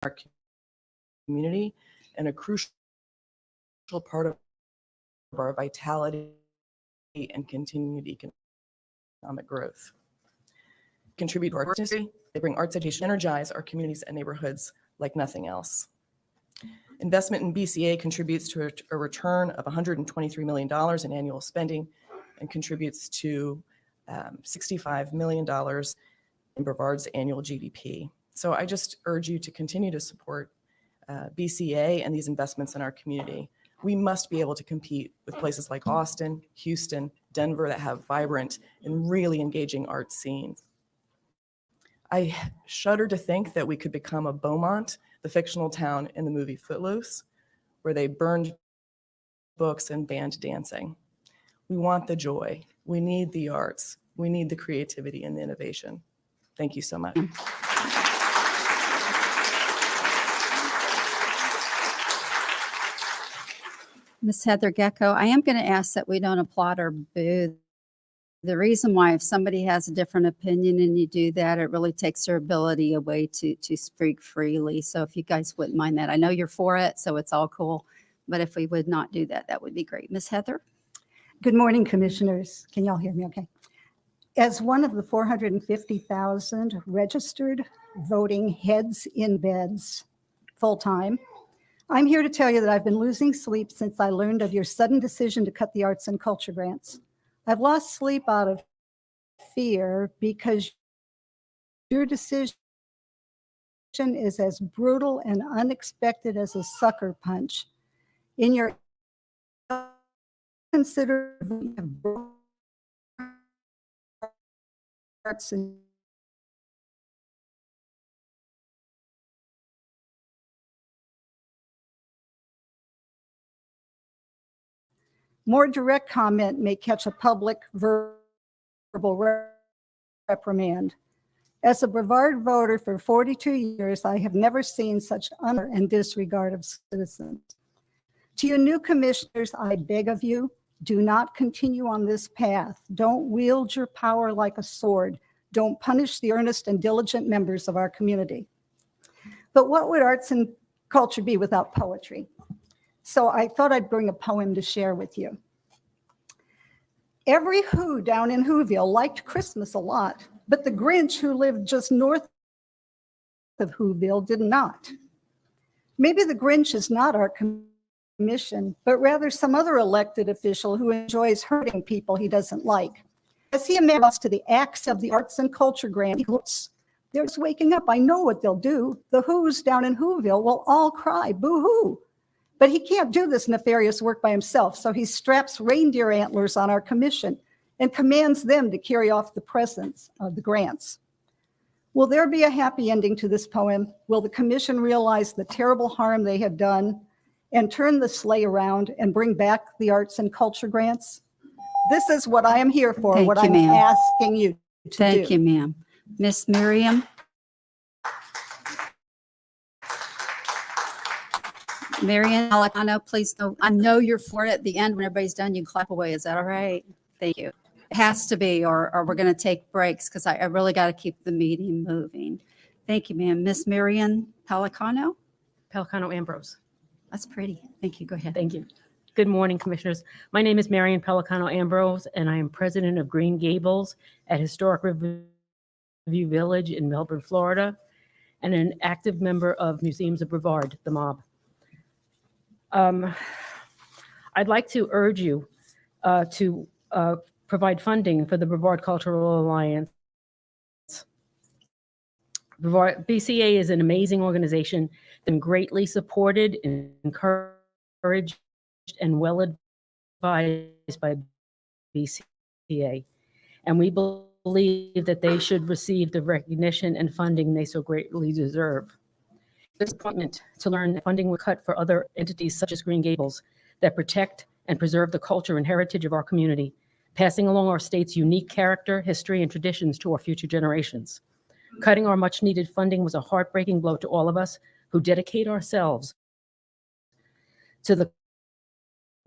our community and a crucial part of our vitality and continued economic growth. Contribute to our industry, they bring arts education, energize our communities and neighborhoods like nothing else. Investment in BCA contributes to a return of $123 million in annual spending and contributes to $65 million in Brevard's annual GDP. So I just urge you to continue to support BCA and these investments in our community. We must be able to compete with places like Austin, Houston, Denver that have vibrant and really engaging art scenes. I shudder to think that we could become a Beaumont, the fictional town in the movie Footloose, where they burned books and banned dancing. We want the joy. We need the arts. We need the creativity and the innovation. Thank you so much. Ms. Heather Gecko, I am going to ask that we don't applaud or boo. The reason why, if somebody has a different opinion and you do that, it really takes their ability away to speak freely. So if you guys wouldn't mind that. I know you're for it, so it's all cool. But if we would not do that, that would be great. Ms. Heather? Good morning, commissioners. Can y'all hear me okay? As one of the 450,000 registered voting heads in beds full-time, I'm here to tell you that I've been losing sleep since I learned of your sudden decision to cut the arts and culture grants. I've lost sleep out of fear because your decision is as brutal and unexpected as a sucker punch. In your consider arts and more direct comment may catch a public verbal reprimand. As a Brevard voter for 42 years, I have never seen such honor and disregard of citizens. To you new commissioners, I beg of you, do not continue on this path. Don't wield your power like a sword. Don't punish the earnest and diligent members of our community. But what would arts and culture be without poetry? So I thought I'd bring a poem to share with you. Every Who down in Whoville liked Christmas a lot, but the Grinch who lived just north of Whoville did not. Maybe the Grinch is not our commission, but rather some other elected official who enjoys hurting people he doesn't like. As he amounts to the acts of the arts and culture grant, he looks, they're just waking up. I know what they'll do. The Who's down in Whoville will all cry, boo-hoo. But he can't do this nefarious work by himself, so he straps reindeer antlers on our commission and commands them to carry off the presents of the grants. Will there be a happy ending to this poem? Will the commission realize the terrible harm they have done and turn the sleigh around and bring back the arts and culture grants? This is what I am here for, Thank what you, I'm asking you to do. Thank you, ma'am. Miss Miriam? Marian Alacano, please, I know you're for it. At the end, when everybody's done, you can clap away. Is that all right? Thank you. It has to be, or we're going to take breaks because I really got to keep the meeting moving. Thank you, ma'am. Miss Marian Pelicano? Pelicano Ambrose. That's pretty. Thank you. Go ahead. Thank you. Good morning, commissioners. My name is Marian Pelicano Ambrose, and I am president of Green Gables at Historic Riverview Village in Melbourne, Florida, and an active member of Museums of Brevard, the mob. I'd like to urge you to provide funding for the Brevard Cultural Alliance. Brevard, BCA is an amazing organization and greatly supported and encouraged and well advised by BCA. And we believe that they should receive the recognition and funding they so greatly deserve. Disappointment to learn that funding was cut for other entities such as Green Gables that protect and preserve the culture and heritage of our community, passing along our state's unique character, history, and traditions to our future generations. Cutting our much-needed funding was a heartbreaking blow to all of us who dedicate ourselves to the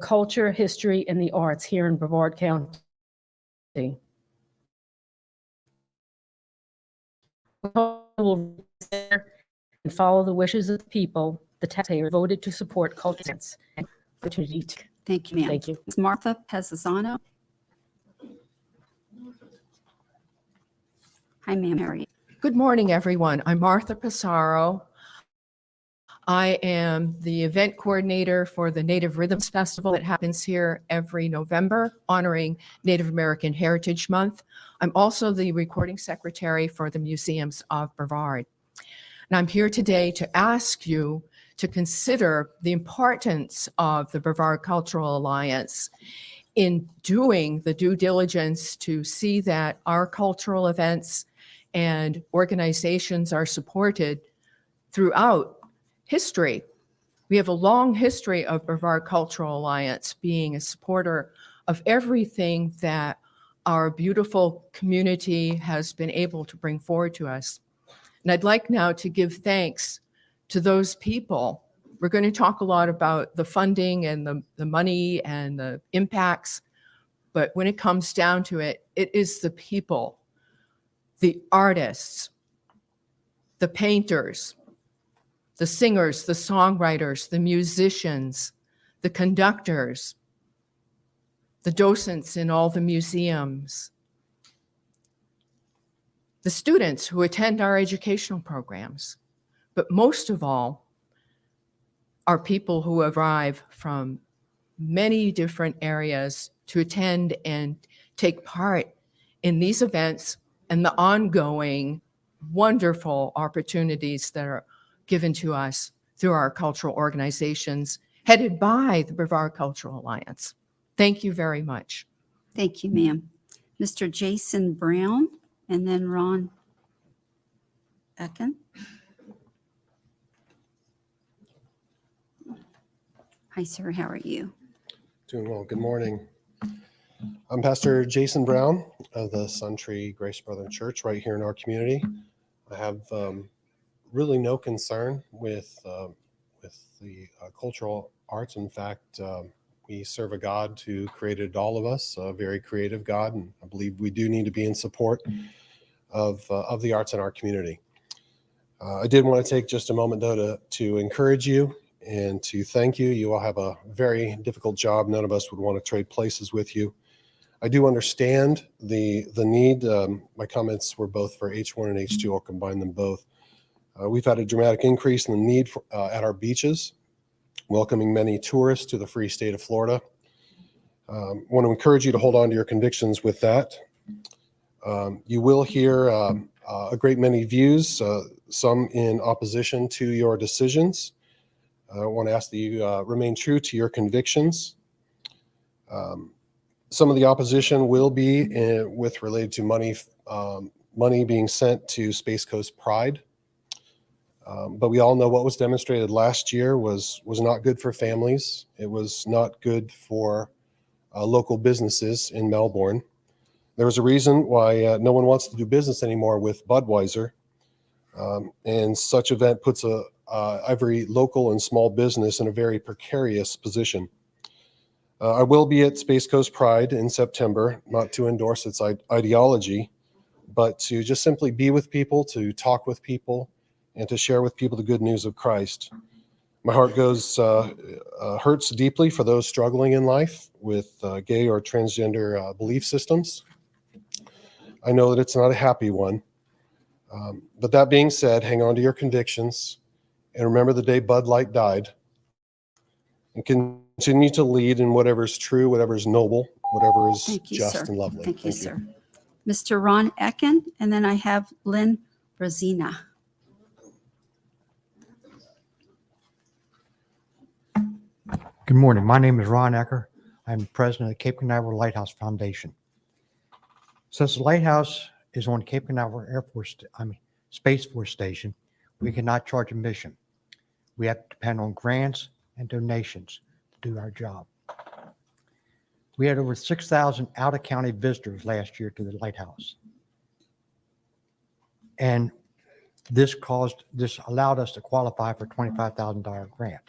culture, history, and the arts here in Brevard County. follow the wishes of the people, the taxpayer voted to support culture events and opportunity. Thank you, ma'am. Thank you. Ms. Martha Pesazano. Hi, ma'am. How are you? Good morning, everyone. I'm Martha Pissarro. I am the event coordinator for the Native Rhythms Festival that happens here every November, honoring Native American Heritage Month. I'm also the recording secretary for the Museums of Brevard. And I'm here today to ask you to consider the importance of the Brevard Cultural Alliance in doing the due diligence to see that our cultural events and organizations are supported throughout history. We have a long history of Brevard Cultural Alliance being a supporter of everything that our beautiful community has been able to bring forward to us. And I'd like now to give thanks to those people. We're going to talk a lot about the funding and the money and the impacts, but when it comes down to it, it is the people, the artists, the painters, the singers, the songwriters, the musicians, the conductors, the docents in all the museums, the students who attend our educational programs, but most of all, are people who arrive from many different areas to attend and take part in these events and the ongoing wonderful opportunities that are given to us through our cultural organizations headed by the Brevard Cultural Alliance. Thank you very much. Thank you, ma'am. Mr. Jason Brown, and then Ron Ecken. Hi, sir. How are you? Doing well. Good morning. I'm Pastor Jason Brown of the Sun Tree Grace Brethren Church right here in our community. I have really no concern with the cultural arts. In fact, we serve a God who created all of us, a very creative God, and I believe we do need to be in support of the arts in our community. I did want to take just a moment, though, to encourage you and to thank you. You all have a very difficult job. None of us would want to trade places with you. I do understand the need. My comments were both for H1 and H2. I'll combine them both. We've had a dramatic increase in the need for, at our beaches, welcoming many tourists to the free state of Florida. Want to encourage you to hold on to your convictions with that. You will hear a great many views, some in opposition to your decisions. I want to ask that you remain true to your convictions. Some of the opposition will be related to money being sent to Space Coast Pride. But we all know what was demonstrated last year was not good for families. It was not good for local businesses in Melbourne. There was a reason why no one wants to do business anymore with Budweiser. And such event puts every local and small business in a very precarious position. I will be at Space Coast Pride in September, not to endorse its ideology, but to just simply be with people, to talk with people, and to share with people the good news of Christ. My heart hurts deeply for those struggling in life with gay or transgender belief systems. I know that it's not a happy one. But that being said, hang on to your convictions and remember the day Bud Light died, and continue to lead in whatever is true, whatever is noble, whatever is Thank you, just sir. and lovely. Thank you, sir. Mr. Ron Ecken, and then I have Lynn Brazina. Good morning. My name is Ron Ecker. I'm president of the Cape Canaveral Lighthouse Foundation. Since the lighthouse is on Cape Canaveral Space Force Station, we cannot charge admission. We have to depend on grants and donations to do our job. We had over 6,000 out-of-county visitors last year to the lighthouse. And this allowed us to qualify for a $25,000 grant.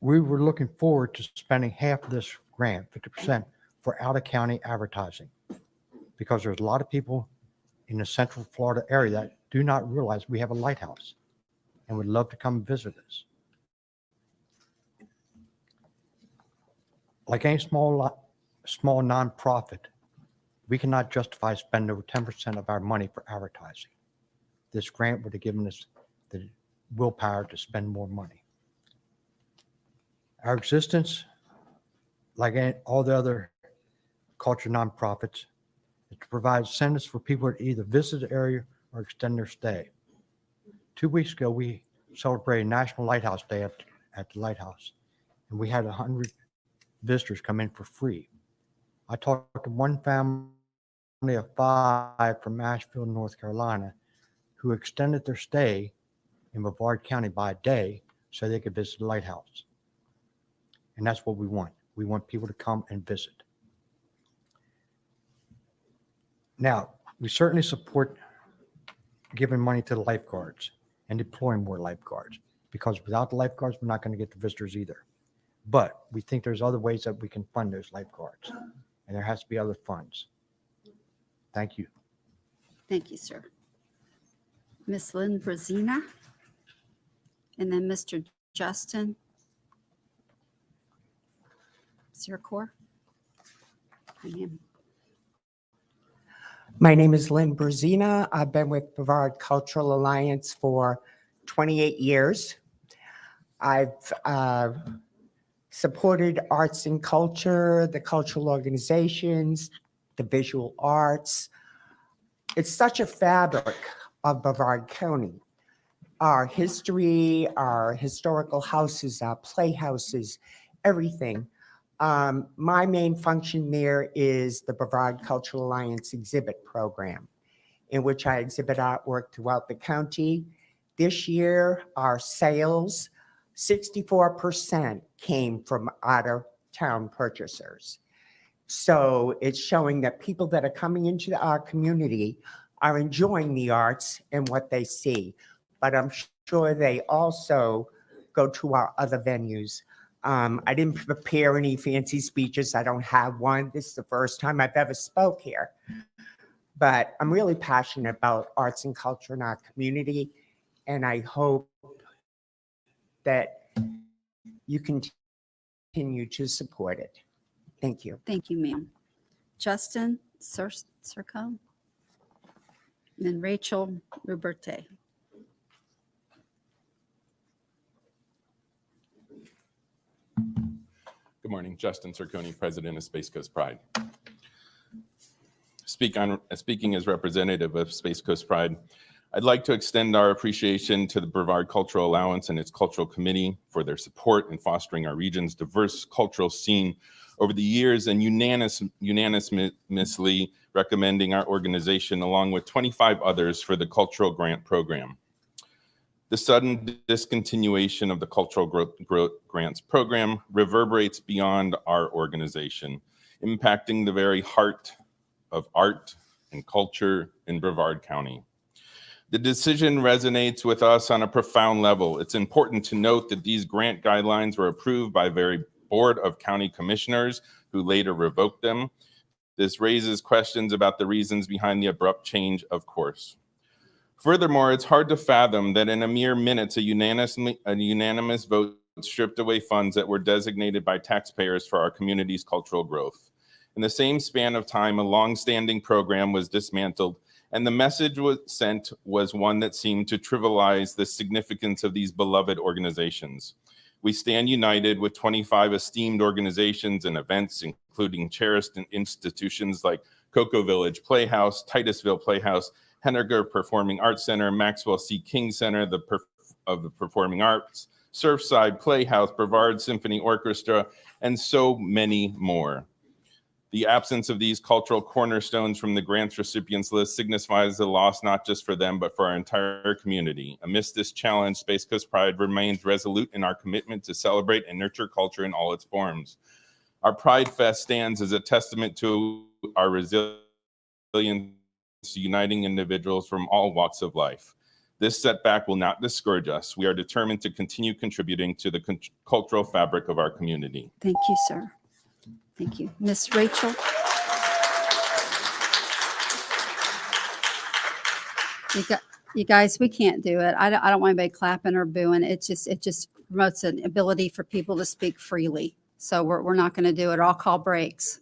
We were looking forward to spending half of this grant, 50%, for out-of-county advertising, because there's a lot of people in the Central Florida area that do not realize we have a lighthouse and would love to come visit us. Like any small nonprofit, we cannot justify spending over 10% of our money for advertising. This grant would have given us the willpower to spend more money. Our existence, like all the other culture nonprofits, is to provide incentives for people to either visit the area or extend their stay. 2 weeks ago, we celebrated National Lighthouse Day at the lighthouse, and we had 100 visitors come in for free. I talked to one family of 5 from Asheville, North Carolina, who extended their stay in Brevard County by a day so they could visit the lighthouse. And that's what we want. We want people to come and visit. Now, we certainly support giving money to the lifeguards and deploying more lifeguards, because without the lifeguards, we're not going to get the visitors either. But we think there's other ways that we can fund those lifeguards, and there has to be other funds. Thank you. Thank you, sir. Ms. Lynn Brazina, and then Mr. Justin Zirkor. My name is Lynn Brazina. I've been with Brevard Cultural Alliance for 28 years. I've supported arts and culture, the cultural organizations, the visual arts. It's such a fabric of Brevard County. Our history, our historical houses, our playhouses, everything. My main function there is the Brevard Cultural Alliance exhibit program, in which I exhibit artwork throughout the county. This year, our sales, 64% came from out-of-town purchasers. So it's showing that people that are coming into our community are enjoying the arts and what they see. But I'm sure they also go to our other venues. I didn't prepare any fancy speeches. I don't have one. This is the first time I've ever spoke here. But I'm really passionate about arts and culture in our community, and I hope that you continue to support it. Thank you. Thank you, ma'am. Justin Zirkor, and then Rachel Ruberte. Good morning, Justin Zirconi, President of Space Coast Pride. Speaking as representative of Space Coast Pride, I'd like to extend our appreciation to the Brevard Cultural Alliance and its cultural committee for their support in fostering our region's diverse cultural scene over the years, and unanimously recommending our organization along with 25 others for the Cultural Grant Program. The sudden discontinuation of the Cultural Grants Program reverberates beyond our organization, impacting the very heart of art and culture in Brevard County. The decision resonates with us on a profound level. It's important to note that these grant guidelines were approved by the very Board of County Commissioners, who later revoked them. This raises questions about the reasons behind the abrupt change of course. Furthermore, it's hard to fathom that in a mere minutes, a unanimous vote stripped away funds that were designated by taxpayers for our community's cultural growth. In the same span of time, a long-standing program was dismantled, and the message sent was one that seemed to trivialize the significance of these beloved organizations. We stand united with 25 esteemed organizations and events, including cherished institutions like Cocoa Village Playhouse, Titusville Playhouse, Henniger Performing Arts Center, Maxwell C. King Center of the Performing Arts, Surfside Playhouse, Brevard Symphony Orchestra, and so many more. The absence of these cultural cornerstones from the grants recipients list signifies a loss not just for them, but for our entire community. Amidst this challenge, Space Coast Pride remains resolute in our commitment to celebrate and nurture culture in all its forms. Our Pride Fest stands as a testament to our resilience, uniting individuals from all walks of life. This setback will not discourage us. We are determined to continue contributing to the cultural fabric of our community. Thank you, sir. Thank you. Miss Rachel. You guys, we can't do it. I don't want anybody clapping or booing. It just promotes an ability for people to speak freely. So we're not going to do it. I'll call breaks.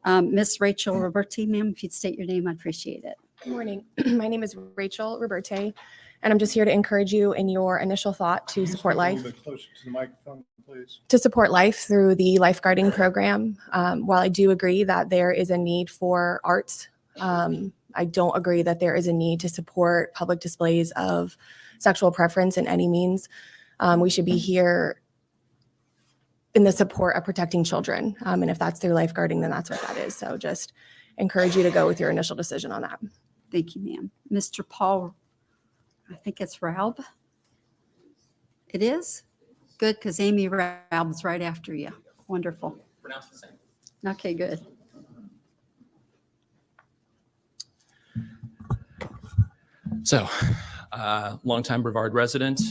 Miss Rachel Roberti, ma'am, if you'd state your name, I'd appreciate it. Good morning. My name is Rachel Roberte, and I'm just here to encourage you in your initial thought to support life. A little bit closer to the microphone, please. To support life through the lifeguarding program. While I do agree that there is a need for arts, I don't agree that there is a need to support public displays of sexual preference in any means. We should be here in the support of protecting children. And if that's through lifeguarding, then that's what that is. So just encourage you to go with your initial decision on that. Thank you, ma'am. Mr. Paul, I think it's Raub. It is? Good, because Amy Raub's right after you. Wonderful. Pronounce the same. Okay, good. So, longtime Brevard resident,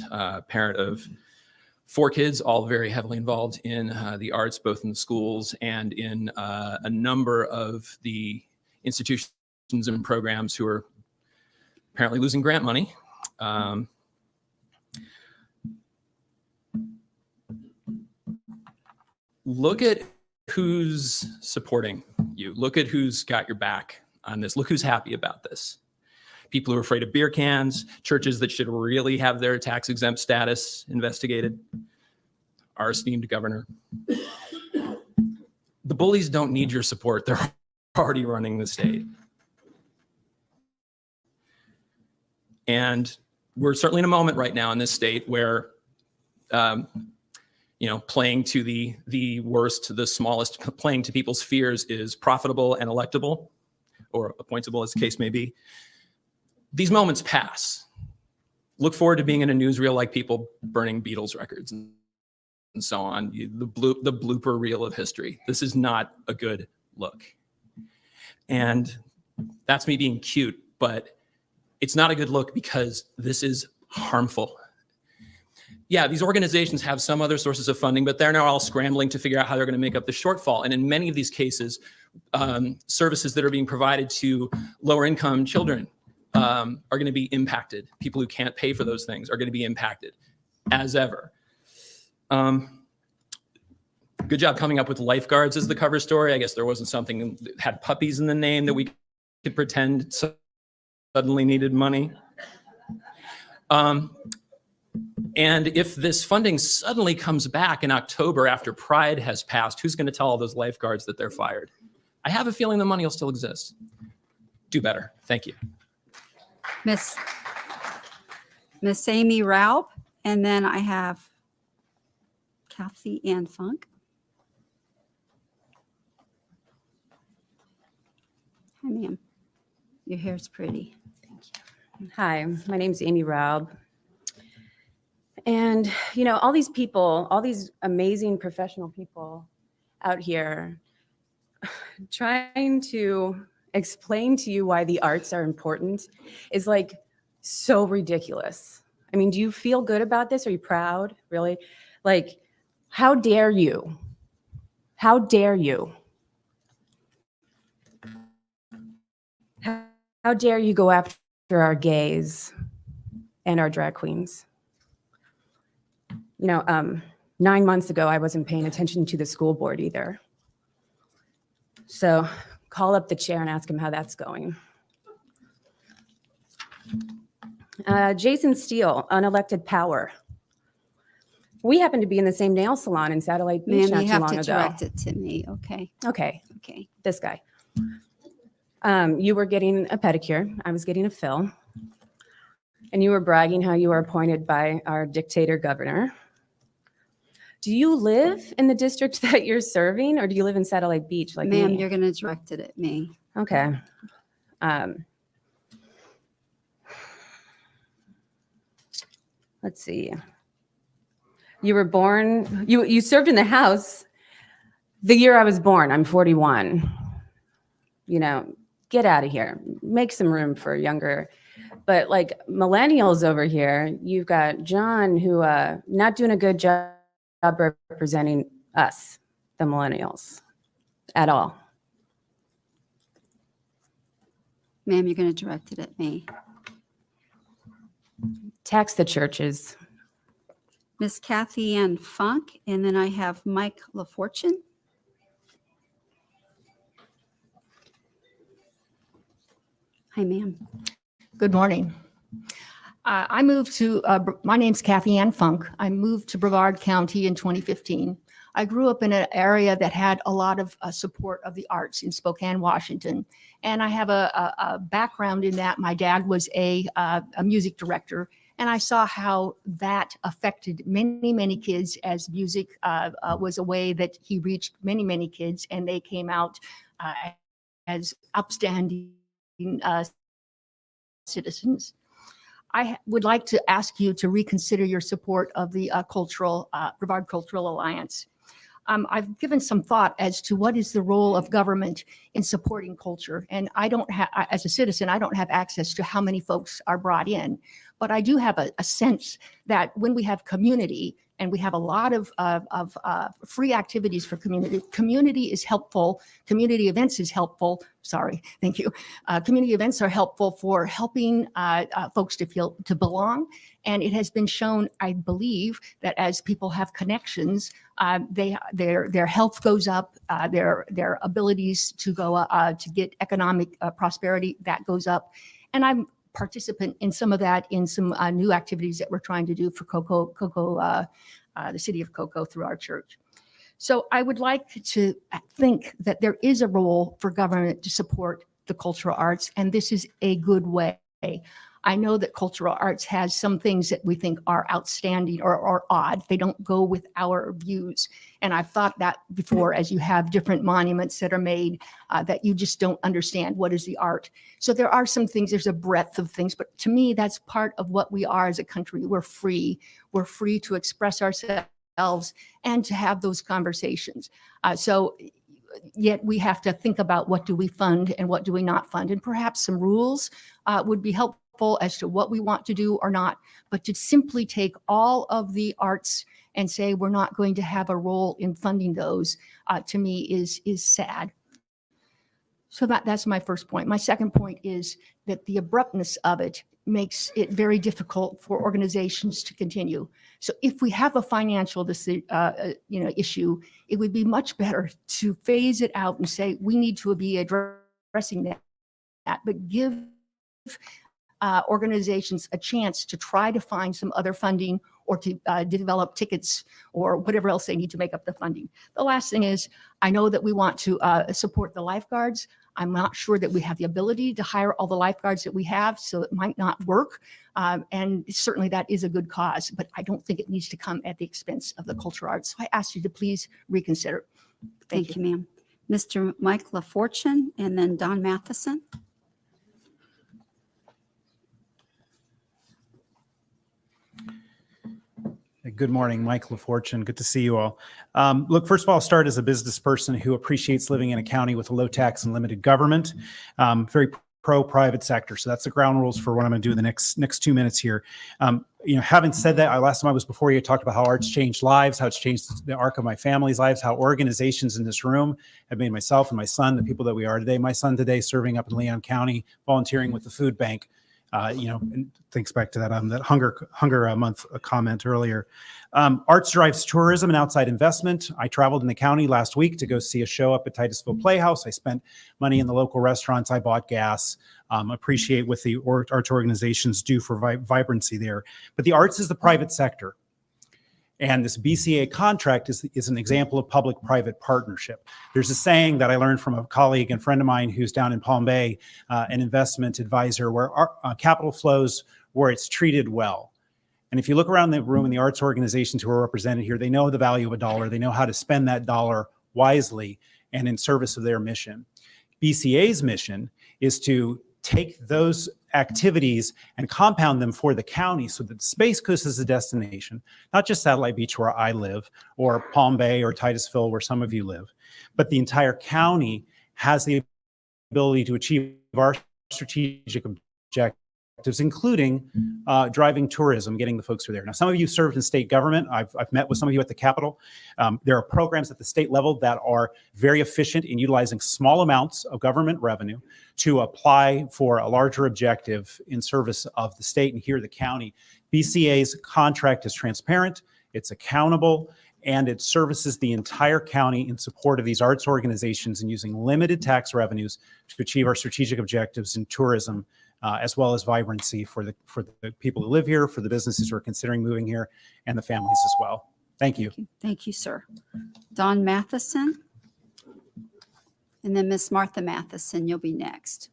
parent of 4 kids, all very heavily involved in the arts, both in the schools and in a number of the institutions and programs who are apparently losing grant money. Look at who's supporting you. Look at who's got your back on this. Look who's happy about this. People who are afraid of beer cans, churches that should really have their tax exempt status investigated, our esteemed governor. The bullies don't need your support. They're already running the state. And we're certainly in a moment right now in this state where, playing to the worst, the smallest, playing to people's fears is profitable and electable, or appointable as the case may be. These moments pass. Look forward to being in a newsreel like people burning Beatles records and so on. The blooper reel of history. This is not a good look. And that's me being cute, but it's not a good look because this is harmful. Yeah, these organizations have some other sources of funding, but they're now all scrambling to figure out how they're going to make up the shortfall. And in many of these cases, services that are being provided to lower income children are going to be impacted. People who can't pay for those things are going to be impacted as ever. Good job coming up with lifeguards as the cover story. I guess there wasn't something that had puppies in the name that we could pretend suddenly needed money. And if this funding suddenly comes back in October after Pride has passed, who's going to tell all those lifeguards that they're fired? I have a feeling the money will still exist. Do better. Thank you. Miss Amy Raub, and then I have Kathy Ann Funk. Hi, ma'am. Your hair's pretty. Thank you. Hi, my name's Amy Raub. And, all these people, all these amazing professional people out here trying to explain to you why the arts are important is like so ridiculous. I mean, do you feel good about this? Are you proud? Really? Like, how dare you? How dare you? How dare you go after our gays and our drag queens? 9 months ago, I wasn't paying attention to the school board either. So call up the chair and ask him how that's going. Jason Steele, unelected power. We happen to be in the same nail salon in Satellite Beach Ma'am, not you too have long to ago. direct it to me, okay? Okay, Okay. this guy. You were getting a pedicure. I was getting a fill. And you were bragging how you were appointed by our dictator governor. Do you live in the district that you're serving, or do you live in Satellite Beach like Ma'am, me? you're going to direct it at me. Okay. Let's see. You were born, you served in the House the year I was born. I'm 41. Get out of here. Make some room for younger. But like millennials over here, you've got John who not doing a good job representing us, the millennials, at all. Ma'am, you're going to direct it at me. Tax the churches. Miss Kathy Ann Funk, and then I have Mike LaFortune. Hi, ma'am. Good morning. I moved to, my name's Kathy Ann Funk. I moved to Brevard County in 2015. I grew up in an area that had a lot of support of the arts in Spokane, Washington. And I have a background in that. My dad was a music director, and I saw how that affected many, many kids, as music was a way that he reached many, many kids, and they came out as upstanding citizens. I would like to ask you to reconsider your support of the Brevard Cultural Alliance. I've given some thought as to what is the role of government in supporting culture. And I don't have, as a citizen, I don't have access to how many folks are brought in, but I do have a sense that when we have community and we have a lot of free activities for community is helpful. Community events is helpful. Sorry, thank you. Community events are helpful for helping folks to feel to belong. And it has been shown, I believe, that as people have connections, their health goes up, their abilities to go to get economic prosperity, that goes up. And I'm participant in some of that in some new activities that we're trying to do for the city of Cocoa through our church. So I would like to think that there is a role for government to support the cultural arts, and this is a good way. I know that cultural arts has some things that we think are outstanding or odd. They don't go with our views. And I've thought that before, as you have different monuments that are made that you just don't understand what is the art. So there are some things, there's a breadth of things, but to me, that's part of what we are as a country. We're free. We're free to express ourselves and to have those conversations. So yet we have to think about what do we fund and what do we not fund. And perhaps some rules would be helpful as to what we want to do or not, but to simply take all of the arts and say we're not going to have a role in funding those, to me is sad. So that's my first point. My second point is that the abruptness of it makes it very difficult for organizations to continue. So if we have a financial issue, it would be much better to phase it out and say we need to be addressing that, but give organizations a chance to try to find some other funding or to develop tickets or whatever else they need to make up the funding. The last thing is, I know that we want to support the lifeguards. I'm not sure that we have the ability to hire all the lifeguards that we have, so it might not work. And certainly that is a good cause, but I don't think it needs to come at the expense of the cultural arts. So I ask you to please reconsider. Thank you, ma'am. Mr. Mike LaFortune, and then Don Matheson. Good morning, Mike LaFortune. Good to see you all. Look, first of all, I'll start as a business person who appreciates living in a county with a low tax and limited government. Very pro-private sector. So that's the ground rules for what I'm going to do the next 2 minutes here. Having said that, last time I was before you talked about how art's changed lives, how it's changed the arc of my family's lives, how organizations in this room have made myself and my son the people that we are today. My son today serving up in Leon County, volunteering with the food bank. And thinks back to that that hunger month comment earlier. Arts drives tourism and outside investment. I traveled in the county last week to go see a show up at Titusville Playhouse. I spent money in the local restaurants. I bought gas. Appreciate what the arts organizations do for vibrancy there. But the arts is the private sector. And this BCA contract is an example of public-private partnership. There's a saying that I learned from a colleague and friend of mine who's down in Palm Bay, an investment advisor, where capital flows where it's treated well. And if you look around the room in the arts organizations who are represented here, they know the value of a dollar. They know how to spend that dollar wisely and in service of their mission. BCA's mission is to take those activities and compound them for the county so that Space Coast is a destination, not just Satellite Beach where I live, or Palm Bay or Titusville where some of you live, but the entire county has the ability to achieve our strategic objectives including driving tourism, getting the folks who are there. Now, some of you served in state government. I've met with some of you at the Capitol. There are programs at the state level that are very efficient in utilizing small amounts of government revenue to apply for a larger objective in service of the state and here the county. BCA's contract is transparent, it's accountable, and it services the entire county in support of these arts organizations and using limited tax revenues to achieve our strategic objectives in tourism, as well as vibrancy for the people who live here, for the businesses who are considering moving here, and the families as well. Thank you. Thank you, sir. Don Matheson. And then Miss Martha Matheson, you'll be next.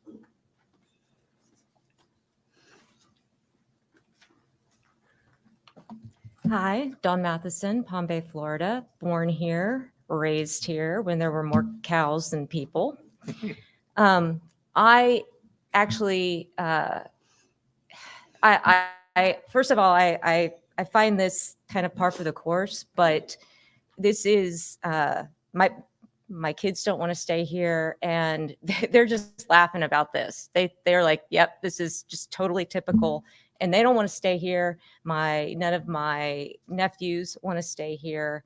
Hi, Dawn Matheson, Palm Bay, Florida, born here, raised here when there were more cows than people. I actually, first of all, I find this kind of par for the course, but this is, my kids don't want to stay here, and they're just laughing about this. They're like, yep, this is just totally typical. And they don't want to stay here. None of my nephews want to stay here.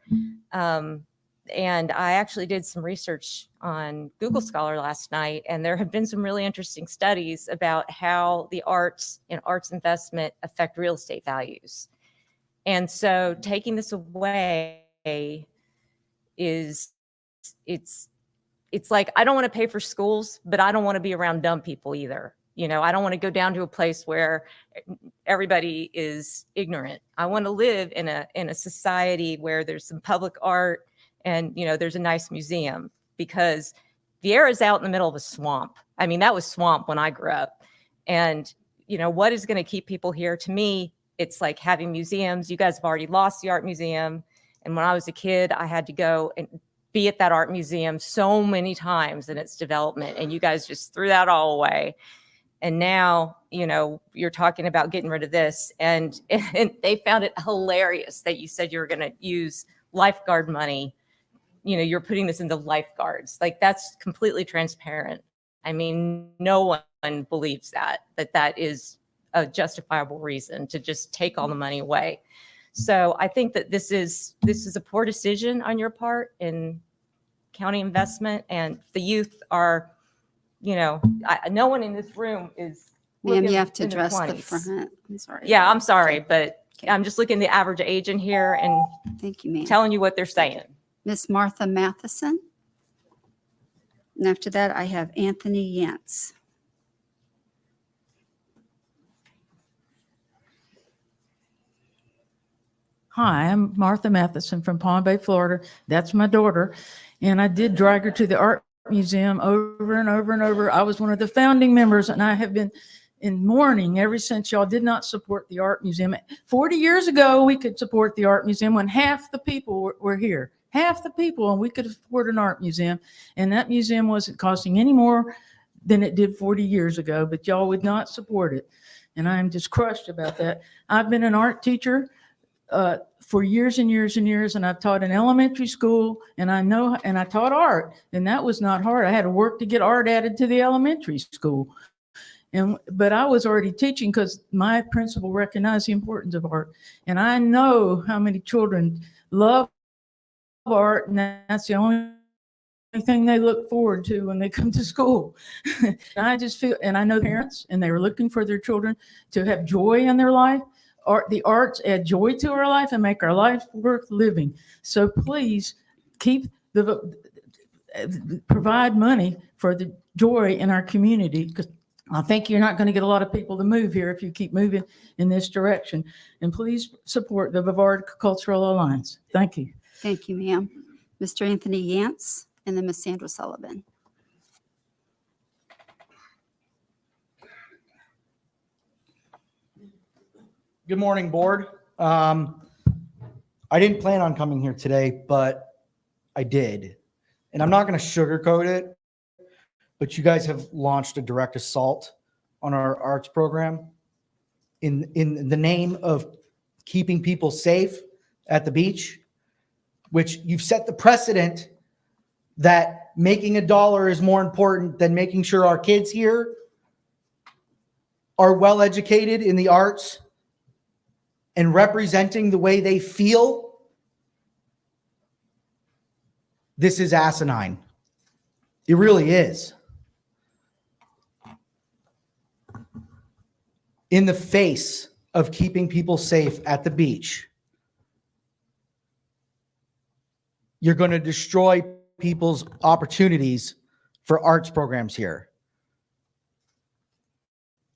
And I actually did some research on Google Scholar last night, and there have been some really interesting studies about how the arts and arts investment affect real estate values. And so taking this away it's like, I don't want to pay for schools, but I don't want to be around dumb people either. You know, I don't want to go down to a place where everybody is ignorant. I want to live in a society where there's some public art and, you know, there's a nice museum, because Vieira's out in the middle of a swamp. I mean, that was swamp when I grew up. And, you know, what is going to keep people here? To me, it's like having museums. You guys have already lost the art museum. And when I was a kid, I had to go and be at that art museum so many times in its development. And you guys just threw that all away. And now, you know, you're talking about getting rid of this. And they found it hilarious that you said you were going to use lifeguard money. You know, you're putting this into lifeguards. Like, that's completely transparent. I mean, no one believes that is a justifiable reason to just take all the money away. So I think that this is a poor decision on your part in county investment, and the youth are, you know, no one in this room is. Ma'am, you have to in their address the 20s. front. I'm sorry. Yeah, I'm sorry, but I'm just looking at the average age in here and Thank you, ma'am. telling you what they're saying. Miss Martha Matheson. And after that, I have Anthony Yance. Hi, I'm Martha Matheson from Palm Bay, Florida. That's my daughter. And I did drag her to the art museum over and over and over. I was one of the founding members, and I have been in mourning ever since y'all did not support the art museum. 40 years ago, we could support the art museum when half the people were here. Half the people, and we could afford an art museum. And that museum wasn't costing any more than it did 40 years ago, but y'all would not support it. And I'm just crushed about that. I've been an art teacher for years and years and years, and I've taught in elementary school, and I taught art, and that was not hard. I had to work to get art added to the elementary school. But I was already teaching because my principal recognized the importance of art. And I know how many children love art, and that's the only thing they look forward to when they come to school. I just feel, and I know parents, and they were looking for their children to have joy in their life. The arts add joy to our life and make our life worth living. So please provide money for the joy in our community, because I think you're not going to get a lot of people to move here if you keep moving in this direction. And please support the Brevard Cultural Alliance. Thank you. Thank you, ma'am. Mr. Anthony Yance, and then Miss Sandra Sullivan. Good morning, board. I didn't plan on coming here today, but I did. And I'm not going to sugarcoat it, but you guys have launched a direct assault on our arts program in the name of keeping people safe at the beach, which you've set the precedent that making $1 is more important than making sure our kids here are well educated in the arts and representing the way they feel, this is asinine. It really is. In the face of keeping people safe at the beach, you're going to destroy people's opportunities for arts programs here.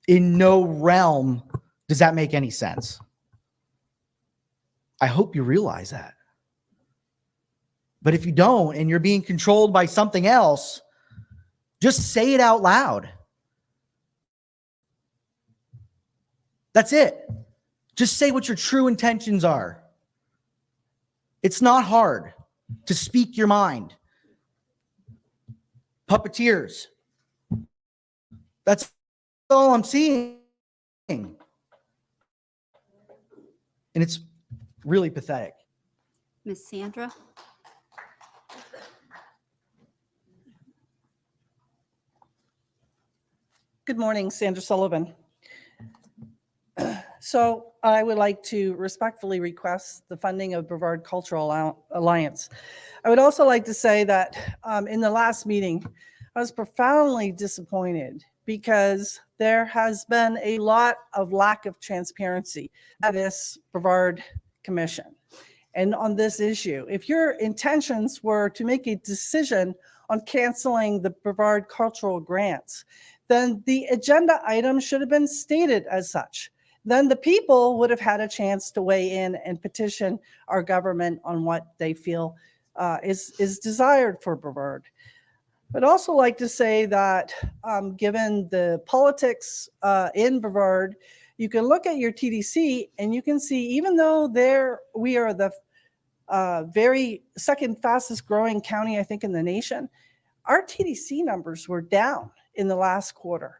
In no realm does that make any sense. I hope you realize that. But if you don't, and you're being controlled by something else, just say it out loud. That's it. Just say what your true intentions are. It's not hard to speak your mind. Puppeteers. That's all I'm seeing. And it's really pathetic. Miss Sandra? Good morning, Sandra Sullivan. So I would like to respectfully request the funding of Brevard Cultural Alliance. I would also like to say that in the last meeting, I was profoundly disappointed because there has been a lot of lack of transparency at this Brevard Commission and on this issue. If your intentions were to make a decision on canceling the Brevard Cultural Grants, then the agenda item should have been stated as such. Then the people would have had a chance to weigh in and petition our government on what they feel is desired for Brevard. I'd also like to say that given the politics in Brevard, you can look at your TDC and you can see, even though we are the very second fastest growing county, I think, in the nation, our TDC numbers were down in the last quarter.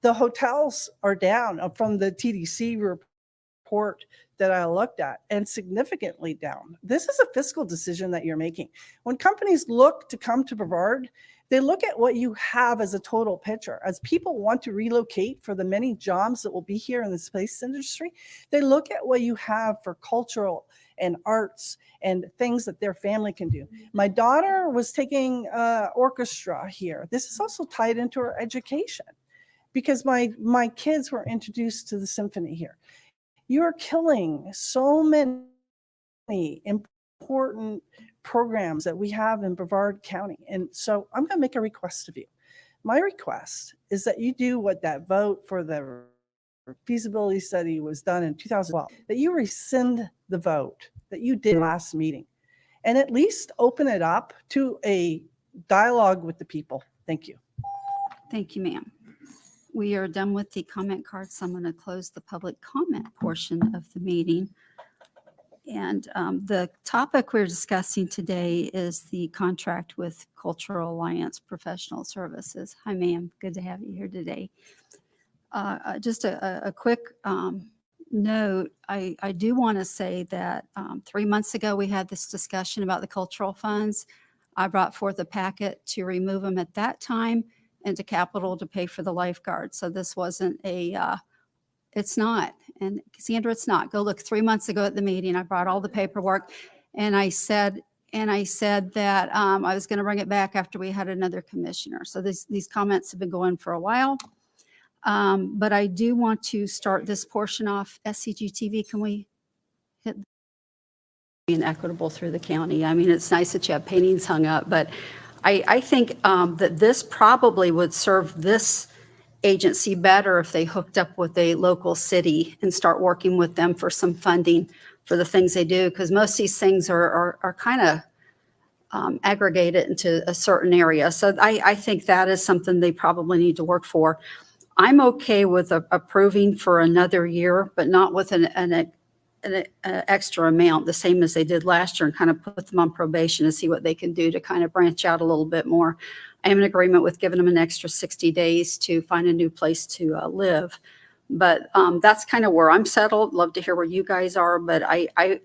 The hotels are down from the TDC report that I looked at, and significantly down. This is a fiscal decision that you're making. When companies look to come to Brevard, they look at what you have as a total picture. As people want to relocate for the many jobs that will be here in the space industry, they look at what you have for cultural and arts and things that their family can do. My daughter was taking orchestra here. This is also tied into her education because my kids were introduced to the symphony here. You're killing so many important programs that we have in Brevard County. And so I'm going to make a request of you. My request is that you do what that vote for the feasibility study was done in 2012, that you rescind the vote that you did last meeting and at least open it up to a dialogue with the people. Thank you. Thank you, ma'am. We are done with the comment cards. So I'm going to close the public comment portion of the meeting. And the topic we're discussing today is the contract with Cultural Alliance Professional Services. Hi, ma'am. Good to have you here today. Just a quick note. I do want to say that 3 months ago, we had this discussion about the cultural funds. I brought forth a packet to remove them at that time into capital to pay for the lifeguard. So this wasn't it's not. And Sandra, it's not. Go look 3 months ago at the meeting. I brought all the paperwork and I said that I was going to bring it back after we had another commissioner. So these comments have been going for a while. But I do want to start this portion off. SCGTV, can we hit being equitable through the county? I mean, it's nice that you have paintings hung up, but I think that this probably would serve this agency better if they hooked up with a local city and start working with them for some funding for the things they do, because most of these things are kind of aggregated into a certain area. So I think that is something they probably need to work for. I'm okay with approving for another year, but not with an extra amount, the same as they did last year, and kind of put them on probation and see what they can do to kind of branch out a little bit more. I am in agreement with giving them an extra 60 days to find a new place to live. But that's kind of where I'm settled. Love to hear where you guys are, but I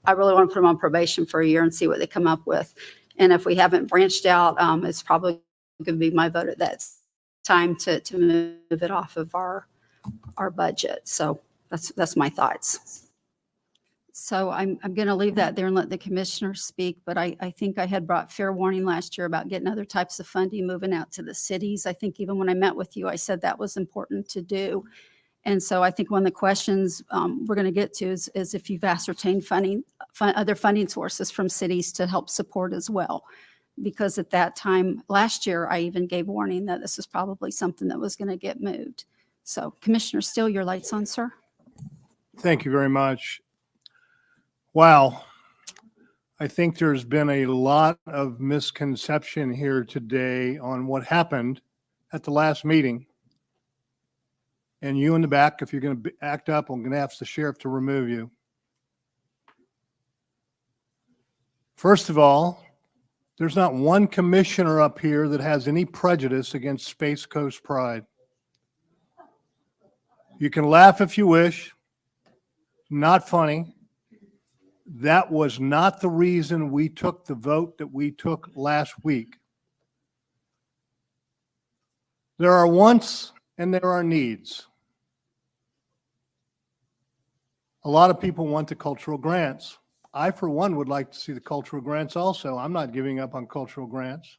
really want to put them on probation for a year and see what they come up with. And if we haven't branched out, it's probably going to be my vote at that time to move it off of our budget. So that's my thoughts. So I'm going to leave that there and let the commissioners speak, but I think I had brought fair warning last year about getting other types of funding moving out to the cities. I think even when I met with you, I said that was important to do. And so I think one of the questions we're going to get to is if you've ascertained other funding sources from cities to help support as well. Because at that time, last year, I even gave warning that this is probably something that was going to get moved. So Commissioner Steele, your light's on, sir. Thank you very much. Wow. I think there's been a lot of misconception here today on what happened at the last meeting. And you in the back, if you're going to act up, I'm going to ask the sheriff to remove you. First of all, there's not one commissioner up here that has any prejudice against Space Coast Pride. You can laugh if you wish. Not funny. That was not the reason we took the vote that we took last week. There are wants and there are needs. A lot of people want the cultural grants. I, for one, would like to see the cultural grants also. I'm not giving up on cultural grants.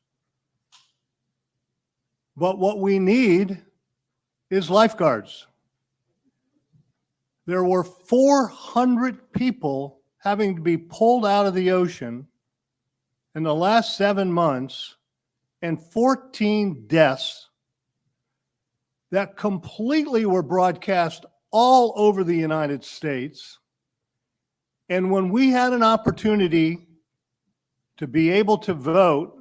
But what we need is lifeguards. There were 400 people having to be pulled out of the ocean in the last 7 months and 14 deaths that completely were broadcast all over the United States. And when we had an opportunity to be able to vote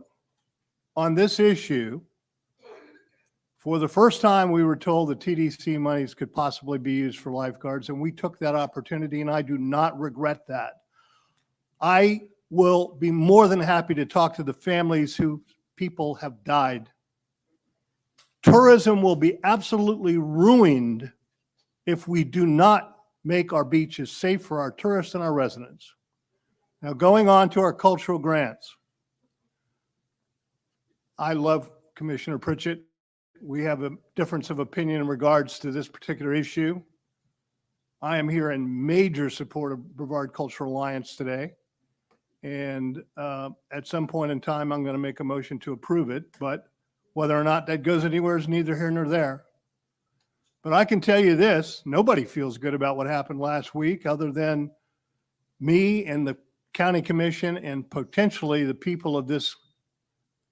on this issue, for the first time we were told that TDC monies could possibly be used for lifeguards, and we took that opportunity, and I do not regret that. I will be more than happy to talk to the families who people have died. Tourism will be absolutely ruined if we do not make our beaches safe for our tourists and our residents. Now, going on to our cultural grants. I love Commissioner Pritchett. We have a difference of opinion in regards to this particular issue. I am here in major support of Brevard Cultural Alliance today. And at some point in time, I'm going to make a motion to approve it. But whether or not that goes anywhere is neither here nor there. But I can tell you this, nobody feels good about what happened last week other than me and the county commission and potentially the people of this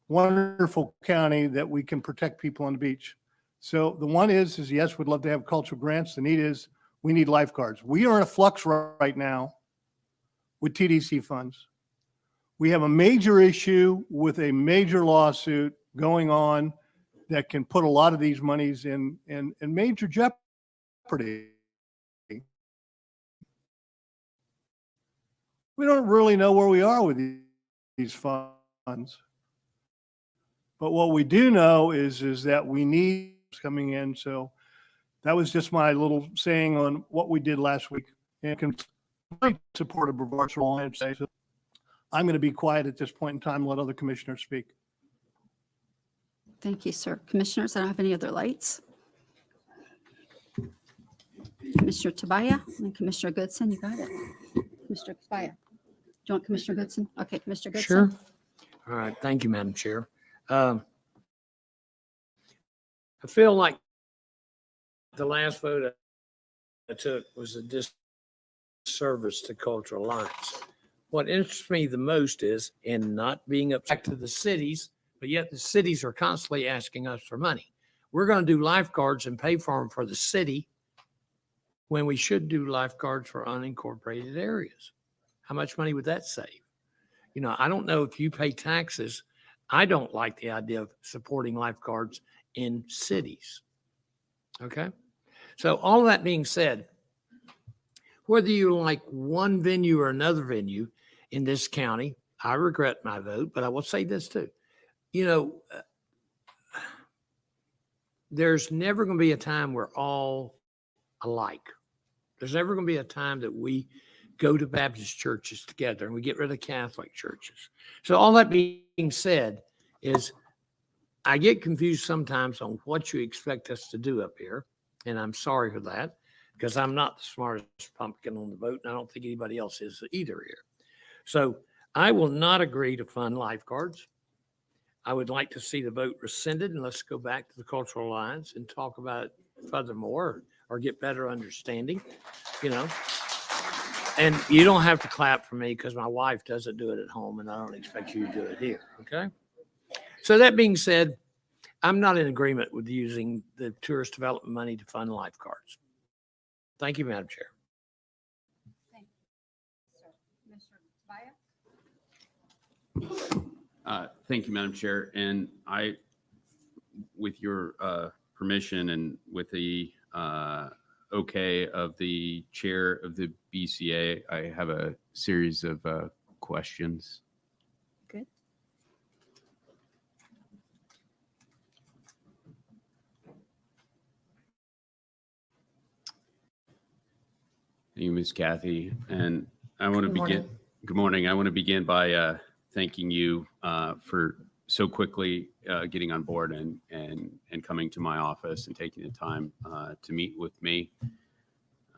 wonderful county that we can protect people on the beach. So the one is yes, we'd love to have cultural grants. The need is we need lifeguards. We are in a flux right now with TDC funds. We have a major issue with a major lawsuit going on that can put a lot of these monies in major jeopardy. We don't really know where we are with these funds. But what we do know is that we need coming in. So that was just my little saying on what we did last week. And can support a Brevard Alliance. I'm going to be quiet at this point in time and let other commissioners speak. Thank you, sir. Commissioners, I don't have any other lights. Commissioner Tobias and Commissioner Goodson, you got it. Commissioner Tobias. Do you want Commissioner Goodson? Okay, Commissioner Goodson. Sure. All right. Thank you, Madam Chair. I feel like the last vote I took was a disservice to Cultural Alliance. What interests me the most is in not being upset to the cities, but yet the cities are constantly asking us for money. We're going to do lifeguards and pay for them for the city when we should do lifeguards for unincorporated areas. How much money would that save? You know, I don't know if you pay taxes. I don't like the idea of supporting lifeguards in cities. Okay? So all that being said, whether you like one venue or another venue in this county, I regret my vote, but I will say this too. You know, there's never going to be a time we're all alike. There's never going to be a time that we go to Baptist churches together and we get rid of Catholic churches. So all that being said is I get confused sometimes on what you expect us to do up here. And I'm sorry for that because I'm not the smartest pumpkin on the boat. And I don't think anybody else is either here. So I will not agree to fund lifeguards. I would like to see the vote rescinded and let's go back to the Cultural Alliance and talk about it furthermore or get better understanding, you know. And you don't have to clap for me because my wife doesn't do it at home and I don't expect you to do it here, okay? So that being said, I'm not in agreement with using the tourist development money to fund lifeguards. Thank you, Madam Chair. Thank you, Madam Chair. And I, with your permission and with the okay of the chair of the BCA, I have a series of questions. Good. Thank you, Ms. Kathy. And I want to Good begin. morning. Good morning. I want to begin by thanking you for so quickly getting on board and coming to my office and taking the time to meet with me.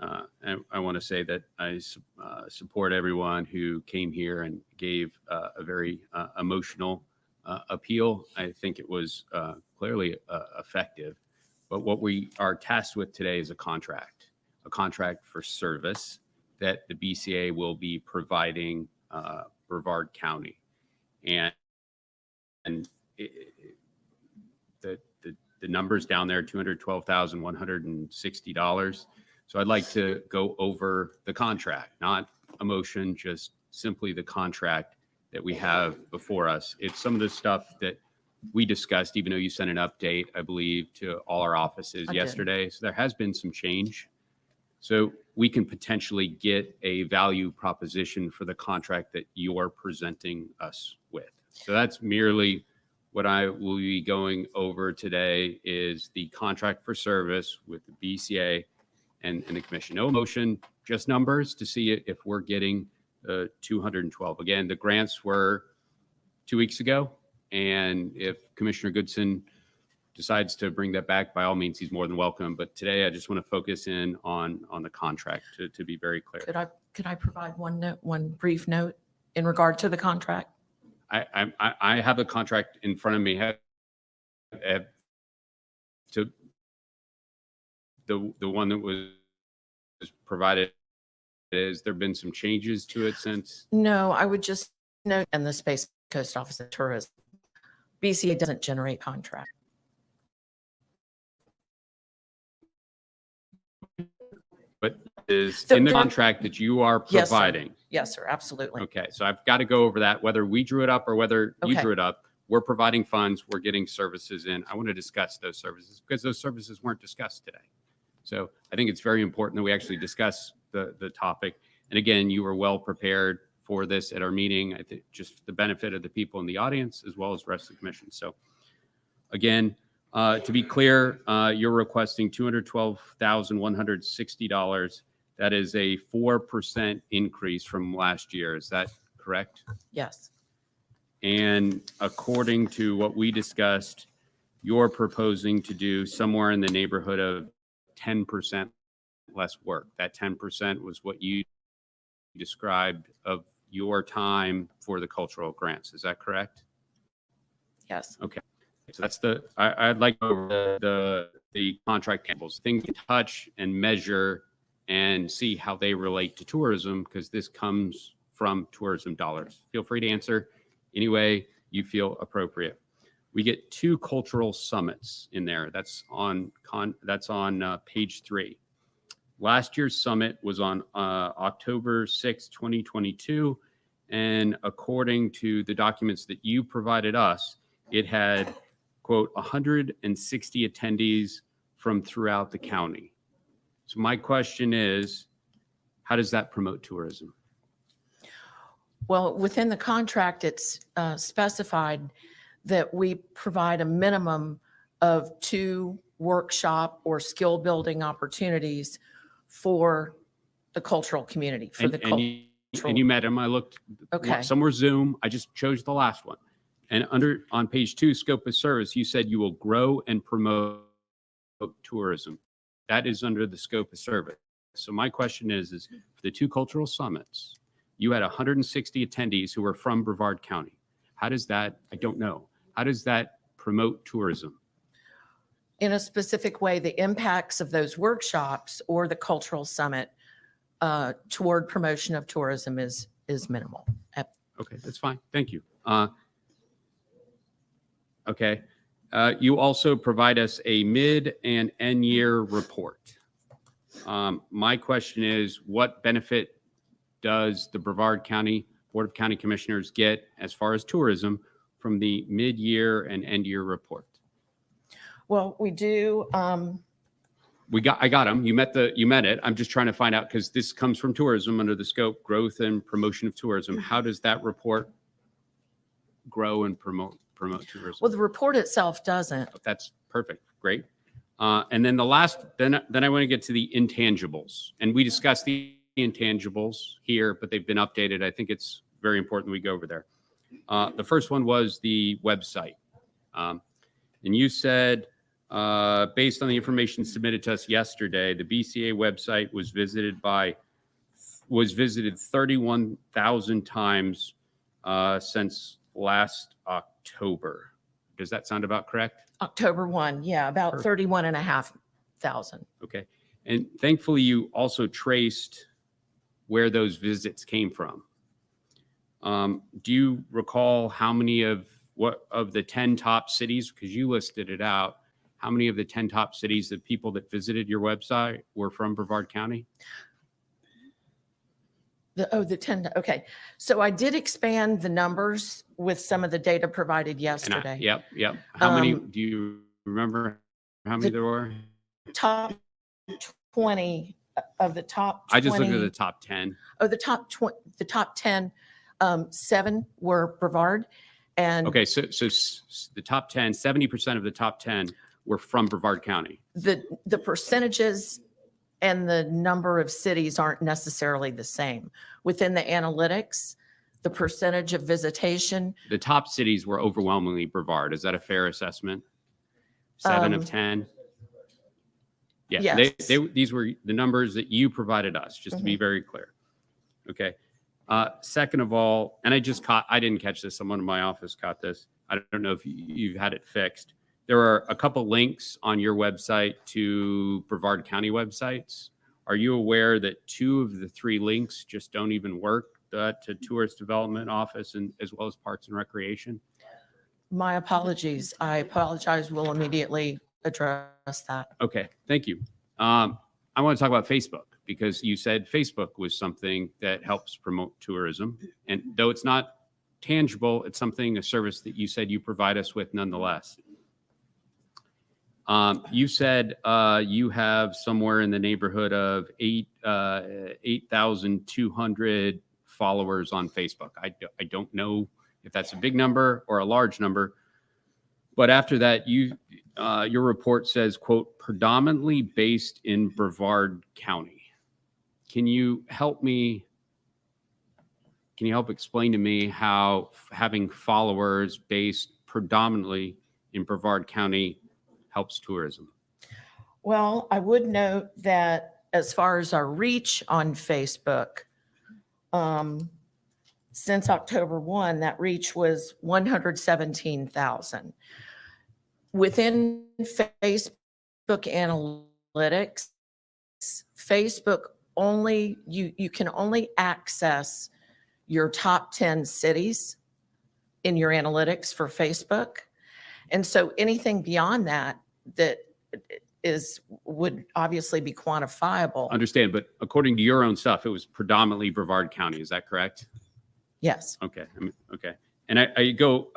And I want to say that I support everyone who came here and gave a very emotional appeal. I think it was clearly effective. But what we are tasked with today is a contract for service that the BCA will be providing Brevard County. And the numbers down there, $212,160. So I'd like to go over the contract, not a motion, just simply the contract that we have before us. It's some of the stuff that we discussed, even though you sent an update, I believe, to all our offices I did. yesterday. So there has been some change. So we can potentially get a value proposition for the contract that you're presenting us with. So that's merely what I will be going over today is the contract for service with the BCA and the commission. No motion, just numbers to see if we're getting 212. Again, the grants were 2 weeks ago. And if Commissioner Goodson decides to bring that back, by all means, he's more than welcome. But today, I just want to focus in on the contract to be very clear. Could I provide one brief note in regard to the contract? I have a contract in front of me. To the one that was provided, has there been some changes to it since? No, I would just note in the Space Coast Office of Tourism, BCA doesn't generate contract. But is in the contract that you are Yes, sir. providing? Yes, sir, absolutely. Okay, so I've got to go over that, whether we drew it up or whether you Okay. drew it up. We're providing funds, we're getting services in. I want to discuss those services because those services weren't discussed today. So I think it's very important that we actually discuss the topic. And again, you were well prepared for this at our meeting. I think just the benefit of the people in the audience as well as the rest of the commission. So again, to be clear, you're requesting $212,160. That is a 4% increase from last year. Is that correct? Yes. And according to what we discussed, you're proposing to do somewhere in the neighborhood of 10% less work. That 10% was what you described of your time for the cultural grants. Is that correct? Yes. Okay. So that's I'd like to go over the contract tables, things to touch and measure and see how they relate to tourism, because this comes from tourism dollars. Feel free to answer any way you feel appropriate. We get 2 cultural summits in there. That's on page 3. Last year's summit was on October 6, 2022. And according to the documents that you provided us, it had, quote, 160 attendees from throughout the county. So my question is, how does that promote tourism? Well, within the contract, it's specified that we provide a minimum of 2 workshop or skill building opportunities for the cultural community, for the cultural. And you met him. I looked. Okay. Some were Zoom. I just chose the last one. And on page 2, scope of service, you said you will grow and promote tourism. That is under the scope of service. So my question is for the 2 cultural summits, you had 160 attendees who were from Brevard County. How does that, I don't know, how does that promote tourism? In a specific way, the impacts of those workshops or the cultural summit toward promotion of tourism is minimal. Okay, that's fine. Thank you. Okay. You also provide us a mid and end year report. My question is, what benefit does the Brevard County Board of County Commissioners get as far as tourism from the mid-year and end-year report? Well, we do. I got them. You met it. I'm just trying to find out, because this comes from tourism under the scope, growth and promotion of tourism. How does that report grow and promote tourism? Well, the report itself doesn't. That's perfect. Great. And then then I want to get to the intangibles. And we discussed the intangibles here, but they've been updated. I think it's very important we go over there. The first one was the website. And you said, based on the information submitted to us yesterday, the BCA website was visited 31,000 times since last October. Does that sound about correct? October 1, yeah, about Perfect. 31,500. Okay. And thankfully, you also traced where those visits came from. Do you recall how many of the 10 top cities, because you listed it out, how many of the 10 top cities, the people that visited your website, were from Brevard County? The 10. Okay. So I did expand the numbers with some of the data provided yesterday. Yep. How many, do you remember how many there were? Top 20 of the top 20. I just looked at the top 10. Oh, the top 10, 7 were Brevard. And Okay, so the top 10, 70% of the top 10 were from Brevard County. the percentages and the number of cities aren't necessarily the same. Within the analytics, the percentage of visitation. The top cities were overwhelmingly Brevard. Is that a fair assessment? 7 of 10? Yeah, Yes. these were the numbers that you provided us, just to be very clear. Okay. Second of all, and I didn't catch this. Someone in my office caught this. I don't know if you've had it fixed. There are a couple links on your website to Brevard County websites. Are you aware that 2 of the 3 links just don't even work to Tourist Development Office and as well as Parks and Recreation? My apologies. I apologize. We'll immediately address that. Okay, thank you. I want to talk about Facebook, because you said Facebook was something that helps promote tourism. And though it's not tangible, it's a service that you said you provide us with nonetheless. You said you have somewhere in the neighborhood of 8,200 followers on Facebook. I don't know if that's a big number or a large number. But after that, your report says, quote, predominantly based in Brevard County. Can you help explain to me how having followers based predominantly in Brevard County helps tourism? Well, I would note that as far as our reach on Facebook, since October 1, that reach was 117,000. Within Facebook analytics, Facebook only, you can only access your top 10 cities in your analytics for Facebook. And so anything beyond that would obviously be quantifiable. Understand, but according to your own stuff, it was predominantly Brevard County. Is that correct? Yes. Okay. Okay. And I go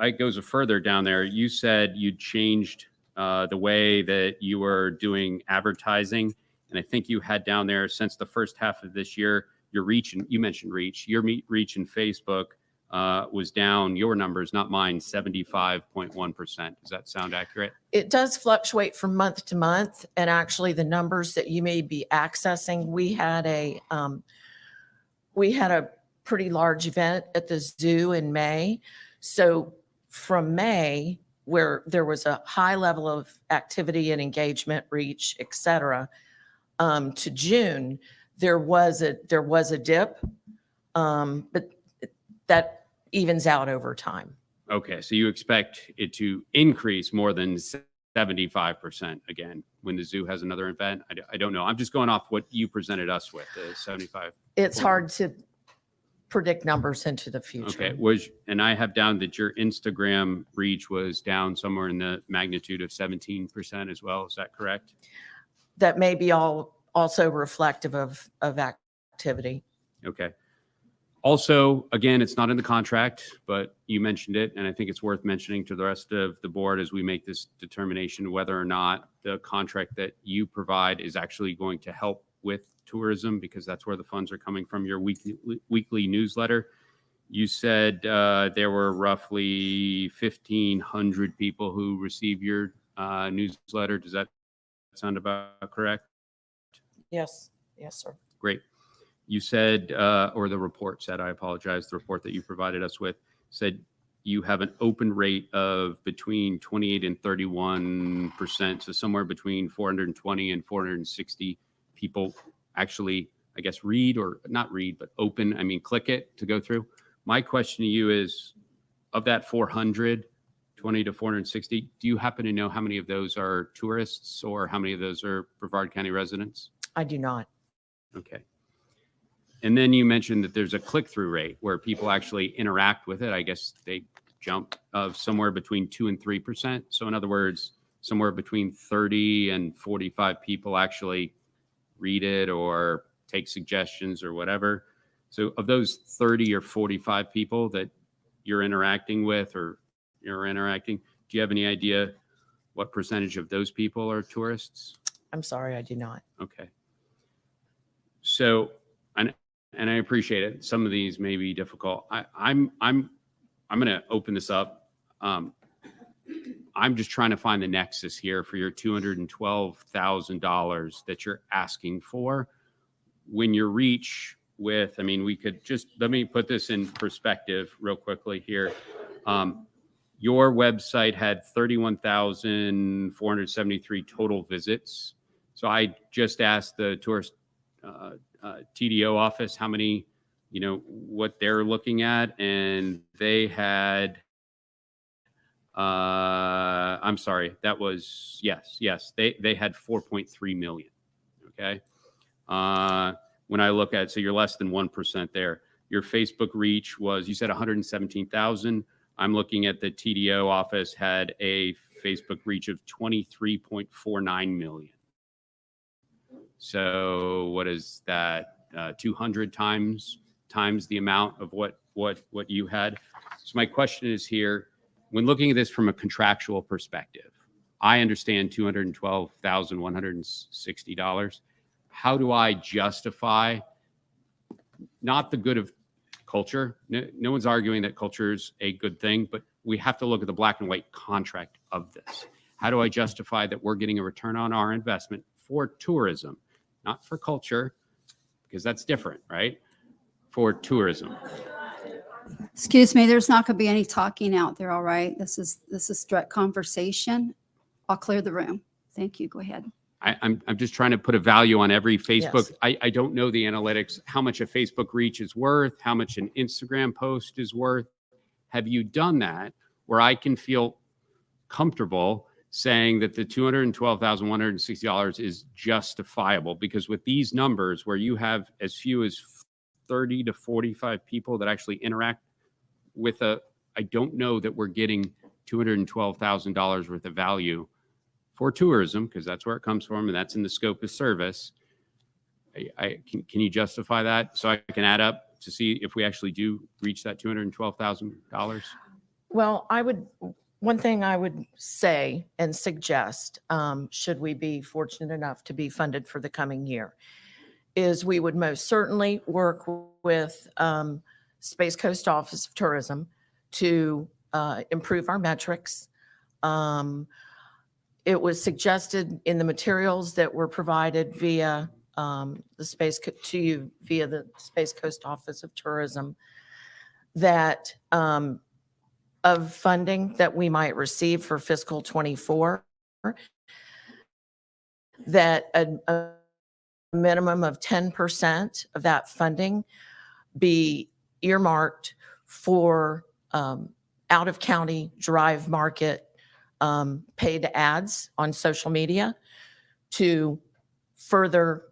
further down there. You said you changed the way that you were doing advertising. And I think you had down there since the first half of this year, your reach, and you mentioned reach, your reach in Facebook was down, your numbers, not mine, 75.1%. Does that sound accurate? It does fluctuate from month to month. And actually the numbers that you may be accessing, we had a pretty large event at the zoo in May. So from May, where there was a high level of activity and engagement, reach, et cetera, to June, there was a dip, but that evens out over time. Okay, so you expect it to increase more than 75% again when the zoo has another event? I don't know. I'm just going off what you presented us with, the 75. It's hard to predict numbers into the future. Okay, and I have down that your Instagram reach was down somewhere in the magnitude of 17% as well. Is that correct? That may be also reflective of activity. Okay. Also, again, it's not in the contract, but you mentioned it, and I think it's worth mentioning to the rest of the board as we make this determination whether or not the contract that you provide is actually going to help with tourism, because that's where the funds are coming from. Your weekly newsletter, you said there were roughly 1,500 people who receive your newsletter. Does that sound about correct? Yes, sir. Great. You said, or the report said, I apologize, the report that you provided us with said you have an open rate of between 28 and 31%, so somewhere between 420 and 460 people actually, I guess, read, or not read, but open, click it to go through. My question to you is, of that 420 to 460, do you happen to know how many of those are tourists or how many of those are Brevard County residents? I do not. Okay. And then you mentioned that there's a click-through rate where people actually interact with it. I guess they jump of somewhere between 2 and 3%. So in other words, somewhere between 30 and 45 people actually read it or take suggestions or whatever. So of those 30 or 45 people that you're interacting with or you're interacting, do you have any idea what percentage of those people are tourists? I'm sorry, I do not. Okay. So, and I appreciate it. Some of these may be difficult. I'm going to open this up. I'm just trying to find the nexus here for your $212,000 that you're asking for. When your reach with, we could just, let me put this in perspective real quickly here. Your website had 31,473 total visits. So I just asked the tourist TDO office how many, what they're looking at, and they had, I'm sorry, that was, yes, they had 4.3 million. Okay. When I look at, so you're less than 1% there. Your Facebook reach was, you said 117,000. I'm looking at the TDO office had a Facebook reach of 23.49 million. So what is that? 200 times the amount of what you had. So my question is here, when looking at this from a contractual perspective, I understand $212,160. How do I justify not the good of culture? No one's arguing that culture is a good thing, but we have to look at the black and white contract of this. How do I justify that we're getting a return on our investment for tourism, not for culture, because that's different, right? For tourism. Excuse me, there's not going to be any talking out there, all right? This is direct conversation. I'll clear the room. Thank you. Go ahead. I'm just trying to put a value on every Facebook. Yes. I don't know the analytics, how much a Facebook reach is worth, how much an Instagram post is worth. Have you done that where I can feel comfortable saying that the $212,160 is justifiable? Because with these numbers where you have as few as 30 to 45 people that actually interact with I don't know that we're getting $212,000 worth of value for tourism, because that's where it comes from and that's in the scope of service. Can you justify that so I can add up to see if we actually do reach that $212,000? Well, one thing I would say and suggest, should we be fortunate enough to be funded for the coming year, is we would most certainly work with Space Coast Office of Tourism to improve our metrics. It was suggested in the materials that were provided via the Space Coast Office of Tourism that of funding that we might receive for fiscal '24, that a minimum of 10% of that funding be earmarked for out-of-county drive market paid ads on social media to further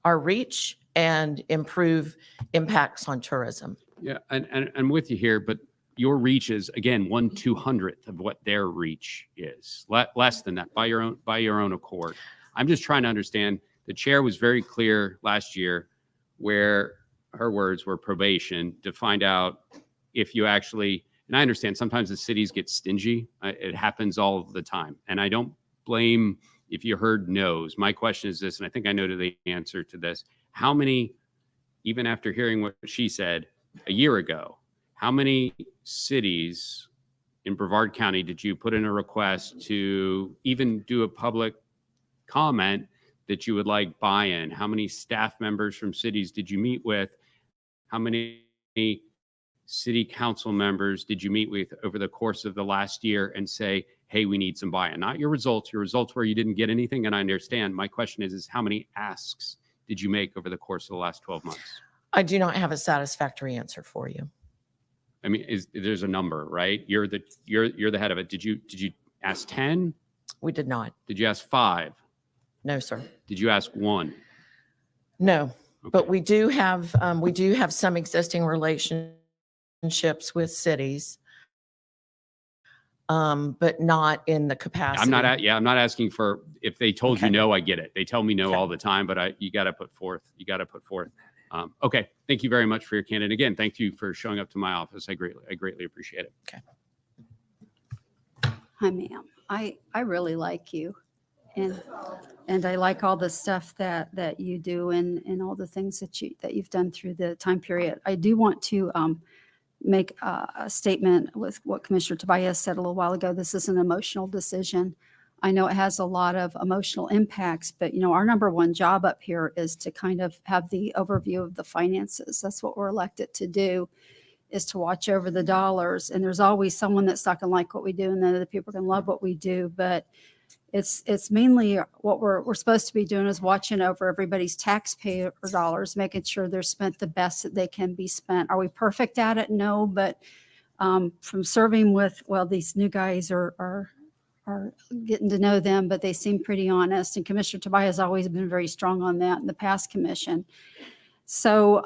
our reach and improve impacts on tourism. Yeah, and I'm with you here, but your reach is again 1/200th of what their reach is. Less than that by your own accord. I'm just trying to understand. The chair was very clear last year, where her words were probation, to find out if you actually. And I understand sometimes the cities get stingy. It happens all the time, and I don't blame if you heard no's. My question is this, and I think I know the answer to this: how many, even after hearing what she said a year ago, how many cities in Brevard County did you put in a request to even do a public comment that you would like buy-in? How many staff members from cities did you meet with? How many city council members did you meet with over the course of the last year and say, hey, we need some buy-in? Not your results where you didn't get anything, and I understand. My question is how many asks did you make over the course of the last 12 months? I do not have a satisfactory answer for you. I mean, there's a number, right? You're the head of it. Did you ask 10? We did not. Did you ask 5? No, sir. Did you ask 1? No, Okay. but we do have some existing relationships with cities, but not in the capacity. I'm not asking for, if they told you no, I get it. They tell me no all the time, but you got to put forth. Okay. Thank you very much for your candid. Again, thank you for showing up to my office. I greatly appreciate it. Okay. Hi, ma'am. I really like you. And I like all the stuff that you do and all the things that you've done through the time period. I do want to make a statement with what Commissioner Tobias said a little while ago. This is an emotional decision. I know it has a lot of emotional impacts, but our number one job up here is to kind of have the overview of the finances. That's what we're elected to do, is to watch over the dollars. And there's always someone that's not going to like what we do, and then other people are going to love what we do. But it's mainly what we're supposed to be doing is watching over everybody's taxpayer dollars, making sure they're spent the best that they can be spent. Are we perfect at it? No, but from serving with, these new guys are getting to know them, but they seem pretty honest. And Commissioner Tobias has always been very strong on that in the past commission. So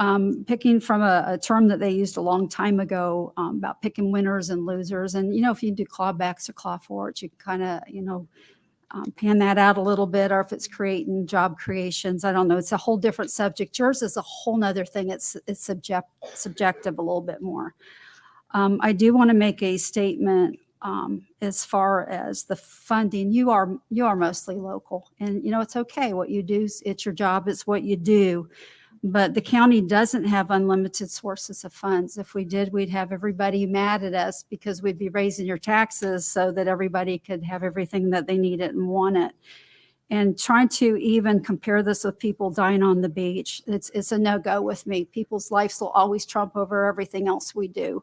picking from a term that they used a long time ago about picking winners and losers. And, if you do clawbacks or claw forwards, you kind of, pan that out a little bit, or if it's creating job creations. I don't know. It's a whole different subject. Yours is a whole nother thing. It's subjective a little bit more. I do want to make a statement as far as the funding. You are mostly local, and it's okay. What you do, it's your job. It's what you do. But the county doesn't have unlimited sources of funds. If we did, we'd have everybody mad at us because we'd be raising your taxes so that everybody could have everything that they needed and wanted. And trying to even compare this with people dying on the beach, it's a no-go with me. People's lives will always trump over everything else we do.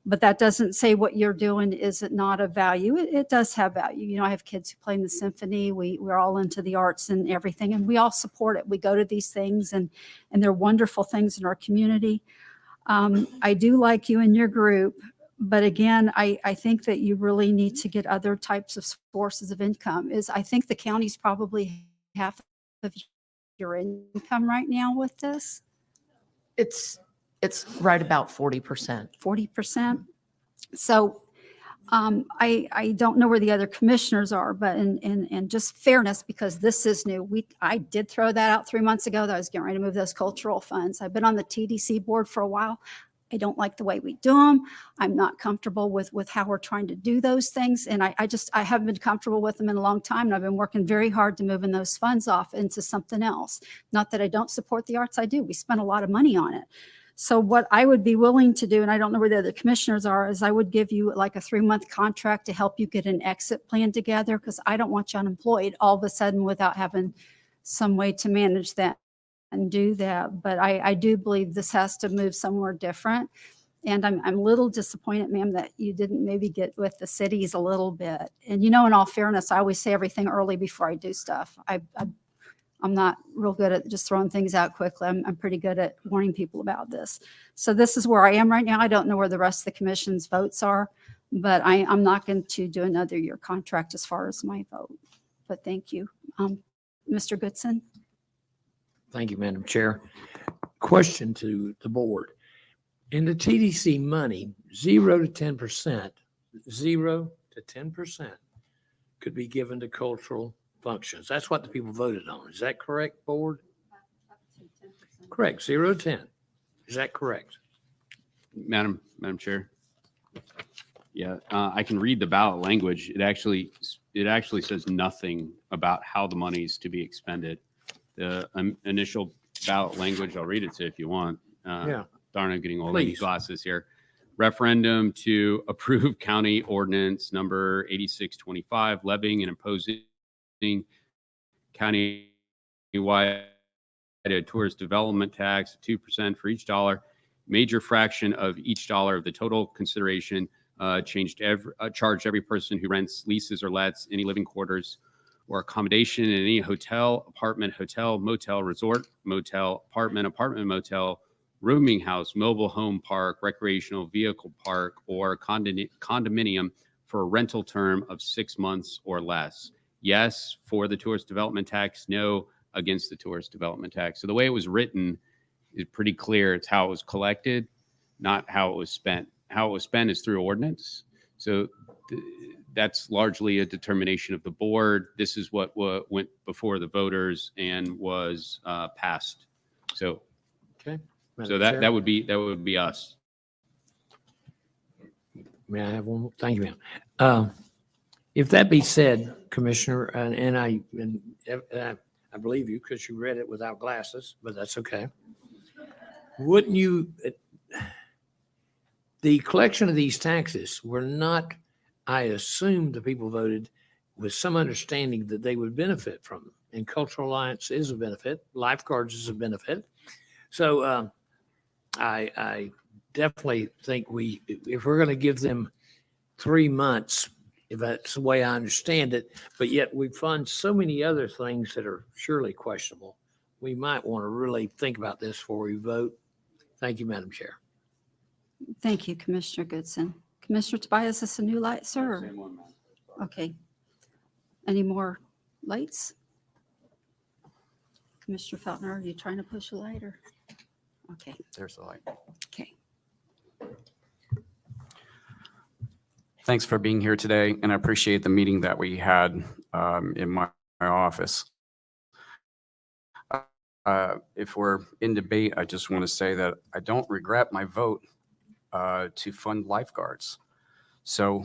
But that doesn't say what you're doing is not of value. It does have value. I have kids who play in the symphony. We're all into the arts and everything, and we all support it. We go to these things, and they're wonderful things in our community. I do like you and your group, but again, I think that you really need to get other types of sources of income. I think the county's probably half of your income right now with this. It's right about 40%. 40%. So I don't know where the other commissioners are, but in just fairness, because this is new, I did throw that out 3 months ago that I was getting ready to move those cultural funds. I've been on the TDC board for a while. I don't like the way we do them. I'm not comfortable with how we're trying to do those things. And I haven't been comfortable with them in a long time. And I've been working very hard to moving those funds off into something else. Not that I don't support the arts. I do. We spend a lot of money on it. So what I would be willing to do, and I don't know where the other commissioners are, is I would give you like a 3-month contract to help you get an exit plan together, because I don't want you unemployed all of a sudden without having some way to manage that and do that. But I do believe this has to move somewhere different. And I'm a little disappointed, ma'am, that you didn't maybe get with the cities a little bit. And, you know, in all fairness, I always say everything early before I do stuff. I'm not real good at just throwing things out quickly. I'm pretty good at warning people about this. So this is where I am right now. I don't know where the rest of the commission's votes are, but I'm not going to do another year contract as far as my vote. But thank you. Mr. Goodson? Thank you, Madam Chair. Question to the board. In the TDC money, 0 to 10%, 0 to 10% could be given to cultural functions. That's what the people voted on. Is that correct, board? Correct, 0 to 10. Is that correct? Madam Chair. Yeah, I can read the ballot language. It actually says nothing about how the money's to be expended. The initial ballot language, I'll read it to you if you want. Yeah. Darn, I'm getting old Please. glasses here. Referendum to approve county ordinance number 8625, levying and imposing county-wide tourist development tax, 2% for each dollar, major fraction of each dollar of the total consideration, charged every person who rents, leases, or lets any living quarters or accommodation in any hotel, apartment, hotel, motel, resort, motel, apartment, motel, rooming house, mobile home park, recreational vehicle park, or condominium for a rental term of 6 months or less. Yes, for the tourist development tax. No, against the tourist development tax. So the way it was written is pretty clear. It's how it was collected, not how it was spent. How it was spent is through ordinance. So that's largely a determination of the board. This is what went before the voters and was passed. So, Okay. so that would be us. May I have one more? Thank you, ma'am. If that be said, Commissioner, and I believe you because you read it without glasses, but that's okay. Wouldn't you, the collection of these taxes were not, I assume the people voted with some understanding that they would benefit from them. And Cultural Alliance is a benefit. Lifeguards is a benefit. So I definitely think if we're going to give them 3 months, if that's the way I understand it, but yet we fund so many other things that are surely questionable, we might want to really think about this before we vote. Thank you, Madam Chair. Thank you, Commissioner Goodson. Commissioner Tobias, is this a new light, sir? Okay. Any more lights? Commissioner Feltner, are you trying to push a light or? Okay. There's the light. Okay. Thanks for being here today, and I appreciate the meeting that we had in my office. If we're in debate, I just want to say that I don't regret my vote to fund lifeguards. So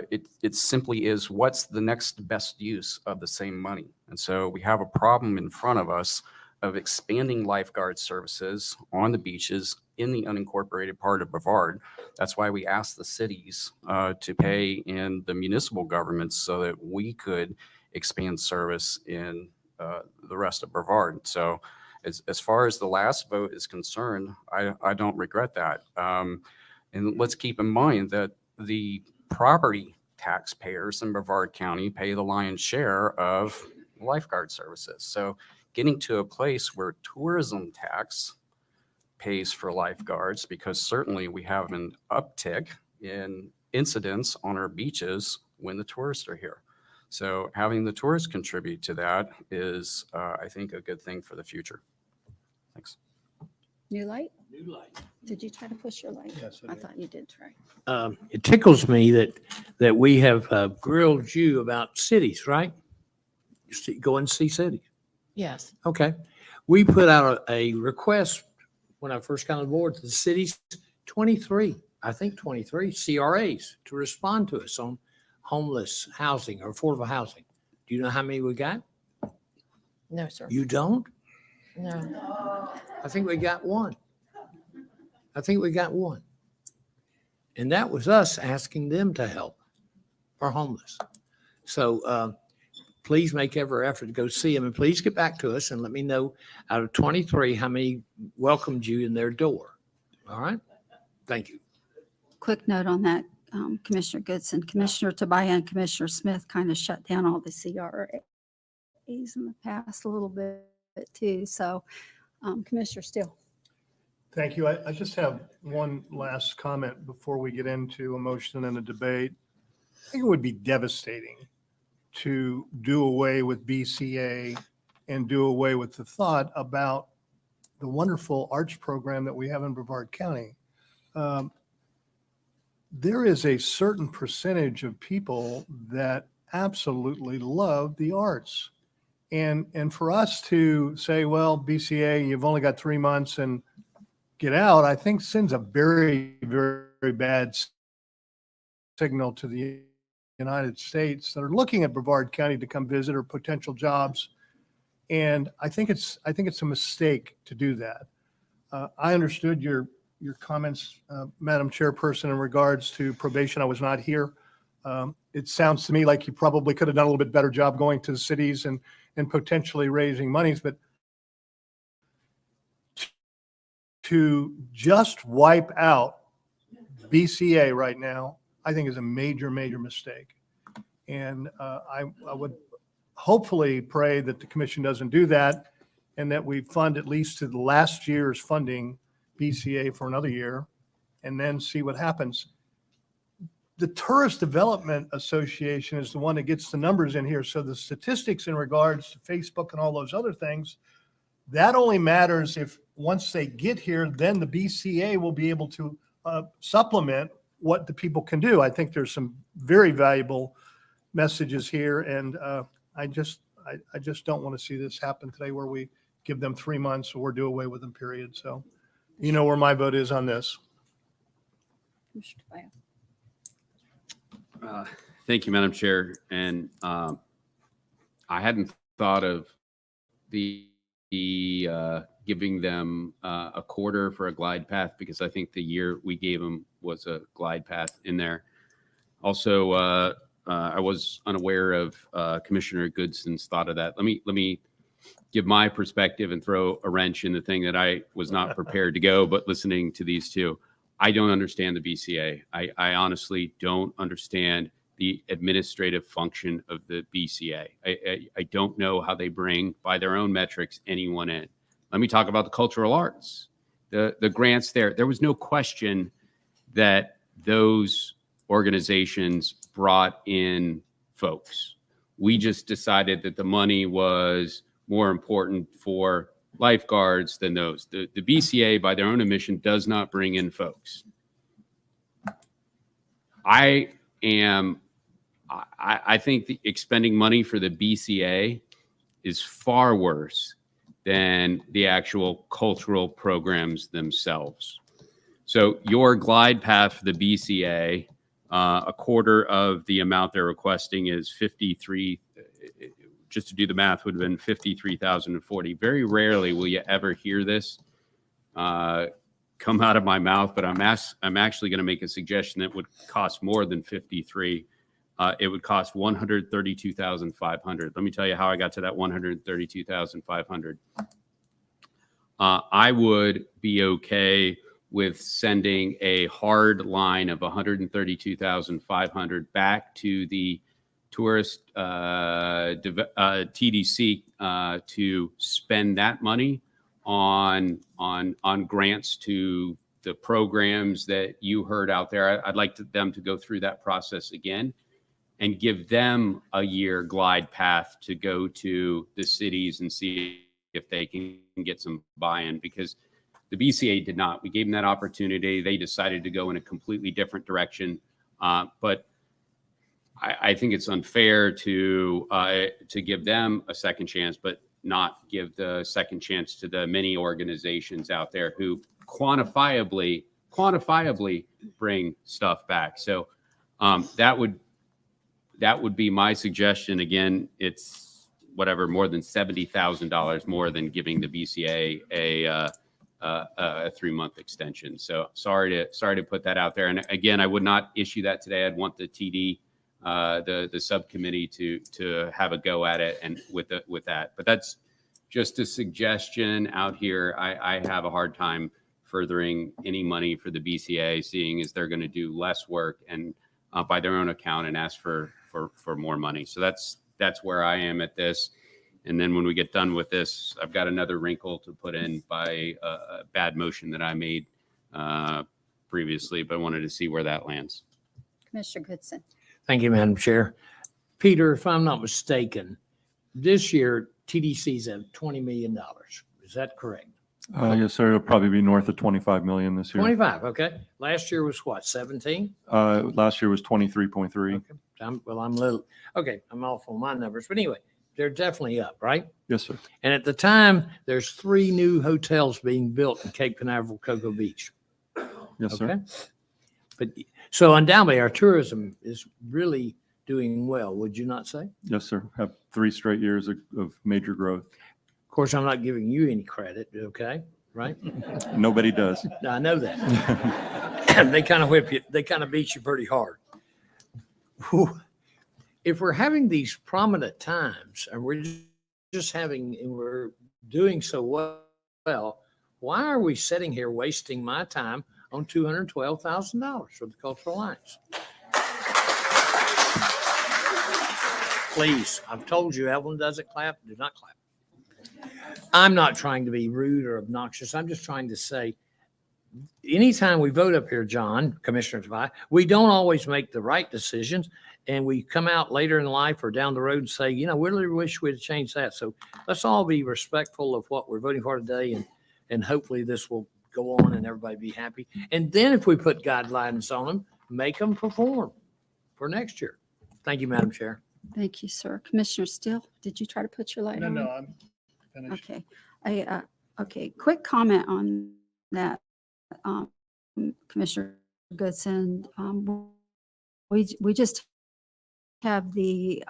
it simply is, what's the next best use of the same money? And so we have a problem in front of us of expanding lifeguard services on the beaches in the unincorporated part of Brevard. That's why we asked the cities to pay in the municipal governments so that we could expand service in the rest of Brevard. So as far as the last vote is concerned, I don't regret that. And let's keep in mind that the property taxpayers in Brevard County pay the lion's share of lifeguard services. So getting to a place where tourism tax pays for lifeguards, because certainly we have an uptick in incidents on our beaches when the tourists are here. So having the tourists contribute to that is, I think, a good thing for the future. Thanks. New light? New light. Did you try to push your light? Yes, I thought you did try. It tickles me that we have grilled you about cities, right? Go and see cities. Yes. Okay. We put out a request when I first got on board to the cities, 23 CRAs to respond to us on homeless housing or affordable housing. Do you know how many we got? No, sir. You don't? No. I think we got one. And that was us asking them to help our homeless. So please make every effort to go see them, and please get back to us and let me know out of 23 how many welcomed you in their door. All right? Thank you. quick note on that, Commissioner Goodson, Commissioner Tobias and Commissioner Smith kind of shut down all the CRAs in the past a little bit too. So Commissioner Steele. Thank you. I just have one last comment before we get into a motion and a debate. I think it would be devastating to do away with BCA and do away with the thought about the wonderful arts program that we have in Brevard County. There is a certain percentage of people that absolutely love the arts. And for us to say, well, BCA, you've only got 3 months and get out, I think sends a very, very, very bad signal to the United States that are looking at Brevard County to come visit or potential jobs. And I think it's a mistake to do that. I understood your comments, Madam Chairperson, in regards to probation. I was not here. It sounds to me like you probably could have done a little bit better job going to the cities and potentially raising monies, but to just wipe out BCA right now, I think is a major, major mistake. And I would hopefully pray that the commission doesn't do that and that we fund at least to the last year's funding BCA for another year and then see what happens. The Tourist Development Association is the one that gets the numbers in here. So the statistics in regards to Facebook and all those other things, that only matters if once they get here, then the BCA will be able to supplement what the people can do. I think there's some very valuable messages here. And I just don't want to see this happen today where we give them 3 months or do away with them, period. So you know where my vote is on this. Commissioner Tobias. Thank you, Madam Chair. And I hadn't thought of the giving them a quarter for a glide path because I think the year we gave them was a glide path in there. Also, I was unaware of Commissioner Goodson's thought of that. Let me give my perspective and throw a wrench in the thing that I was not prepared to go, but listening to these two. I don't understand the BCA. I honestly don't understand the administrative function of the BCA. I don't know how they bring, by their own metrics, anyone in. Let me talk about the cultural arts. The grants there. There was no question that those organizations brought in folks. We just decided that the money was more important for lifeguards than those. The BCA, by their own admission, does not bring in folks. I think the expending money for the BCA is far worse than the actual cultural programs themselves. So your glide path for the BCA, a quarter of the amount they're requesting is 53. Just to do the math would have been 53,040. Very rarely will you ever hear this come out of my mouth, but I'm actually going to make a suggestion that would cost more than 53. It would cost 132,500. Let me tell you how I got to that 132,500. I would be okay with sending a hard line of 132,500 back to the tourist TDC to spend that money on grants to the programs that you heard out there. I'd like them to go through that process again and give them a year glide path to go to the cities and see if they can get some buy-in, because the BCA did not. We gave them that opportunity. They decided to go in a completely different direction. But I think it's unfair to give them a second chance, but not give the second chance to the many organizations out there who quantifiably bring stuff back. So that would be my suggestion. Again, it's whatever, more than $70,000 more than giving the BCA a 3-month extension. So sorry to put that out there. And again, I would not issue that today. I'd want the TD, the subcommittee to have a go at it and with that. But that's just a suggestion out here. I have a hard time furthering any money for the BCA, seeing as they're going to do less work and by their own account and ask for more money. So that's where I am at this. And then when we get done with this, I've got another wrinkle to put in by a bad motion that I made previously, but I wanted to see where that lands. Commissioner Goodson. Thank you, Madam Chair. Peter, if I'm not mistaken, this year TDCs have $20 million. Is that correct? Yes, sir. It'll probably be north of 25 million this year. 25, okay. Last year was what, 17? Last year was 23.3. Okay. I'm little, okay, I'm off on my numbers, but anyway, they're definitely up, right? Yes, sir. And at the time, there's 3 new hotels being built in Cape Canaveral, Cocoa Beach. Yes, sir. Okay. But so undoubtedly, our tourism is really doing well, would you not say? Yes, sir. Have 3 straight years of major growth. Of course, I'm not giving you any credit, okay? Right? Nobody does. I know that. They kind of whip you, they kind of beat you pretty hard. Whew. If we're having these prominent times and we're we're doing so well, why are we sitting here wasting my time on $212,000 for the Cultural Alliance? Please, I've told you, Evelyn doesn't clap, do not clap. I'm not trying to be rude or obnoxious. I'm just trying to say, anytime we vote up here, John, Commissioner Tobias, we don't always make the right decisions. And we come out later in life or down the road and say, we really wish we'd changed that. So let's all be respectful of what we're voting for today. And hopefully this will go on and everybody be happy. And then if we put guidelines on them, make them perform for next year. Thank you, Madam Chair. Thank you, sir. Commissioner Steele, did you try to put your light on? No, I'm finished. Okay. Okay. Quick comment on that, Commissioner Goodson. We just have the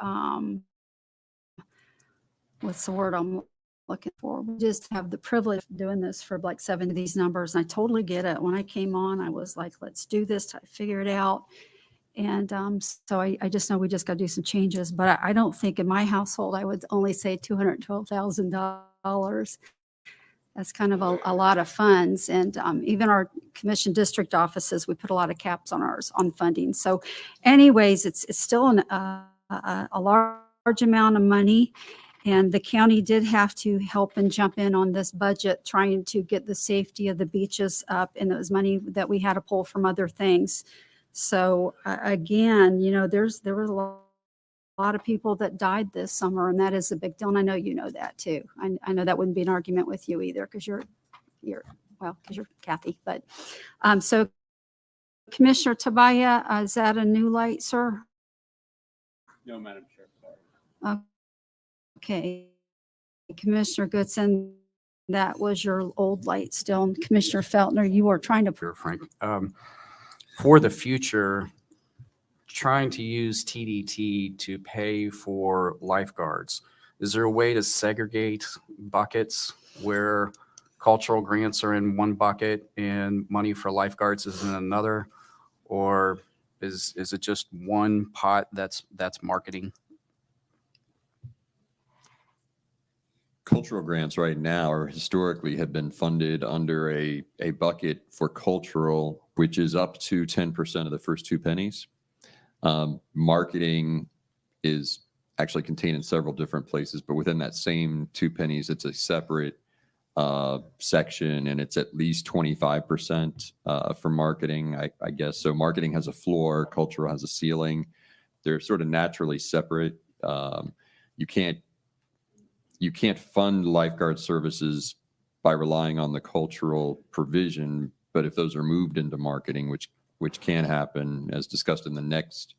what's the word I'm looking for? We just have the privilege of doing this for like 7 of these numbers. And I totally get it. When I came on, I was like, let's do this to figure it out. And so I just know we just got to do some changes. But I don't think in my household I would only say $212,000. That's kind of a lot of funds. And even our commission district offices, we put a lot of caps on ours on funding. So anyways, it's still a large amount of money. And the county did have to help and jump in on this budget, trying to get the safety of the beaches up. And it was money that we had to pull from other things. So again, there was a lot of people that died this summer, and that is a big deal. And I know you know that too. I know that wouldn't be an argument with you either, because you're Kathy. But so Commissioner Tobias, is that a new light, sir? No, Madam Chair. Okay. Commissioner Goodson, that was your old light still. And Commissioner Feltner, you were trying to. Frank. For the future, trying to use TDT to pay for lifeguards, is there a way to segregate buckets where cultural grants are in one bucket and money for lifeguards is in another? Or is it just one pot that's marketing? Cultural grants right now or historically have been funded under a bucket for cultural, which is up to 10% of the first 2 pennies. Marketing is actually contained in several different places, but within that same 2 pennies, it's a separate section, and it's at least 25% for marketing, I guess. So marketing has a floor, cultural has a ceiling. They're sort of naturally separate. You can't fund lifeguard services by relying on the cultural provision, but if those are moved into marketing, which can happen, as discussed in the next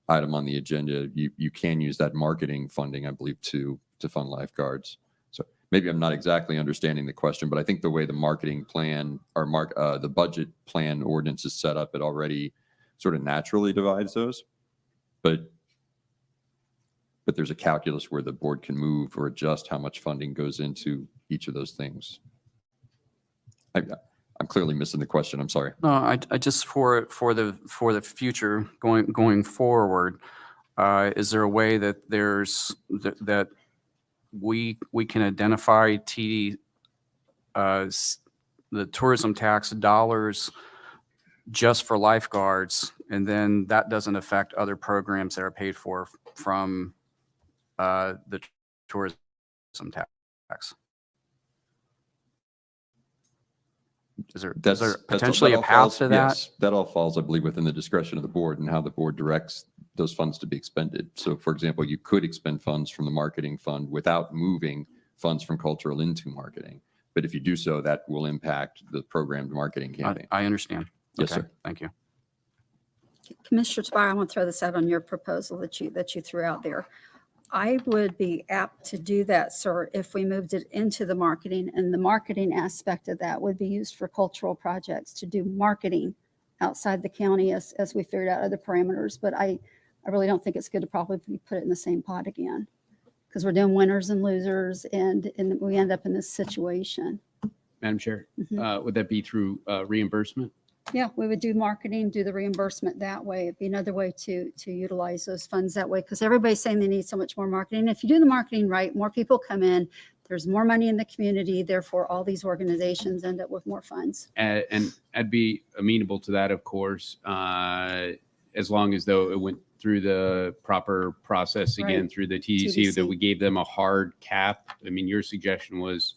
item on the agenda, you can use that marketing funding, I believe, to fund lifeguards. So maybe I'm not exactly understanding the question, but I think the way the marketing plan or the budget plan ordinance is set up, it already sort of naturally divides those. But there's a calculus where the board can move or adjust how much funding goes into each of those things. I'm clearly missing the question. I'm sorry. No, I just for the future going forward, is there a way that that we can identify TD the tourism tax dollars just for lifeguards, and then that doesn't affect other programs that are paid for from the tourism tax. Is there potentially a path to that? Yes, that all falls, I believe, within the discretion of the board and how the board directs those funds to be expended. So for example, you could expend funds from the marketing fund without moving funds from cultural into marketing. But if you do so, that will impact the programmed marketing campaign. I understand. Yes, Okay, sir. Thank you. Commissioner Tobias, I want to throw this out on your proposal that you threw out there. I would be apt to do that, sir, if we moved it into the marketing, and the marketing aspect of that would be used for cultural projects to do marketing outside the county as we figured out other parameters. But I really don't think it's good to probably put it in the same pot again, because we're doing winners and losers, and we end up in this situation. Madam Chair, Mhm. would that be through reimbursement? Yeah, we would do marketing, do the reimbursement that way. It'd be another way to utilize those funds that way, because everybody's saying they need so much more marketing. If you do the marketing right, more people come in, there's more money in the community, therefore all these organizations end up with more funds. And I'd be amenable to that, of course, as long as though it went through the proper process again, Right. through the TDC, that we gave them a hard cap. I mean, your suggestion was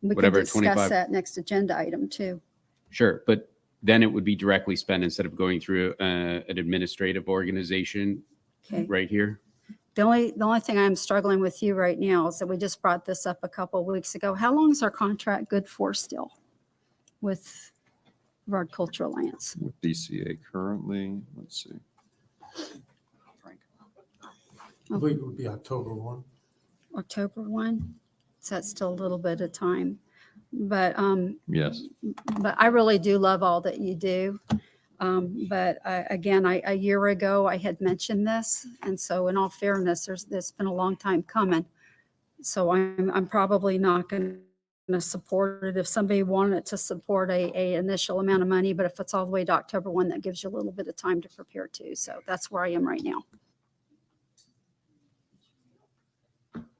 We could whatever, discuss 25. that next agenda item too. Sure, but then it would be directly spent instead of going through an administrative organization Okay. right here. The only thing I'm struggling with you right now is that we just brought this up a couple of weeks ago. How long is our contract good for still with Brevard Cultural Alliance? With BCA currently, let's see. I believe it would be October 1. October 1? So that's still a little bit of time. But Yes. but I really do love all that you do. But again, a year ago, I had mentioned this. And so in all fairness, there's been a long time coming. So I'm probably not going to support it. If somebody wanted to support a initial amount of money, but if it's all the way to October 1, that gives you a little bit of time to prepare too. So that's where I am right now.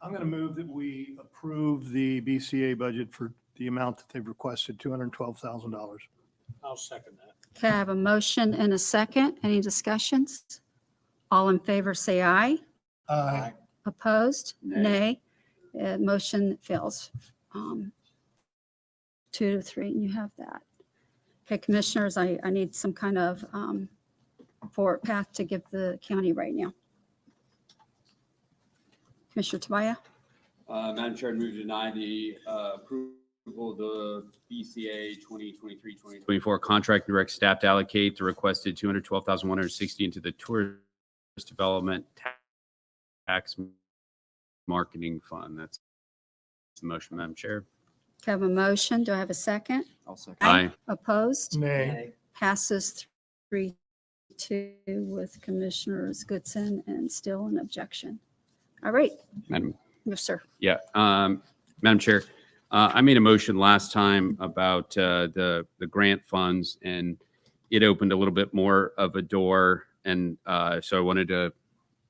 I'm going to move that we approve the BCA budget for the amount that they've requested, $212,000. I'll second that. Okay, I have a motion and a second. Any discussions? All in favor, say aye. Aye. Opposed? Nay. Motion fails. 2 to 3, and you have that. Okay, commissioners, I need some kind of forward path to give the county right now. Commissioner Tobias? Madam Chair, I move to deny the approval of the BCA 2023-2024 contract, direct staff to allocate the requested $212,160 into the tourist development tax marketing fund. That's the motion, Madam Chair. I have a motion. Do I have a second? I'll second. Aye. Opposed? Nay. Passes 3-2 with Commissioners Goodson and still an objection. All right. Madam. Yes, sir. Yeah, Madam Chair, I made a motion last time about the grant funds, and it opened a little bit more of a door, and so I wanted to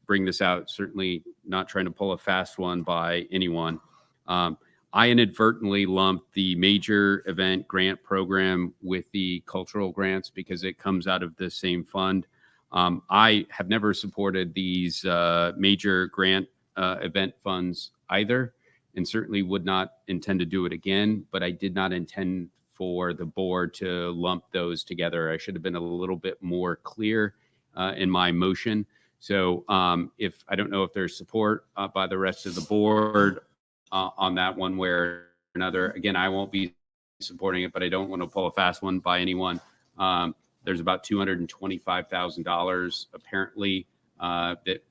bring this out. Certainly not trying to pull a fast one by anyone. I inadvertently lumped the major event grant program with the cultural grants because it comes out of the same fund. I have never supported these major grant event funds either, and certainly would not intend to do it again, but I did not intend for the board to lump those together. I should have been a little bit more clear in my motion. So if I don't know if there's support by the rest of the board on that one way or another. Again, I won't be supporting it, but I don't want to pull a fast one by anyone. There's about $225,000 apparently that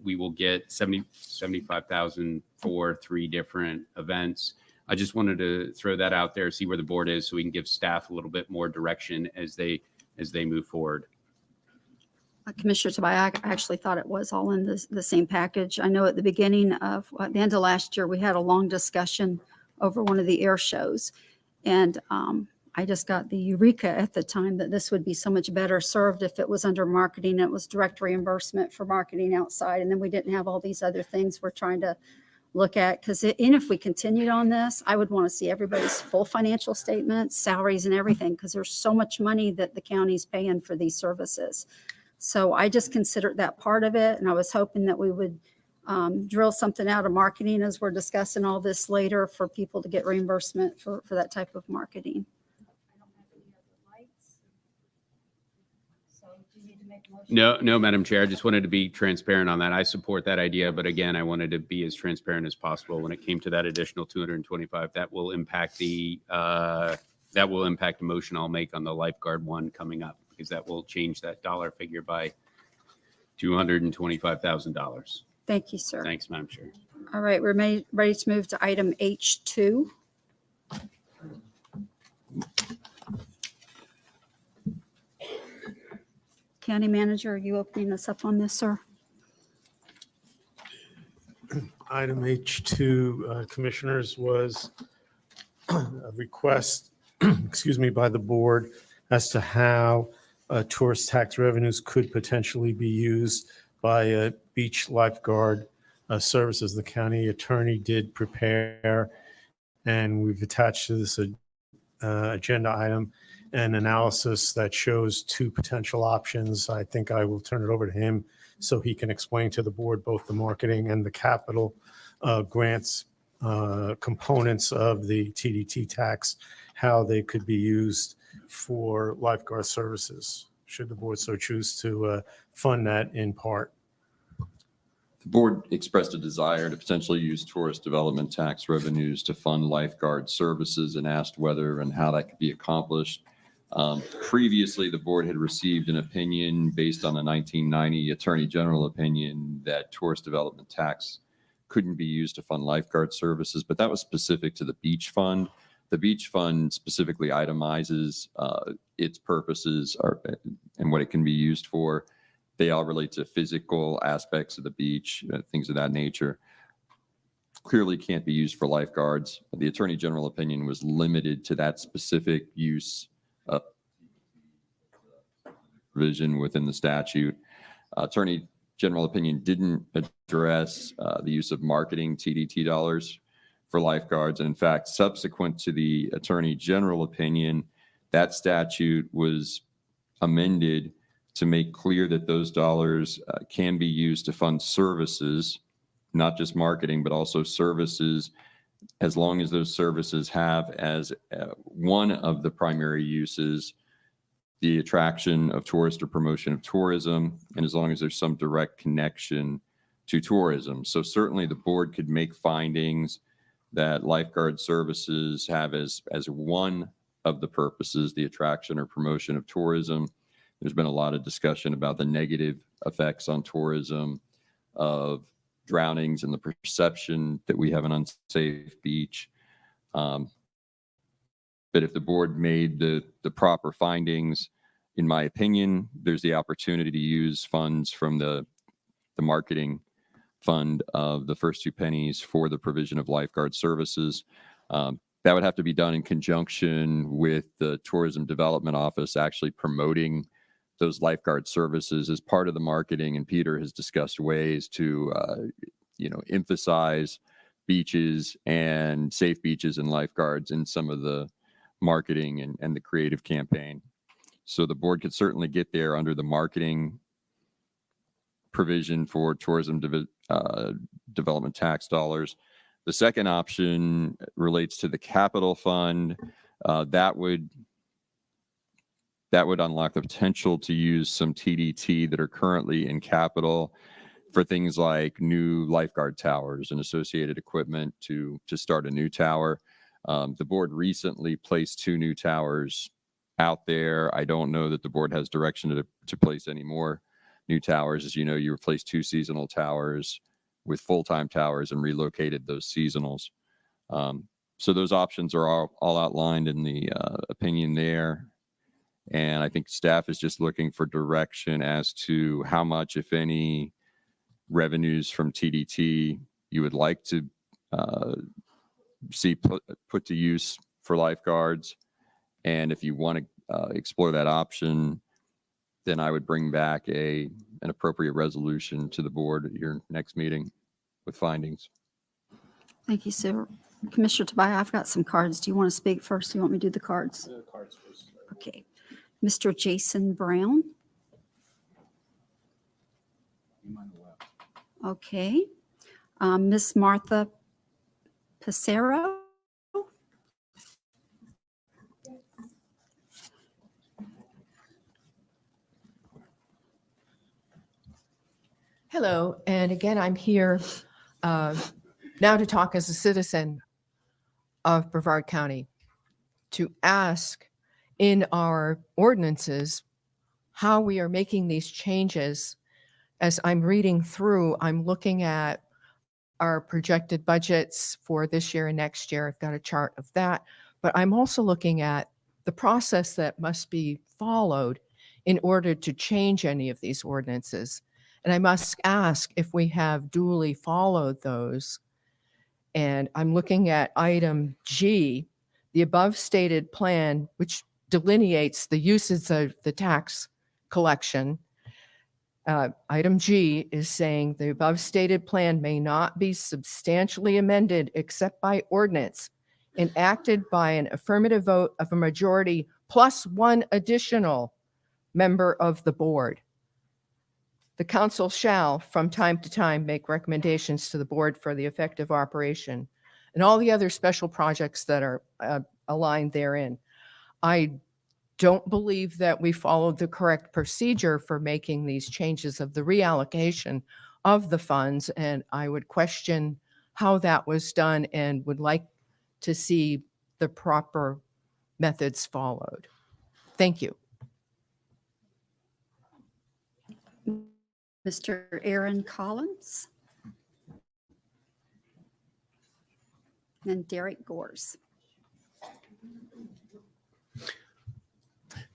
we will get, 75,000 for 3 different events. I just wanted to throw that out there, see where the board is, so we can give staff a little bit more direction as they move forward. Commissioner Tobias, I actually thought it was all in the same package. I know at the beginning of, at the end of last year, we had a long discussion over one of the air shows. And I just got the eureka at the time that this would be so much better served if it was under marketing. It was direct reimbursement for marketing outside. And then we didn't have all these other things we're trying to look at, because even if we continued on this, I would want to see everybody's full financial statements, salaries and everything, because there's so much money that the county's paying for these services. So I just considered that part of it. And I was hoping that we would drill something out of marketing as we're discussing all this later for people to get reimbursement for that type of marketing. No, Madam Chair, I just wanted to be transparent on that. I support that idea, but again, I wanted to be as transparent as possible when it came to that additional 225. That will impact the motion I'll make on the lifeguard one coming up, because that will change that dollar figure by $225,000. Thank you, sir. Thanks, Madam Chair. All right, we're ready to move to item H2. County Manager, are you opening us up on this, sir? Item H2, Commissioners, was a request, excuse me, by the board as to how tourist tax revenues could potentially be used by beach lifeguard services. The county attorney did prepare, and we've attached to this agenda item an analysis that shows two potential options. I think I will turn it over to him so he can explain to the board both the marketing and the capital grants components of the TDT tax, how they could be used for lifeguard services, should the board so choose to fund that in part. The board expressed a desire to potentially use tourist development tax revenues to fund lifeguard services and asked whether and how that could be accomplished. Previously, the board had received an opinion based on a 1990 Attorney General opinion that tourist development tax couldn't be used to fund lifeguard services, but that was specific to the beach fund. The beach fund specifically itemizes its purposes and what it can be used for. They all relate to physical aspects of the beach, things of that nature. Clearly can't be used for lifeguards. The Attorney General opinion was limited to that specific use provision within the statute. Attorney General opinion didn't address the use of marketing TDT dollars for lifeguards. And in fact, subsequent to the Attorney General opinion, that statute was amended to make clear that those dollars can be used to fund services, not just marketing, but also services, as long as those services have as one of the primary uses the attraction of tourists or promotion of tourism, and as long as there's some direct connection to tourism. So certainly the board could make findings that lifeguard services have as one of the purposes, the attraction or promotion of tourism. There's been a lot of discussion about the negative effects on tourism of drownings and the perception that we have an unsafe beach. But if the board made the proper findings, in my opinion, there's the opportunity to use funds from the marketing fund of the first two pennies for the provision of lifeguard services. That would have to be done in conjunction with the Tourism Development Office actually promoting those lifeguard services as part of the marketing. And Peter has discussed ways to, emphasize beaches and safe beaches and lifeguards in some of the marketing and the creative campaign. So the board could certainly get there under the marketing provision for tourism development tax dollars. The second option relates to the capital fund. That would unlock the potential to use some TDT that are currently in capital for things like new lifeguard towers and associated equipment to start a new tower. The board recently placed 2 new towers out there. I don't know that the board has direction to place any more new towers. As you know, you replaced 2 seasonal towers with full-time towers and relocated those seasonals. So those options are all outlined in the opinion there. And I think staff is just looking for direction as to how much, if any, revenues from TDT you would like to see put to use for lifeguards. And if you want to explore that option, then I would bring back an appropriate resolution to the board at your next meeting with findings. Thank you, sir. Commissioner Tobias, I've got some cards. Do you want to speak first? Do you want me to do the cards? Okay. Mr. Jason Brown. Okay. Miss Martha Pissarro. Hello, and again, I'm here now to talk as a citizen of Brevard County to ask in our ordinances how we are making these changes. As I'm reading through, I'm looking at our projected budgets for this year and next year. I've got a chart of that, but I'm also looking at the process that must be followed in order to change any of these ordinances. And I must ask if we have duly followed those. And I'm looking at item G, the above stated plan, which delineates the uses of the tax collection. Item G is saying the above stated plan may not be substantially amended except by ordinance enacted by an affirmative vote of a majority plus one additional member of the board. The council shall, from time to time, make recommendations to the board for the effective operation and all the other special projects that are aligned therein. I don't believe that we followed the correct procedure for making these changes of the reallocation of the funds, and I would question how that was done and would like to see the proper methods followed. Thank you. Mr. Aaron Collins. And Derek Gores.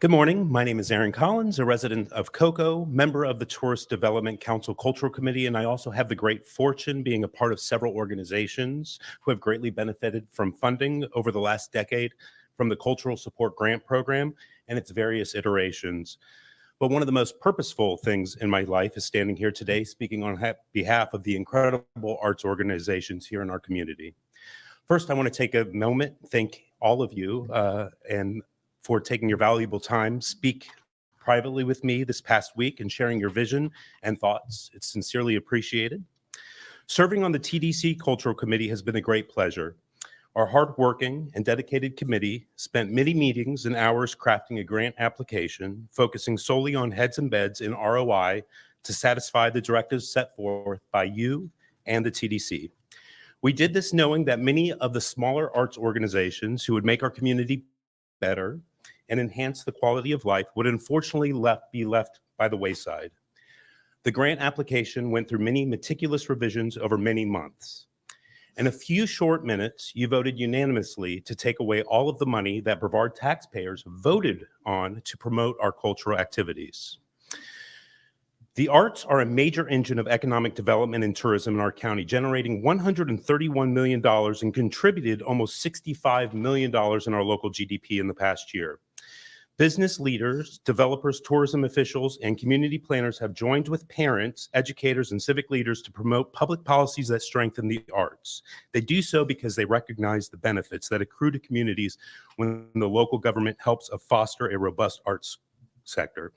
Good morning. My name is Aaron Collins, a resident of Cocoa, member of the Tourist Development Council Cultural Committee, and I also have the great fortune being a part of several organizations who have greatly benefited from funding over the last decade from the Cultural Support Grant Program and its various iterations. But one of the most purposeful things in my life is standing here today speaking on behalf of the incredible arts organizations here in our community. First, I want to take a moment, thank all of you and for taking your valuable time, speak privately with me this past week and sharing your vision and thoughts. It's sincerely appreciated. Serving on the TDC Cultural Committee has been a great pleasure. Our hardworking and dedicated committee spent many meetings and hours crafting a grant application, focusing solely on heads and beds in ROI to satisfy the directives set forth by you and the TDC. We did this knowing that many of the smaller arts organizations who would make our community better and enhance the quality of life would unfortunately be left by the wayside. The grant application went through many meticulous revisions over many months. In a few short minutes, you voted unanimously to take away all of the money that Brevard taxpayers voted on to promote our cultural activities. The arts are a major engine of economic development and tourism in our county, generating $131 million and contributed almost $65 million in our local GDP in the past year. Business leaders, developers, tourism officials, and community planners have joined with parents, educators, and civic leaders to promote public policies that strengthen the arts. They do so because they recognize the benefits that accrue to communities when the local government helps foster a robust arts sector.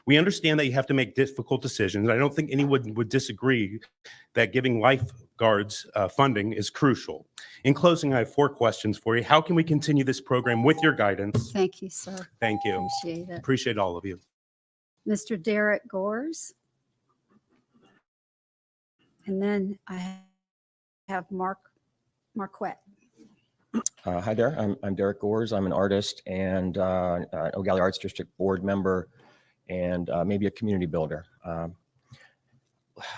We understand that you have to make difficult decisions. I don't think anyone would disagree that giving lifeguards funding is crucial. In closing, I have 4 questions for you. How can we continue this program with your guidance? Thank you, sir. Thank you. Appreciate it. Appreciate all of you. Mr. Derek Gores. And then I have Marquette. Hi there, I'm Derek Gores. I'm an artist and Oak Valley Arts District board member and maybe a community builder.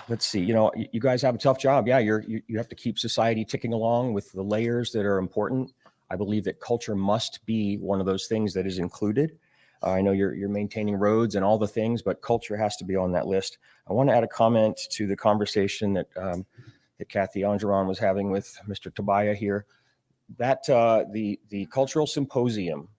Let's see, you guys have a tough job. Yeah, you have to keep society ticking along with the layers that are important. I believe that culture must be one of those things that is included. I know you're maintaining roads and all the things, but culture has to be on that list. I want to add a comment to the conversation that Kathy Angeron was having with Mr. Tobias here. That the cultural symposium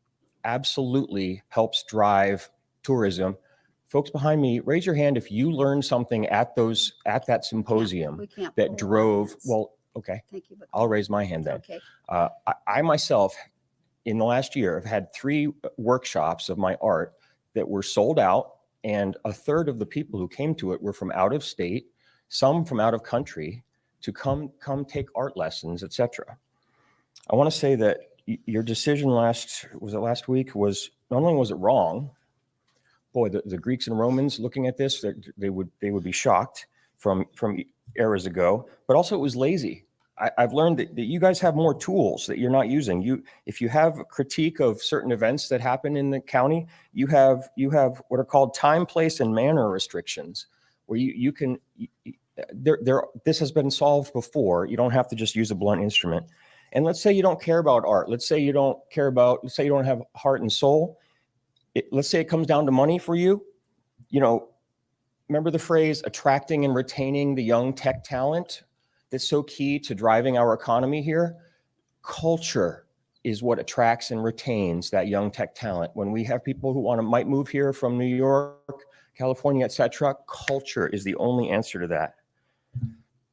absolutely helps drive tourism. Folks behind me, raise your hand if you learned something at that symposium that drove, well, Okay. Thank you. but- I'll raise my hand then. Okay. I myself, in the last year, have had 3 workshops of my art that were sold out, and a third of the people who came to it were from out of state, some from out of country, to come take art lessons, etc. I want to say that your decision last week was, not only was it wrong, boy, the Greeks and Romans looking at this, they would be shocked from eras ago, but also it was lazy. I've learned that you guys have more tools that you're not using. If you have a critique of certain events that happen in the county, you have what are called time, place, and manner restrictions, where you can, this has been solved before. You don't have to just use a blunt instrument. And let's say you don't care about art. Let's say you don't have heart and soul. Let's say it comes down to money for you. Remember the phrase, attracting and retaining the young tech talent? That's so key to driving our economy here. Culture is what attracts and retains that young tech talent. When we have people who might move here from New York, California, etc., culture is the only answer to that.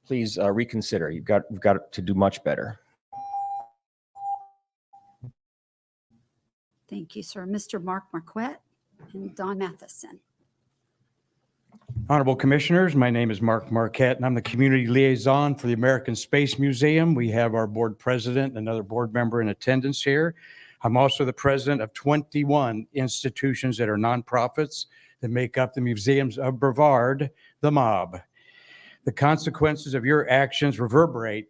Please reconsider. We've got to do much better. Thank you, sir. Mr. Mark Marquette and Don Matheson. Honorable Commissioners, my name is Mark Marquette, and I'm the Community Liaison for the American Space Museum. We have our board president and another board member in attendance here. I'm also the president of 21 institutions that are nonprofits that make up the Museums of Brevard, the mob. The consequences of your actions reverberate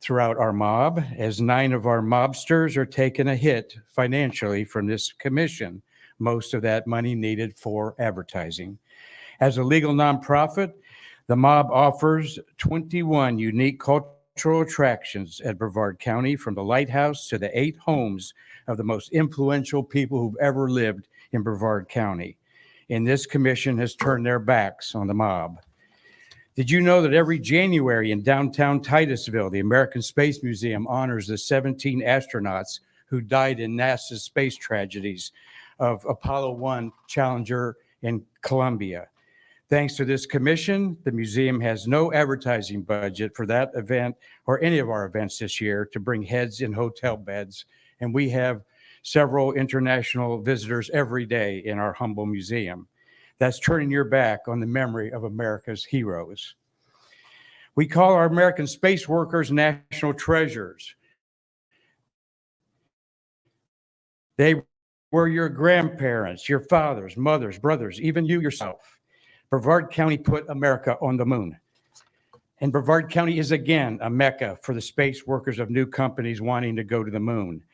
throughout our mob, as 9 of our mobsters are taking a hit financially from this commission, most of that money needed for advertising. As a legal nonprofit, the mob offers 21 unique cultural attractions at Brevard County, from the lighthouse to the 8 homes of the most influential people who've ever lived in Brevard County. And this commission has turned their backs on the mob. Did you know that every January in downtown Titusville, the American Space Museum honors the 17 astronauts who died in NASA's space tragedies of Apollo 1, Challenger, and Columbia? Thanks to this commission, the museum has no advertising budget for that event or any of our events this year to bring heads in hotel beds. And we have several international visitors every day in our humble museum. That's turning your back on the memory of America's heroes. We call our American space workers national treasures. They were your grandparents, your fathers, mothers, brothers, even you yourself. Brevard County put America on the moon. And Brevard County is again a mecca for the space workers of new companies wanting to go to the moon.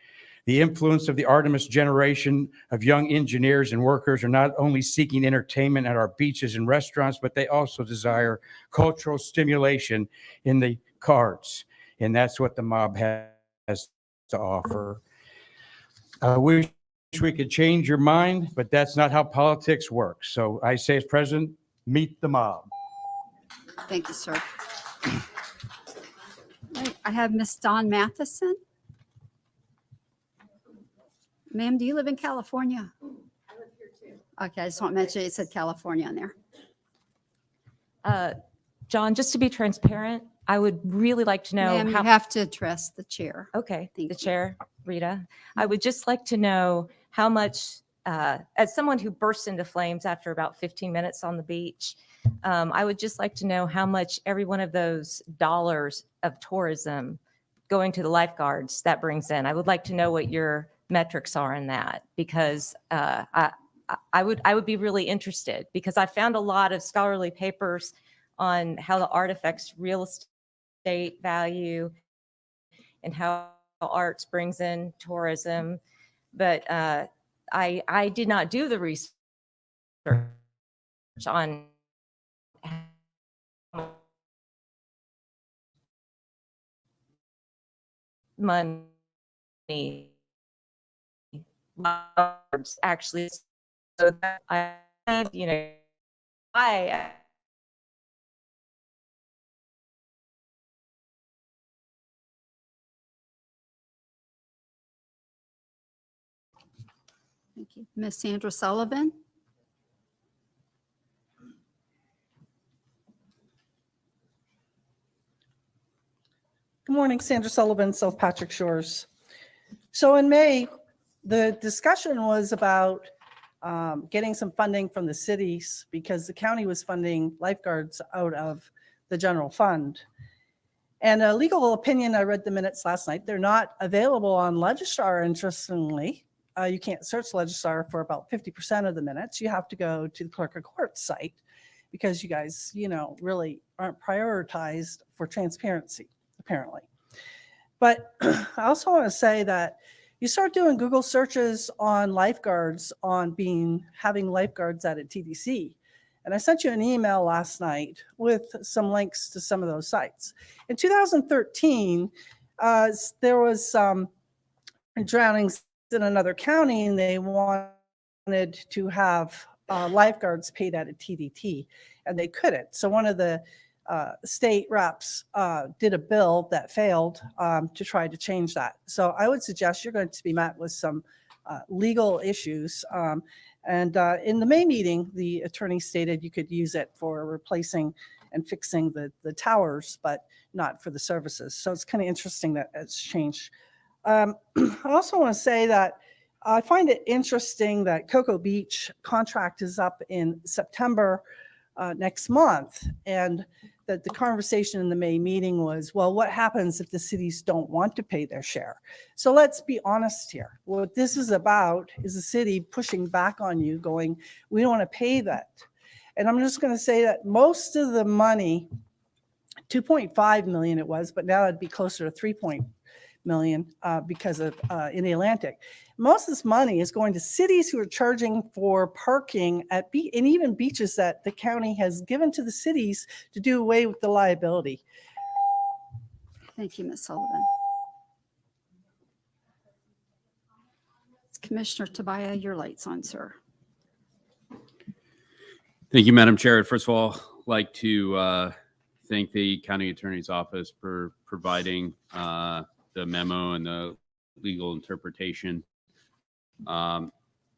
The influence of the Artemis generation of young engineers and workers are not only seeking entertainment at our beaches and restaurants, but they also desire cultural stimulation in the arts. And that's what the mob has to offer. I wish we could change your mind, but that's not how politics works. So I say, as president, meet the mob. Thank you, sir. Right, I have Miss Dawn Matheson. Ma'am, do you live in California? I live here too. Okay, I just want to mention it said California on there. John, just to be transparent, I would really like to know Ma'am, you have to address the chair. Okay, the chair, Rita. I would just like to know how much, as someone who bursts into flames after about 15 minutes on the beach, I would just like to know how much every one of those dollars of tourism going to the lifeguards that brings in. I would like to know what your metrics are in that, because I would be really interested, because I found a lot of scholarly papers on how the art affects real estate value and how arts brings in tourism. But I did not do the research on money actually, so that I Thank you. Miss Sandra Sullivan. Good morning, Sandra Sullivan, South Patrick Shores. So in May, the discussion was about getting some funding from the cities because the county was funding lifeguards out of the general fund. And a legal opinion, I read the minutes last night, they're not available on Registrar, interestingly. You can't search Registrar for about 50% of the minutes. You have to go to the clerk of court site because you guys, really aren't prioritized for transparency, apparently. But I also want to say that you start doing Google searches on lifeguards on having lifeguards at a TDC. And I sent you an email last night with some links to some of those sites. In 2013, there was some drownings in another county, and they wanted to have lifeguards paid at a TDT, and they couldn't. So one of the state reps did a bill that failed to try to change that. So I would suggest you're going to be met with some legal issues. And in the May meeting, the attorney stated you could use it for replacing and fixing the towers, but not for the services. So it's kind of interesting that it's changed. I also want to say that I find it interesting that Cocoa Beach contract is up in September next month, and that the conversation in the May meeting was, well, what happens if the cities don't want to pay their share? So let's be honest here. What this is about is the city pushing back on you going, we don't want to pay that. And I'm just going to say that most of the money, 2.5 million it was, but now it'd be closer to 3 million because of in the Atlantic. Most of this money is going to cities who are charging for parking at and even beaches that the county has given to the cities to do away with the liability. Thank you, Ms. Sullivan. Commissioner Tabaya, your light's on, sir. Thank you, Madam Chair. First of all, I'd like to thank the County Attorney's Office for providing the memo and the legal interpretation.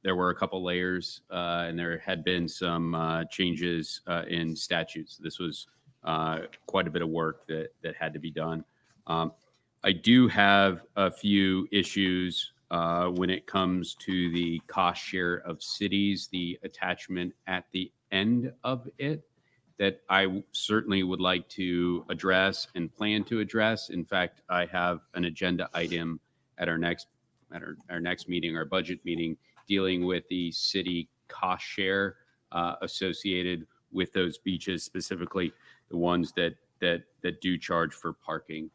There were a couple layers and there had been some changes in statutes. This was quite a bit of work that had to be done. I do have a few issues when it comes to the cost share of cities, the attachment at the end of it, that I certainly would like to address and plan to address. In fact, I have an agenda item at our next meeting, our budget meeting, dealing with the city cost share associated with those beaches, specifically the ones that do charge for parking.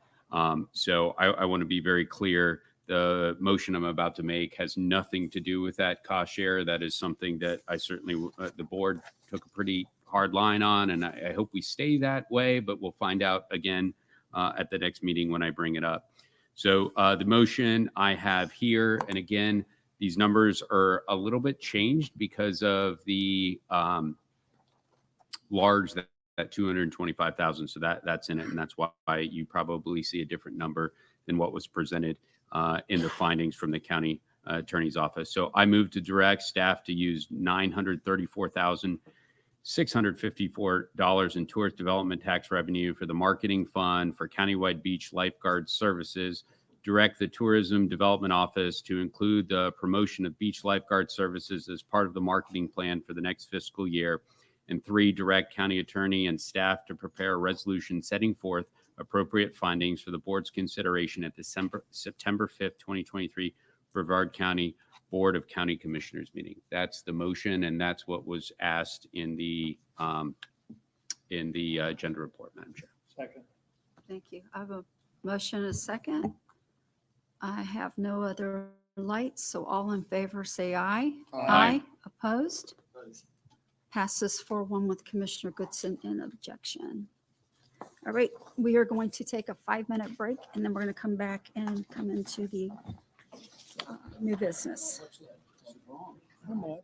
So I want to be very clear. The motion I'm about to make has nothing to do with that cost share. That is something that I certainly, the board took a pretty hard line on, and I hope we stay that way, but we'll find out again at the next meeting when I bring it up. So the motion I have here, and again, these numbers are a little bit changed because of the large, that 225,000. So that's in it, and that's why you probably see a different number than what was presented in the findings from the county attorney's office. So I move to direct staff to use $934,654 in tourist development tax revenue for the marketing fund for countywide beach lifeguard services. Direct the tourism development office to include the promotion of beach lifeguard services as part of the marketing plan for the next fiscal year. And 3, direct county attorney and staff to prepare a resolution setting forth appropriate findings for the board's consideration at the September 5th, 2023 Brevard County Board of County Commissioners meeting. That's the motion, and that's what was asked in the agenda report, Madam Chair. Second. Thank you. I have a motion and a second. I have no other lights, so all in favor say aye. Aye. Opposed? Passes 4-1 with Commissioner Goodson in objection. All right, we are going to take a 5-minute break, and then we're going to come back and come into the new business. How much?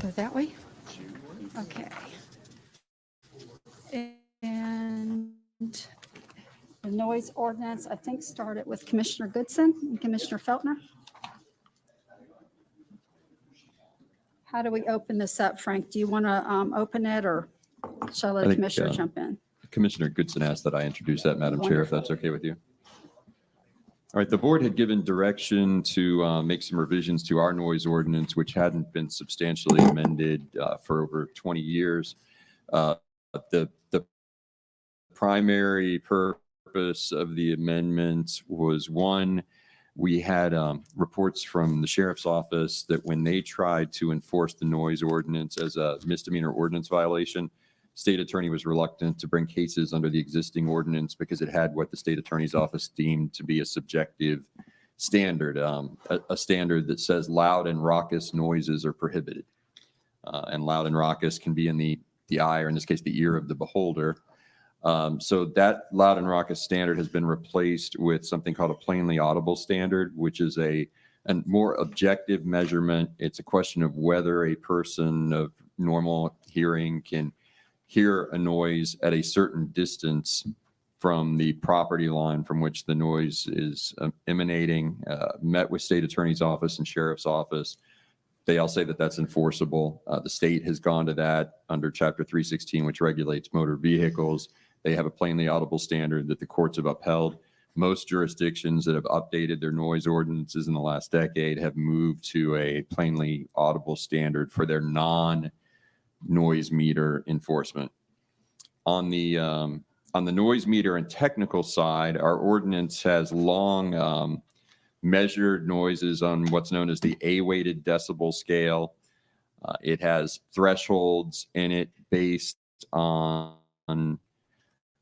Go that way? Okay. And the noise ordinance, I think, started with Commissioner Goodson and Commissioner Feltner. How do we open this up, Frank? Do you want to open it, or shall I let I think, Commissioner jump in? Commissioner Goodson asked that I introduce that, Madam Chair, if that's okay with you. All right, the board had given direction to make some revisions to our noise ordinance, which hadn't been substantially amended for over 20 years. The primary purpose of the amendment was, one, we had reports from the sheriff's office that when they tried to enforce the noise ordinance as a misdemeanor ordinance violation, state attorney was reluctant to bring cases under the existing ordinance because it had what the state attorney's office deemed to be a subjective standard, a standard that says loud and raucous noises are prohibited. And loud and raucous can be in the eye, or in this case, the ear of the beholder. So that loud and raucous standard has been replaced with something called a plainly audible standard, which is a more objective measurement. It's a question of whether a person of normal hearing can hear a noise at a certain distance from the property line from which the noise is emanating. Met with state attorney's office and sheriff's office. They all say that that's enforceable. The state has gone to that under Chapter 316, which regulates motor vehicles. They have a plainly audible standard that the courts have upheld. Most jurisdictions that have updated their noise ordinances in the last decade have moved to a plainly audible standard for their non-noise meter enforcement. On the noise meter and technical side, our ordinance has long measured noises on what's known as the A-weighted decibel scale. It has thresholds in it based on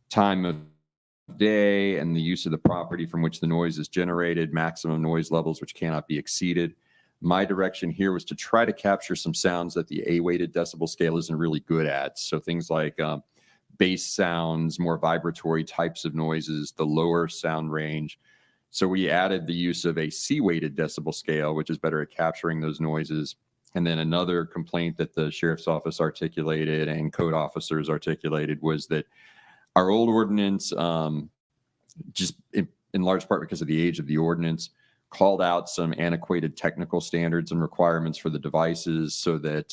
time of day and the use of the property from which the noise is generated, maximum noise levels which cannot be exceeded. My direction here was to try to capture some sounds that the A-weighted decibel scale isn't really good at. So things like bass sounds, more vibratory types of noises, the lower sound range. So we added the use of a C-weighted decibel scale, which is better at capturing those noises. And then another complaint that the sheriff's office articulated and code officers articulated was that our old ordinance, just in large part because of the age of the ordinance, called out some antiquated technical standards and requirements for the devices so that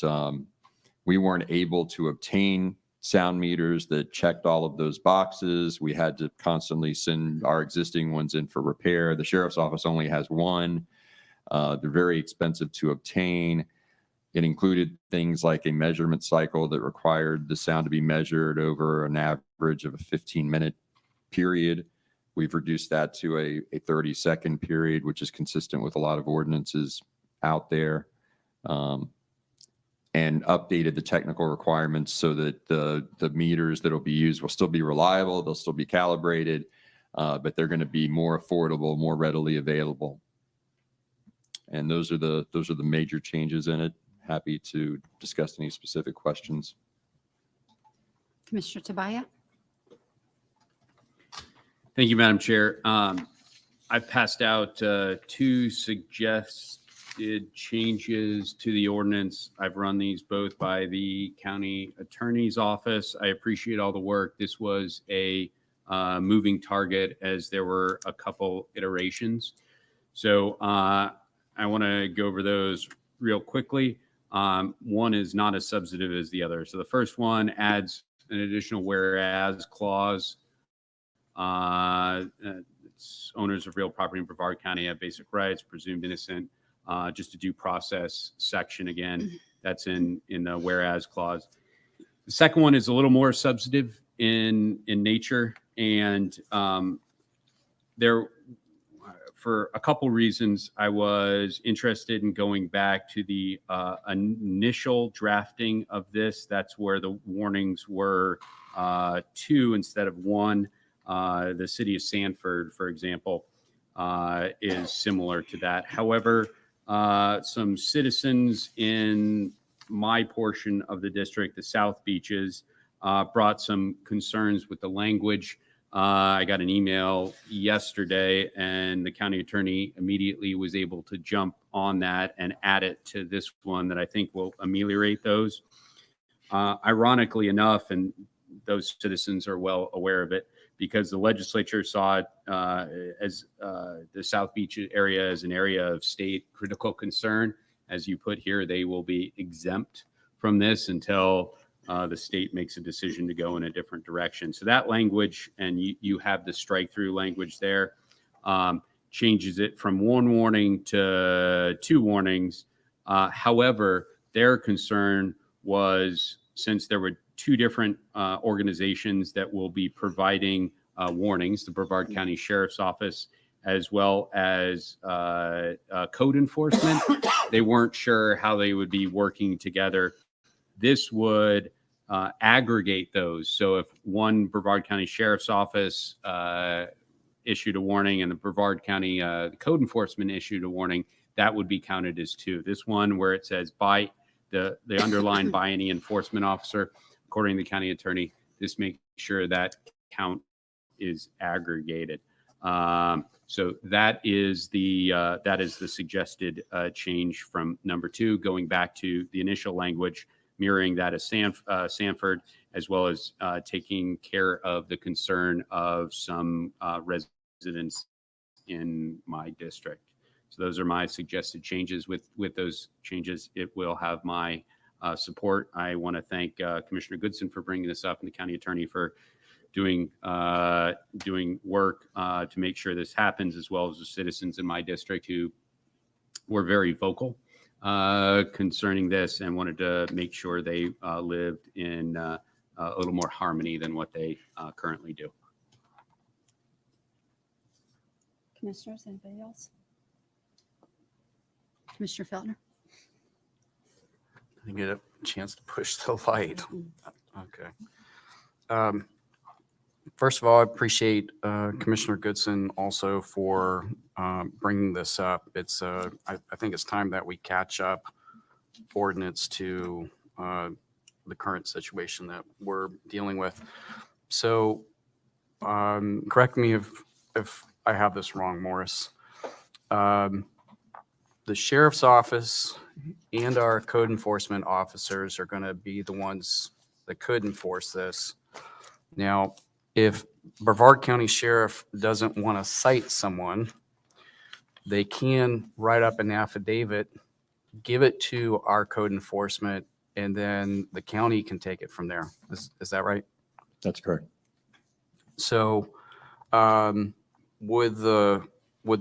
we weren't able to obtain sound meters that checked all of those boxes. We had to constantly send our existing ones in for repair. The sheriff's office only has one. They're very expensive to obtain. It included things like a measurement cycle that required the sound to be measured over an average of a 15-minute period. We've reduced that to a 30-second period, which is consistent with a lot of ordinances out there, and updated the technical requirements so that the meters that will be used will still be reliable, they'll still be calibrated, but they're going to be more affordable, more readily available. And those are the major changes in it. Happy to discuss any specific questions. Commissioner Tobias? Thank you, Madam Chair. I've passed out two suggested changes to the ordinance. I've run these both by the county attorney's office. I appreciate all the work. This was a moving target as there were a couple iterations. So I want to go over those real quickly. One is not as substantive as the other. So the first one adds an additional whereas clause. It's owners of real property in Brevard County have basic rights, presumed innocent. Just a due process section again. That's in the whereas clause. The second one is a little more substantive in nature, and there, for a couple reasons, I was interested in going back to the initial drafting of this. That's where the warnings were 2 instead of 1. The city of Sanford, for example, is similar to that. However, some citizens in my portion of the district, the South Beaches, brought some concerns with the language. I got an email yesterday, and the county attorney immediately was able to jump on that and add it to this one that I think will ameliorate those. Ironically enough, and those citizens are well aware of it, because the legislature saw it as the South Beach area as an area of state critical concern. As you put here, they will be exempt from this until the state makes a decision to go in a different direction. So that language, and you have the strike through language there, changes it from 1 warning to 2 warnings. However, their concern was, since there were 2 different organizations that will be providing warnings, the Brevard County Sheriff's Office, as well as code enforcement, they weren't sure how they would be working together. This would aggregate those. So if one Brevard County Sheriff's Office issued a warning and the Brevard County code enforcement issued a warning, that would be counted as 2. This one where it says by the underlined by any enforcement officer, according to the county attorney, this makes sure that count is aggregated. So that is the suggested change from number 2, going back to the initial language, mirroring that as Sanford, as well as taking care of the concern of some residents in my district. So those are my suggested changes. With those changes, it will have my support. I want to thank Commissioner Goodson for bringing this up, and the county attorney for doing work to make sure this happens, as well as the citizens in my district who were very vocal concerning this and wanted to make sure they lived in a little more harmony than what they currently do. Commissioners, anybody else? Commissioner Feltner? I get a chance to push the light. Okay. First of all, I appreciate Commissioner Goodson also for bringing this up. It's I think it's time that we catch up ordinance to the current situation that we're dealing with. So correct me if I have this wrong, Morris. The sheriff's office and our code enforcement officers are going to be the ones that could enforce this. Now, if Brevard County Sheriff doesn't want to cite someone, they can write up an affidavit, give it to our code enforcement, and then the county can take it from there. Is that right? That's correct. So would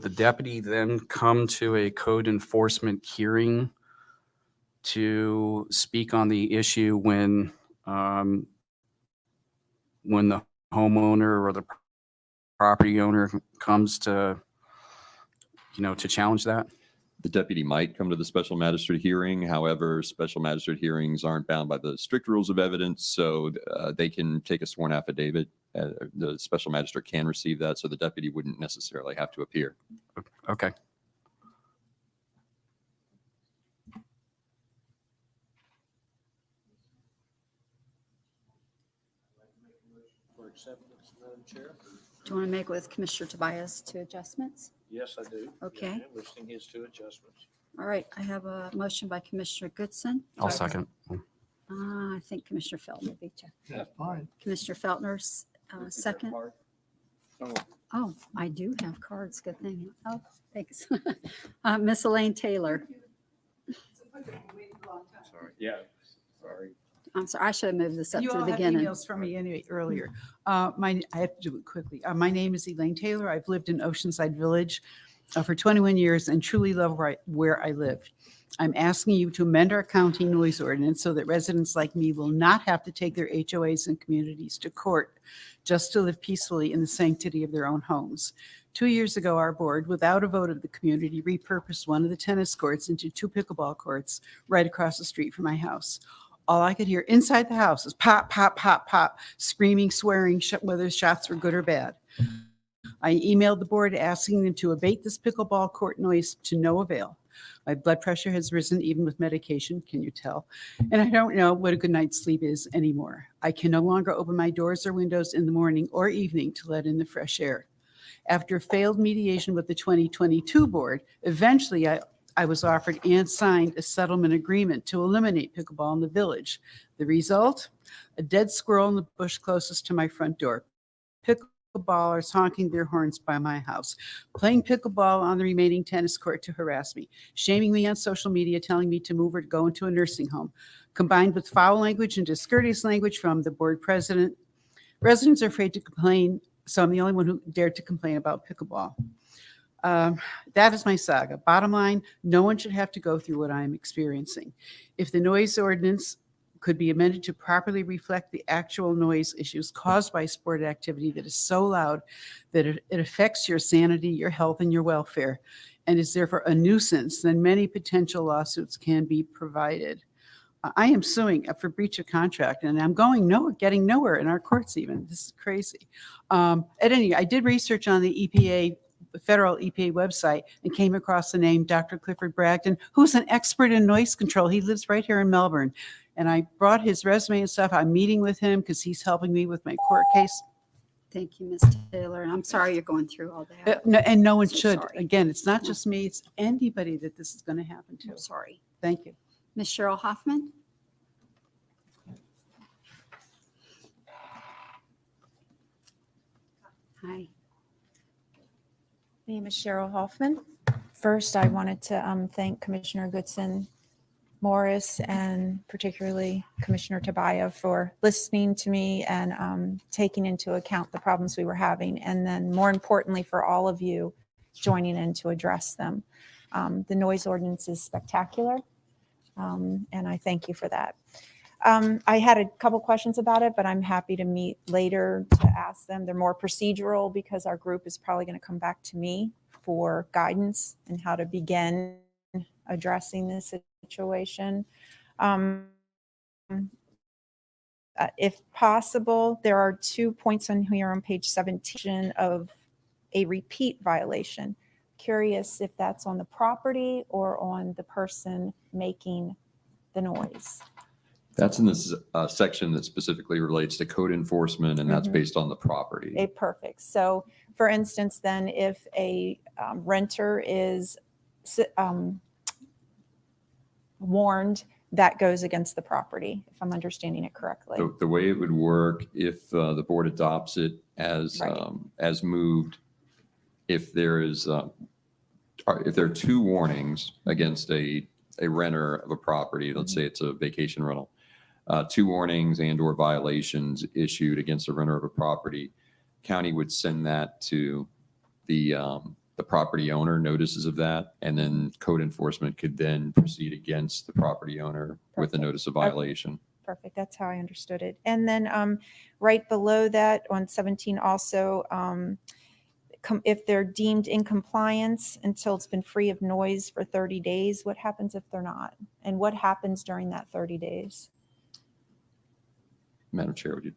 the deputy then come to a code enforcement hearing to speak on the issue when the homeowner or the property owner comes to challenge that? The deputy might come to the special magistrate hearing. However, special magistrate hearings aren't bound by the strict rules of evidence, so they can take a sworn affidavit. The special magistrate can receive that, so the deputy wouldn't necessarily have to appear. Okay. For acceptance, Madam Chair? Do you want to make with Commissioner Tobias 2 adjustments? Yes, I do. Okay. Yeah, listing his 2 adjustments. All right, I have a motion by Commissioner Goodson. I'll second. I think Commissioner Feltner beat you. That's fine. Commissioner Feltner's second. Oh, I do have cards. Good thing. Oh, thanks. Miss Elaine Taylor. Sorry. Yeah. Sorry. I'm sorry, I should have moved this up You to the all have beginning. emails from me anyway earlier. I have to do it quickly. My name is Elaine Taylor. I've lived in Oceanside Village for 21 years and truly love where I live. I'm asking you to amend our county noise ordinance so that residents like me will not have to take their HOAs and communities to court just to live peacefully in the sanctity of their own homes. 2 years ago, our board, without a vote of the community, repurposed one of the tennis courts into 2 pickleball courts right across the street from my house. All I could hear inside the house is pop, pop, pop, pop, screaming, swearing, whether shots were good or bad. I emailed the board asking them to abate this pickleball court noise to no avail. My blood pressure has risen even with medication, can you tell? And I don't know what a good night's sleep is anymore. I can no longer open my doors or windows in the morning or evening to let in the fresh air. After failed mediation with the 2022 board, eventually I was offered and signed a settlement agreement to eliminate pickleball in the village. The result? A dead squirrel in the bush closest to my front door. Pickleballers honking their horns by my house, playing pickleball on the remaining tennis court to harass me, shaming me on social media, telling me to move or to go into a nursing home, combined with foul language and discourteous language from the board president. Residents are afraid to complain, so I'm the only one who dared to complain about pickleball. That is my saga. Bottom line, no one should have to go through what I'm experiencing. If the noise ordinance could be amended to properly reflect the actual noise issues caused by sport activity that is so loud that it affects your sanity, your health, and your welfare, and is therefore a nuisance, then many potential lawsuits can be provided. I am suing for breach of contract, and I'm getting nowhere in our courts even. This is crazy. At any rate, I did research on the EPA, the federal EPA website, and came across the name Dr. Clifford Bragdon, who's an expert in noise control. He lives right here in Melbourne. And I brought his resume and stuff. I'm meeting with him because he's helping me with my court case. Thank you, Ms. Taylor. And I'm sorry you're going through all that. No one So should. sorry. Again, it's not just me, it's anybody that this is going to happen to. I'm sorry. Thank you. Ms. Cheryl Hoffman? Hi. My name is Cheryl Hoffman. First, I wanted to thank Commissioner Goodson Morris and particularly Commissioner Tabaya for listening to me and taking into account the problems we were having. And then more importantly, for all of you joining in to address them. The noise ordinance is spectacular. And I thank you for that. I had a couple questions about it, but I'm happy to meet later to ask them. They're more procedural because our group is probably going to come back to me for guidance and how to begin addressing this situation. If possible, there are 2 points on here on page 17 of a repeat violation. Curious if that's on the property or on the person making the noise. That's in this section that specifically relates to code enforcement, and that's based on the property. Perfect. So for instance, then if a renter is warned, that goes against the property, if I'm understanding it correctly. The way it would work, if the board adopts it as moved, if there are 2 warnings against a renter of a property, let's say it's a vacation rental, 2 warnings and or violations issued against a renter of a property, county would send that to the property owner, notices of that, and then code enforcement could then proceed against the property owner with a notice of violation. Perfect. That's how I understood it. And then right below that on 17 also, if they're deemed in compliance until it's been free of noise for 30 days, what happens if they're not? And what happens during that 30 days? Madam Chair, would you?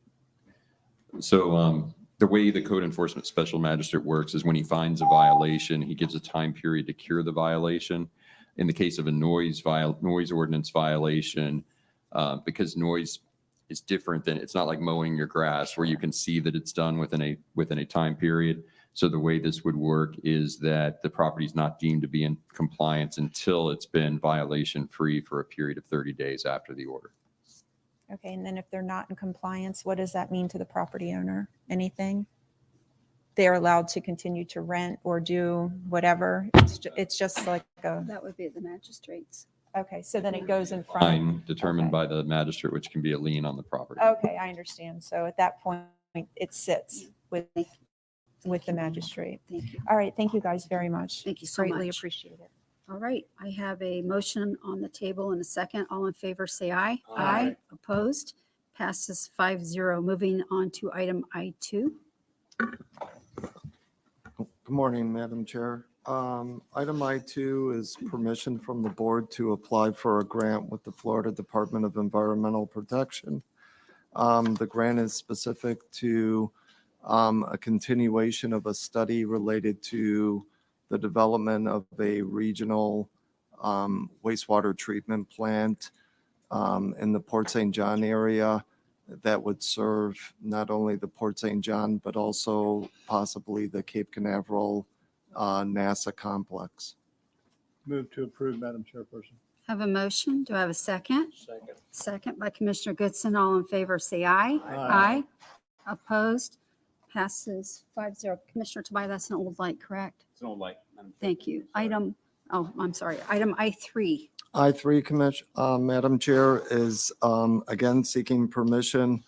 So the way the code enforcement special magistrate works is when he finds a violation, he gives a time period to cure the violation. In the case of a noise ordinance violation, because noise is different than, it's not like mowing your grass where you can see that it's done within a time period. So the way this would work is that the property is not deemed to be in compliance until it's been violation free for a period of 30 days after the order. Okay, and then if they're not in compliance, what does that mean to the property owner? Anything? They're allowed to continue to rent or do whatever? It's just like a... That would be the magistrates. Okay, so then it goes in front. Fine determined by the magistrate, which can be a lien on the property. Okay, I understand. So at that point, it sits with the magistrate. Thank you. All right, thank you guys very much. Thank you so Greatly much. appreciate it. All right, I have a motion on the table and a second. All in favor, say aye. Aye. Opposed? Passes 5-0. Moving on to item I2. Good morning, Madam Chair. Item I2 is permission from the board to apply for a grant with the Florida Department of Environmental Protection. The grant is specific to a continuation of a study related to the development of a regional wastewater treatment plant in the Port St. John area that would serve not only the Port St. John, but also possibly the Cape Canaveral NASA complex. Move to approve, Madam Chairperson. Have a motion. Do I have a second? Second. Second by Commissioner Goodson. All in favor, say aye. Aye. Opposed? Passes 5-0. Commissioner Tobias, that's an old light, correct? It's an old light. Madam Chair. Thank you. Item I3. I3, Madam Chair, is again seeking permission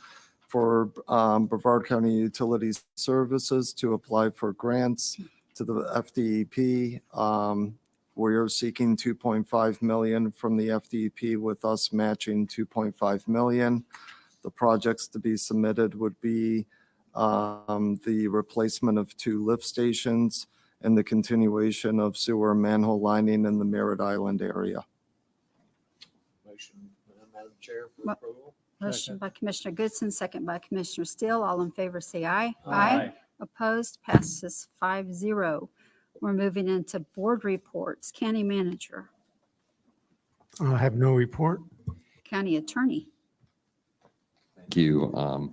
for Brevard County Utilities Services to apply for grants to the FDEP. We are seeking 2.5 million from the FDEP, with us matching 2.5 million. The projects to be submitted would be the replacement of 2 lift stations and the continuation of sewer manhole lining in the Merritt Island area. Motion, Madam Chair, for Mo- approval. Motion by Commissioner Goodson, second by Commissioner Steele. All in favor, say aye. Aye. Opposed? Passes 5-0. We're moving into board reports. County Manager, I have no report. County Attorney. Thank you.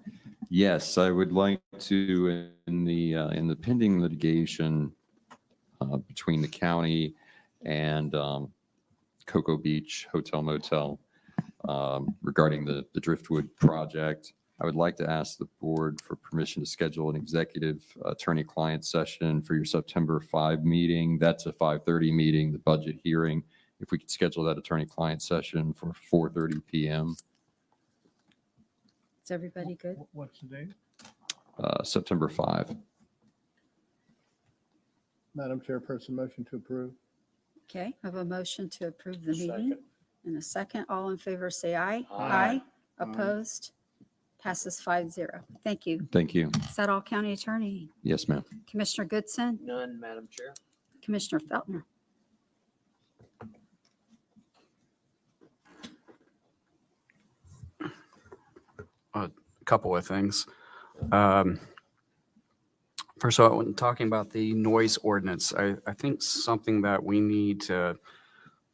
Yes, I would like to, in the pending litigation between the county and Cocoa Beach Hotel Motel regarding the Driftwood project, I would like to ask the board for permission to schedule an executive attorney-client session for your September 5 meeting. That's a 5:30 meeting, the budget hearing. If we could schedule that attorney-client session for 4:30 p.m. Is everybody good? What's the date? September 5. Madam Chairperson, motion to approve. Okay, I have a motion to approve the meeting. Second. In a second, all in favor, say aye. Aye. Opposed? Passes 5-0. Thank you. Thank you. Is that all, County Attorney? Yes, ma'am. Commissioner Goodson? None, Madam Chair. Commissioner Feltner? A couple of things. First of all, when talking about the noise ordinance, I think something that we need to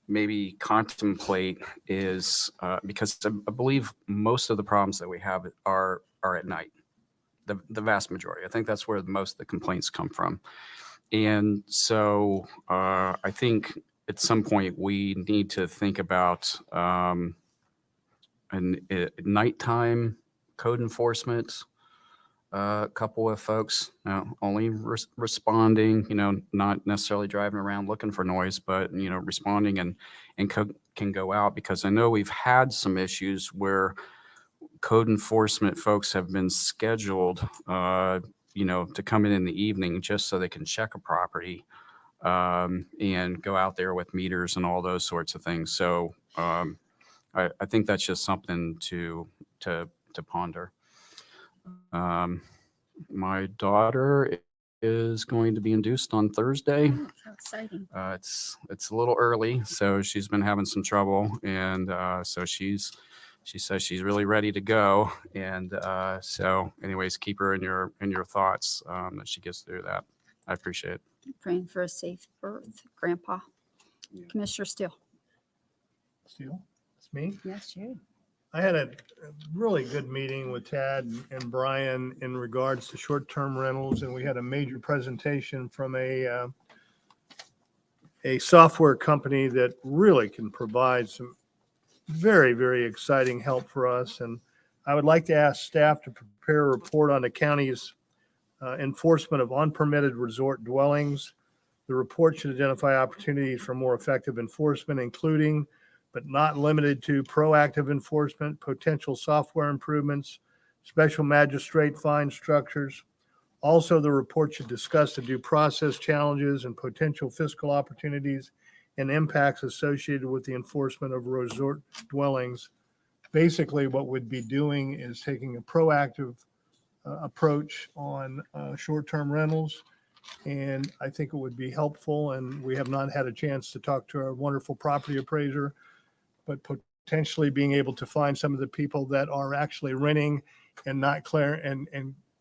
maybe contemplate is, because I believe most of the problems that we have are at night, the vast majority. I think that's where most of the complaints come from. And so I think at some point we need to think about nighttime code enforcement. A couple of folks only responding, not necessarily driving around looking for noise, but, responding and can go out, because I know we've had some issues where code enforcement folks have been scheduled, to come in the evening just so they can check a property and go out there with meters and all those sorts of things. So I think that's just something to ponder. My daughter is going to be induced on Thursday. How exciting. It's a little early, so she's been having some trouble, and so she says she's really ready to go. And so, anyways, keep her in your thoughts that she gets through that. I appreciate it. Praying for a safe birth, Grandpa. Commissioner Steele? Steele, it's me. Yes, you. I had a really good meeting with Tad and Brian in regards to short-term rentals, and we had a major presentation from a software company that really can provide some very, very exciting help for us. And I would like to ask staff to prepare a report on the county's enforcement of unpermitted resort dwellings. The report should identify opportunities for more effective enforcement, including but not limited to proactive enforcement, potential software improvements, special magistrate fine structures. Also, the report should discuss the due process challenges and potential fiscal opportunities and impacts associated with the enforcement of resort dwellings. Basically, what we'd be doing is taking a proactive approach on short-term rentals. And I think it would be helpful, and we have not had a chance to talk to our wonderful property appraiser, but potentially being able to find some of the people that are actually renting and not clearing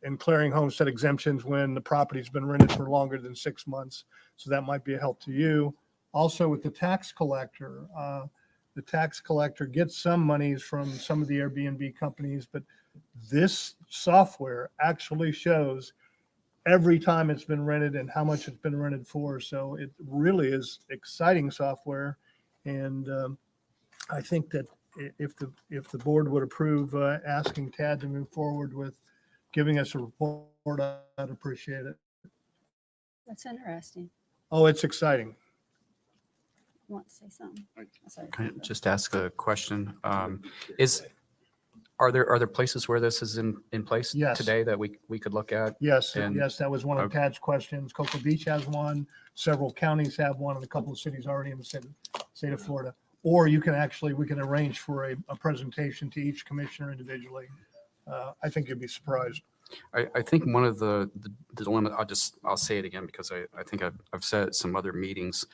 and clearing homestead exemptions when the property's been rented for longer than 6 months. So that might be a help to you. Also with the tax collector gets some monies from some of the Airbnb companies, but this software actually shows every time it's been rented and how much it's been rented for. So it really is exciting software. And I think that if the board would approve asking Tad to move forward with giving us a report, I'd appreciate it. That's interesting. Oh, it's exciting. You want to say something? Sorry. Can I just ask a question? Are there places where this is in place Yes. today that we could look at? Yes, And- yes, that was one of Tad's questions. Cocoa Beach has one, several counties have one, and a couple of cities already in the state of Florida. Or we can arrange for a presentation to each commissioner individually. I think you'd be surprised. I think one of the dilemma, I'll say it again because I think I've said it at some other meetings,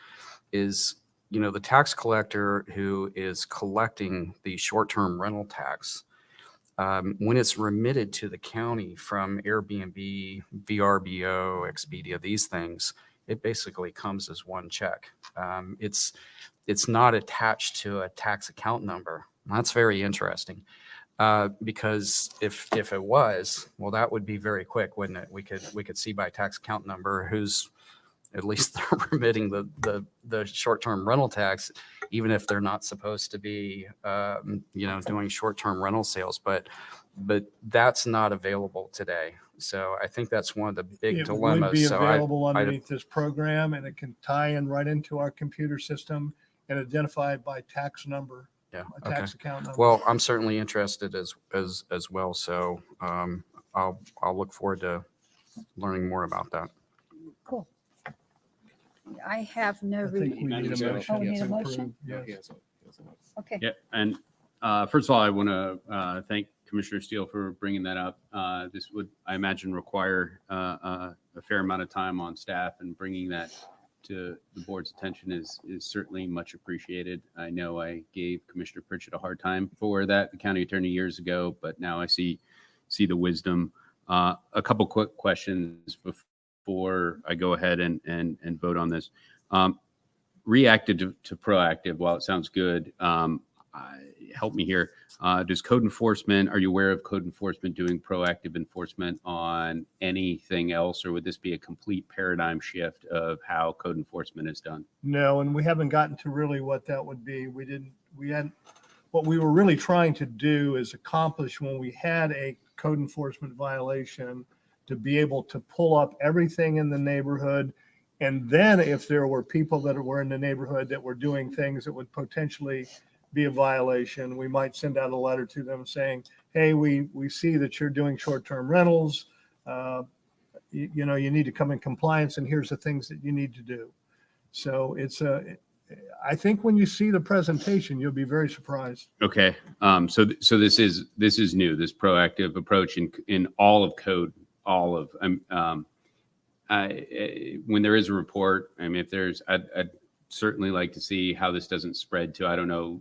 is, the tax collector who is collecting the short-term rental tax, when it's remitted to the county from Airbnb, VRBO, Expedia, these things, it basically comes as one check. It's not attached to a tax account number. That's very interesting. Because if it was, well, that would be very quick, wouldn't it? We could see by tax account number who's at least they're remitting the short-term rental tax, even if they're not supposed to be, doing short-term rental sales. But that's not available today. So I think that's one of the big dilemmas. It would be So available underneath this program, and it can tie in right into our computer system and identify it by tax number. Yeah. A tax account number. Well, I'm certainly interested as well. So I'll look forward to learning more about that. Cool. I have no. I think we need a motion. Oh, we need a to motion? approve, yes. Okay. Yeah, and first of all, I want to thank Commissioner Steele for bringing that up. This would, I imagine, require a fair amount of time on staff, and bringing that to the board's attention is certainly much appreciated. I know I gave Commissioner Pritchett a hard time for that, the county attorney, years ago, but now I see the wisdom. A couple quick questions before I go ahead and vote on this. Reactive to proactive, while it sounds good, help me here. Does code enforcement, are you aware of code enforcement doing proactive enforcement on anything else, or would this be a complete paradigm shift of how code enforcement is done? No, and we haven't gotten to really what that would be. What we were really trying to do is accomplish when we had a code enforcement violation, to be able to pull up everything in the neighborhood. And then if there were people that were in the neighborhood that were doing things that would potentially be a violation, we might send out a letter to them saying, hey, we see that you're doing short-term rentals. You need to come in compliance, and here's the things that you need to do. So I think when you see the presentation, you'll be very surprised. Okay, so this is new, this proactive approach in all of code, when there is a report, I mean, if there's, I'd certainly like to see how this doesn't spread to, I don't know,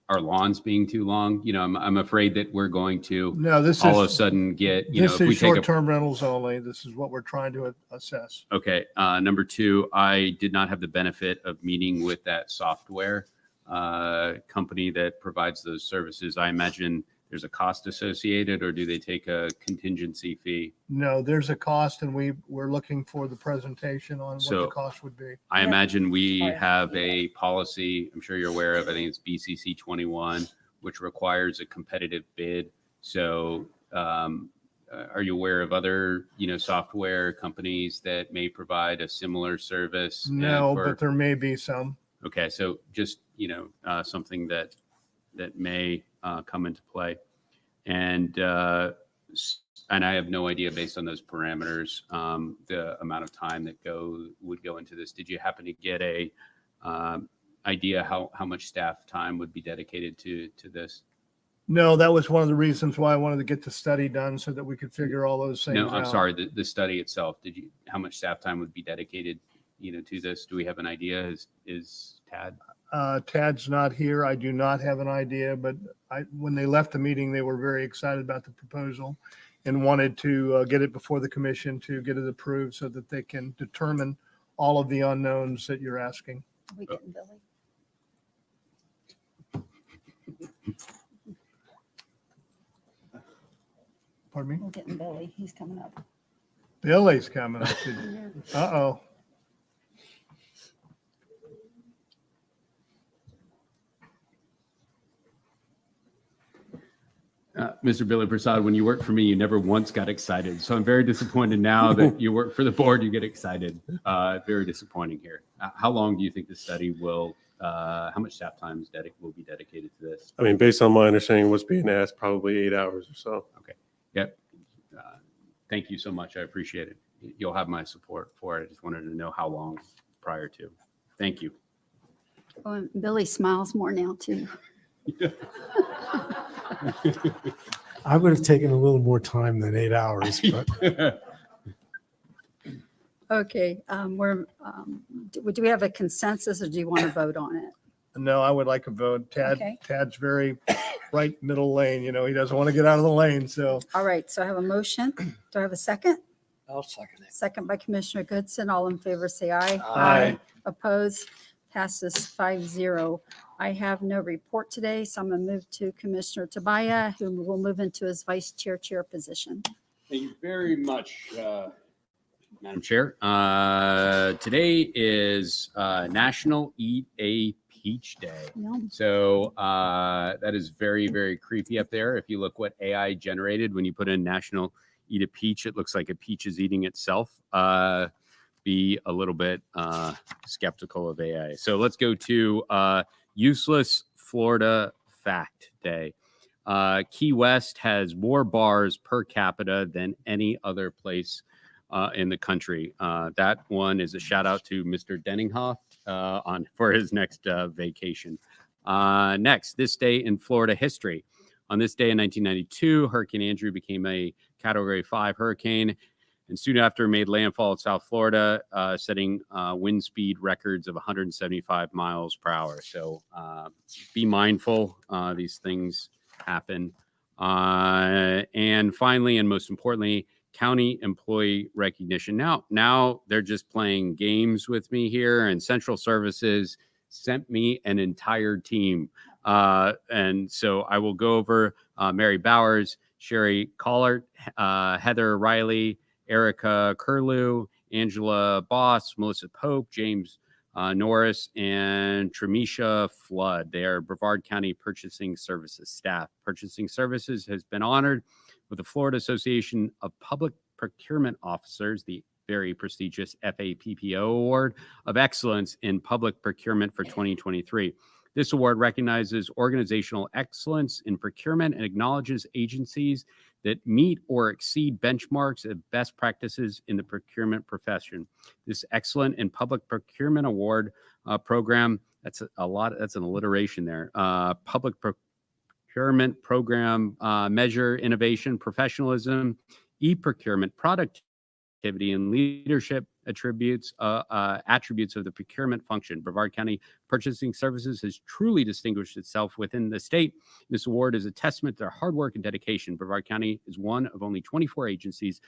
our lawns being too long. I'm afraid that we're going to all of a sudden get, this if we is take short-term rentals only. This is what we're trying to assess. Okay. Number two, I did not have the benefit of meeting with that software company that provides those services. I imagine there's a cost associated, or do they take a contingency fee? No, there's a cost, and we're looking for the presentation on what the cost would be. I imagine we have a policy, I'm sure you're aware of, I think it's BCC 21, which requires a competitive bid. So are you aware of other, software companies that may provide a similar service? No, but there may be some. Okay, so just, something that may come into play. And I have no idea, based on those parameters, the amount of time that would go into this. Did you happen to get a idea how much staff time would be dedicated to this? No, that was one of the reasons why I wanted to get the study done, so that we could figure all those things out. No, I'm sorry, the study itself, how much staff time would be dedicated, to this? Do we have an idea? Is Tad? Tad's not here. I do not have an idea, but when they left the meeting, they were very excited about the proposal and wanted to get it before the commission to get it approved, so that they can determine all of the unknowns that you're asking. We getting Billy? Pardon me? We're getting Billy. He's coming up. Billy's coming up. Uh-oh. Mr. Billy Prasad, when you worked for me, you never once got excited. So I'm very disappointed now that you work for the board, you get excited. Very disappointing here. How long do you think the study will, how much staff time will be dedicated to this? I mean, based on my understanding, what's being asked, probably 8 hours or so. Okay. Yep. Thank you so much. I appreciate it. You'll have my support for it. I just wanted to know how long prior to. Thank you. Oh, and Billy smiles more now too. I would have taken a little more time than 8 hours, but Okay, do we have a consensus or do you want to vote on it? no, I would like a vote. Okay. Tad's very right middle lane, you know, he doesn't want to get out of the lane, so. All right, so I have a motion. Do I have a second? I'll second it. Second by Commissioner Goodson. All in favor, say aye. Aye. Opposed? Passes 5-0. I have no report today, so I'm going to move to Commissioner Tabaya, who will move into his vice chair position. Thank you very much, Madam Chair. Today is National Eat a Peach Day. Yum. So that is very, very creepy up there. If you look what AI generated when you put in National Eat a Peach, it looks like a peach is eating itself. Be a little bit skeptical of AI. So let's go to Useless Florida Fact Day. Key West has more bars per capita than any other place in the country. That one is a shout out to Mr. Denninghoff for his next vacation. Next, this day in Florida history. On this day in 1992, Hurricane Andrew became a Category 5 hurricane and soon after made landfall in South Florida, setting wind speed records of 175 miles per hour. So be mindful, these things happen. And finally, and most importantly, county employee recognition. Now they're just playing games with me here, and Central Services sent me an entire team. And so I will go over Mary Bowers, Sherry Collard, Heather Riley, Erica Curlew, Angela Boss, Melissa Pope, James Norris, and Tremisha Flood. They are Brevard County Purchasing Services staff. Purchasing Services has been honored with the Florida Association of Public Procurement Officers, the very prestigious FAPPO Award of Excellence in Public Procurement for 2023. This award recognizes organizational excellence in procurement and acknowledges agencies that meet or exceed benchmarks of best practices in the procurement profession. This Excellent in Public Procurement Award program, that's an alliteration there. Public Procurement Program measure innovation, professionalism, e-procurement, productivity, and leadership attributes of the procurement function. Brevard County Purchasing Services has truly distinguished itself within the state. This award is a testament to their hard work and dedication. Brevard County is one of only 24 agencies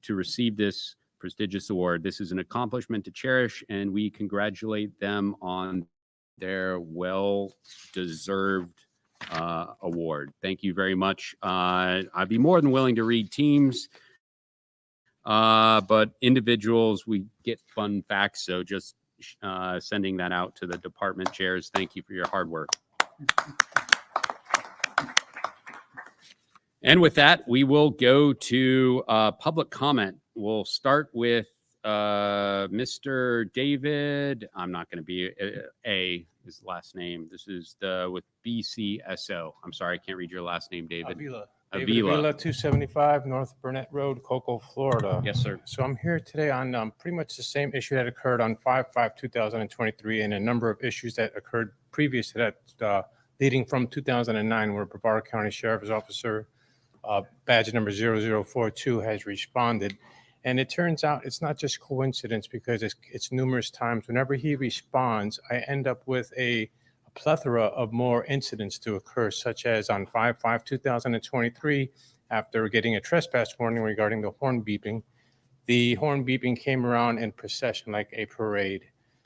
to receive this prestigious award. This is an accomplishment to cherish, and we congratulate them on their well-deserved award. Thank you very much. I'd be more than willing to read teams, but individuals, we get fun facts. So just sending that out to the department chairs. Thank you for your hard work. And with that, we will go to public comment. We'll start with Mr. David. I'm not going to be his last name. This is with BCSO. I'm sorry, I can't read your last name, David. Avila, 275 North Burnett Road, Cocoa, Florida. Yes, sir. So I'm here today on pretty much the same issue that occurred on 5/5/2023 and a number of issues that occurred previous to that, leading from 2009, where Brevard County Sheriff's Officer, badge number 0042, has responded. And it turns out it's not just coincidence, because it's numerous times. Whenever he responds, I end up with a plethora of more incidents to occur, such as on 5/5/2023, after getting a trespass warning regarding the horn beeping, the horn beeping came around in procession like a parade.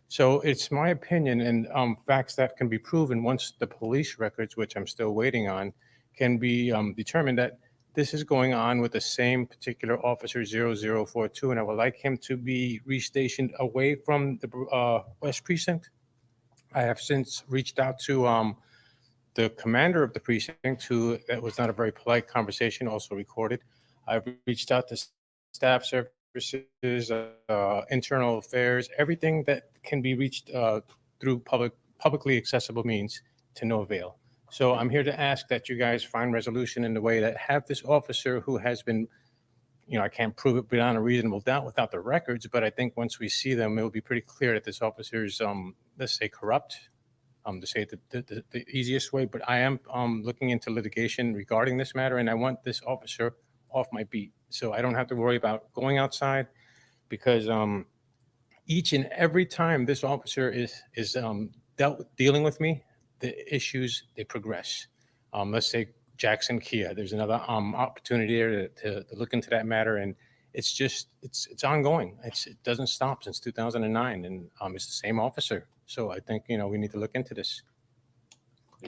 So it's my opinion and facts that can be proven once the police records, which I'm still waiting on, can be determined that this is going on with the same particular officer 0042, and I would like him to be restationed away from the West Precinct. I have since reached out to the commander of the precinct, who that was not a very polite conversation, also recorded. I've reached out to staff services, internal affairs, everything that can be reached through publicly accessible means, to no avail. So I'm here to ask that you guys find resolution in the way that have this officer who has been, I can't prove it beyond a reasonable doubt without the records, but I think once we see them, it will be pretty clear that this officer is, let's say, corrupt, to say it the easiest way. But I am looking into litigation regarding this matter, and I want this officer off my beat, so I don't have to worry about going outside, because each and every time this officer is dealing with me, the issues, they progress. Let's say Jackson Kia, there's another opportunity there to look into that matter, and it's just it's ongoing. It doesn't stop since 2009, and it's the same officer. So I think we need to look into this.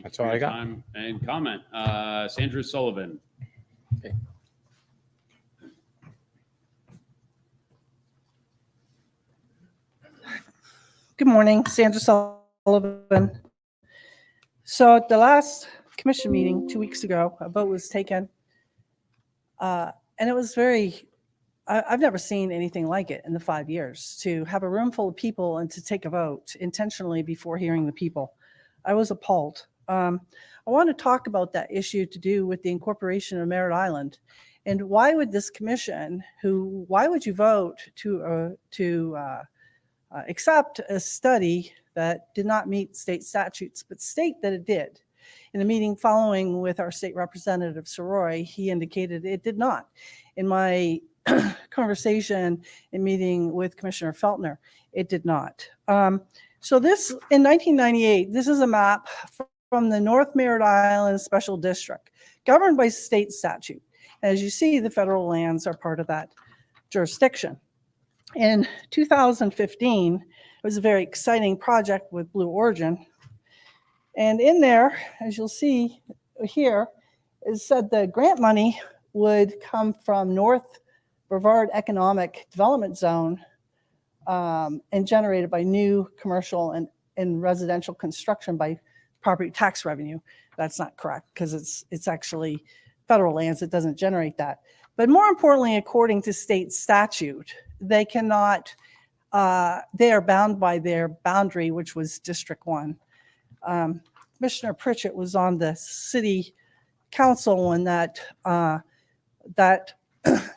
That's all I got. Time and comment. Sandra Sullivan. Okay. Good morning, Sandra Sullivan. So at the last commission meeting 2 weeks ago, a vote was taken. And it was I've never seen anything like it in the 5 years, to have a room full of people and to take a vote intentionally before hearing the people. I was appalled. I want to talk about that issue to do with the incorporation of Merritt Island. And why would this commission, why would you vote to accept a study that did not meet state statutes, but state that it did? In the meeting following with our state representative, Soroy, he indicated it did not. In my conversation and meeting with Commissioner Feltner, it did not. So this, in 1998, this is a map from the North Merritt Island Special District, governed by state statute. As you see, the federal lands are part of that jurisdiction. In 2015, it was a very exciting project with Blue Origin. And in there, as you'll see here, it said the grant money would come from North Brevard Economic Development Zone and generated by new commercial and residential construction by property tax revenue. That's not correct, because it's actually federal lands that doesn't generate that. But more importantly, according to state statute, they cannot, they are bound by their boundary, which was District 1. Commissioner Pritchett was on the city council when that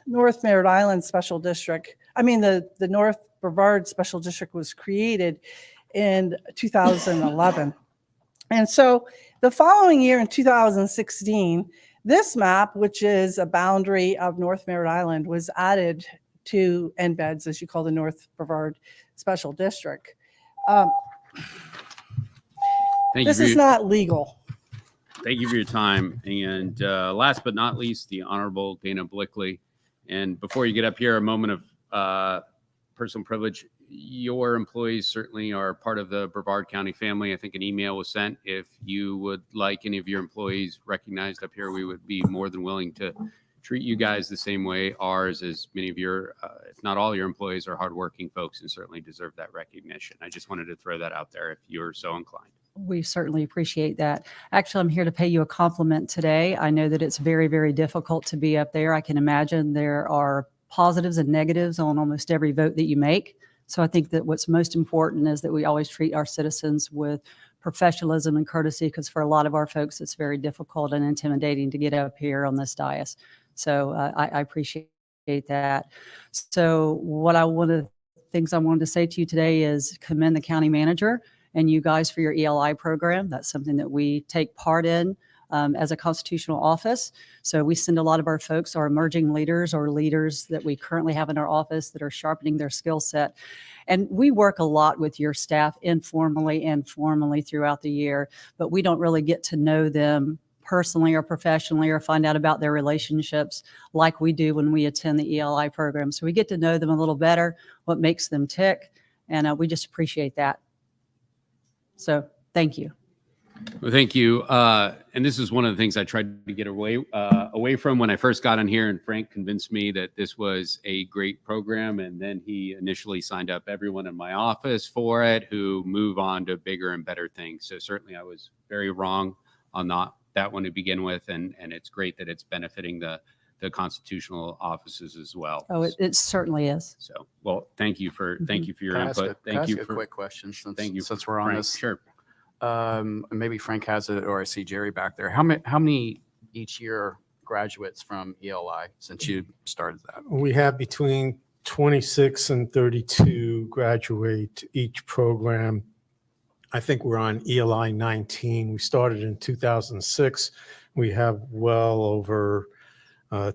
North Merritt Island Special District, the North Brevard Special District was created in 2011. And so the following year in 2016, this map, which is a boundary of North Merritt Island, was added to embeds, as you call the North Brevard Special District. This is not legal. Thank you for your time. And last but not least, the Honorable Dana Blickley. And before you get up here, a moment of personal privilege. Your employees certainly are part of the Brevard County family. I think an email was sent. If you would like any of your employees recognized up here, we would be more than willing to treat you guys the same way. Ours, as many of your, if not all your employees, are hardworking folks and certainly deserve that recognition. I just wanted to throw that out there if you're so inclined. We certainly appreciate that. Actually, I'm here to pay you a compliment today. I know that it's very, very difficult to be up there. I can imagine there are positives and negatives on almost every vote that you make. So I think that what's most important is that we always treat our citizens with professionalism and courtesy, because for a lot of our folks, it's very difficult and intimidating to get up here on this dais. So I appreciate that. So things I wanted to say to you today is commend the county manager and you guys for your ELI program. That's something that we take part in as a constitutional office. So we send a lot of our folks, our emerging leaders or leaders that we currently have in our office that are sharpening their skill set. And we work a lot with your staff informally and formally throughout the year, but we don't really get to know them personally or professionally or find out about their relationships like we do when we attend the ELI program. So we get to know them a little better, what makes them tick, and we just appreciate that. So thank you. Well, thank you. And this is one of the things I tried to get away from when I first got on here, and Frank convinced me that this was a great program. And then he initially signed up everyone in my office for it who move on to bigger and better things. So certainly I was very wrong on that one to begin with. And it's great that it's benefiting the constitutional offices as well. Oh, it certainly is. So, well, thank you for your Can I ask input. can I Thank you ask for a quick question since, thank you, since we're on Frank. this. Sure. Maybe Frank has it, or I see Jerry back there. How many each year graduates from ELI since you started that? We have between 26 and 32 graduate each program. I think we're on ELI 19. We started in 2006. We have well over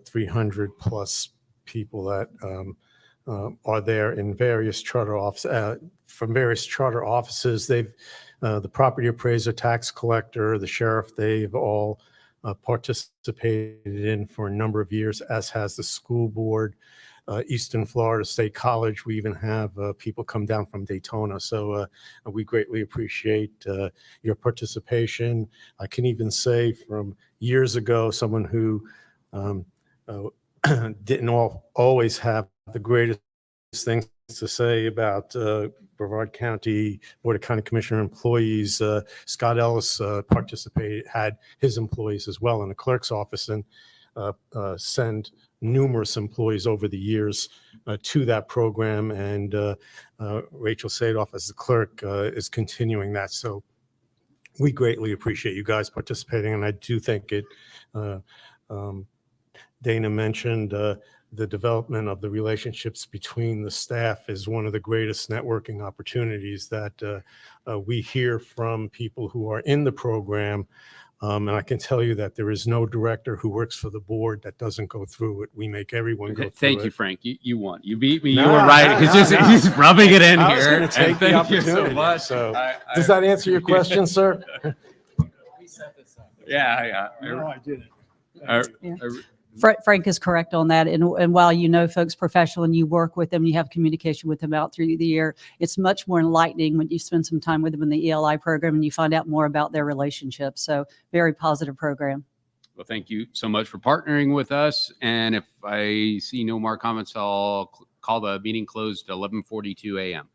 300 plus people that are there in various charter offices, from various charter offices. They've the property appraiser, tax collector, the sheriff, they've all participated in for a number of years, as has the school board. Eastern Florida State College, we even have people come down from Daytona. So we greatly appreciate your participation. I can even say from years ago, someone who didn't always have the greatest things to say about Brevard County Board of County Commissioner employees. Scott Ellis participated, had his employees as well in the clerk's office, and send numerous employees over the years to that program. And Rachel Sadoff, as the clerk, is continuing that. So we greatly appreciate you guys participating. And I do think it, Dana mentioned, the development of the relationships between the staff is one of the greatest networking opportunities that we hear from people who are in the program. And I can tell you that there is no director who works for the board that doesn't go through it. We make everyone go through Thank it. you, Frank. You won. You beat me. No, you were right. He's rubbing it in I was here. going to take the Thank you so opportunity. much. So, does that answer your question, sir? Yeah. No, I didn't. Frank is correct on that. And while you know folks professional and you work with them, you have communication with them out through the year, it's much more enlightening when you spend some time with them in the ELI program and you find out more about their relationships. So very positive program. Well, thank you so much for partnering with us. And if I see no more comments, I'll call the meeting closed at 11:42 a.m.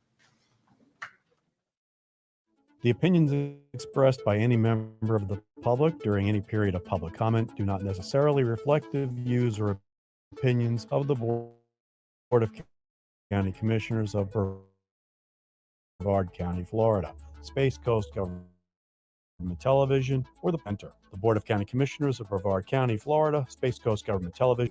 The opinions expressed by any member of the public during any period of public comment do not necessarily reflect the views or opinions of the Board of County Commissioners of Brevard County, Florida, Space Coast Government Television, or the Penter. The Board of County Commissioners of Brevard County, Florida, Space Coast Government Television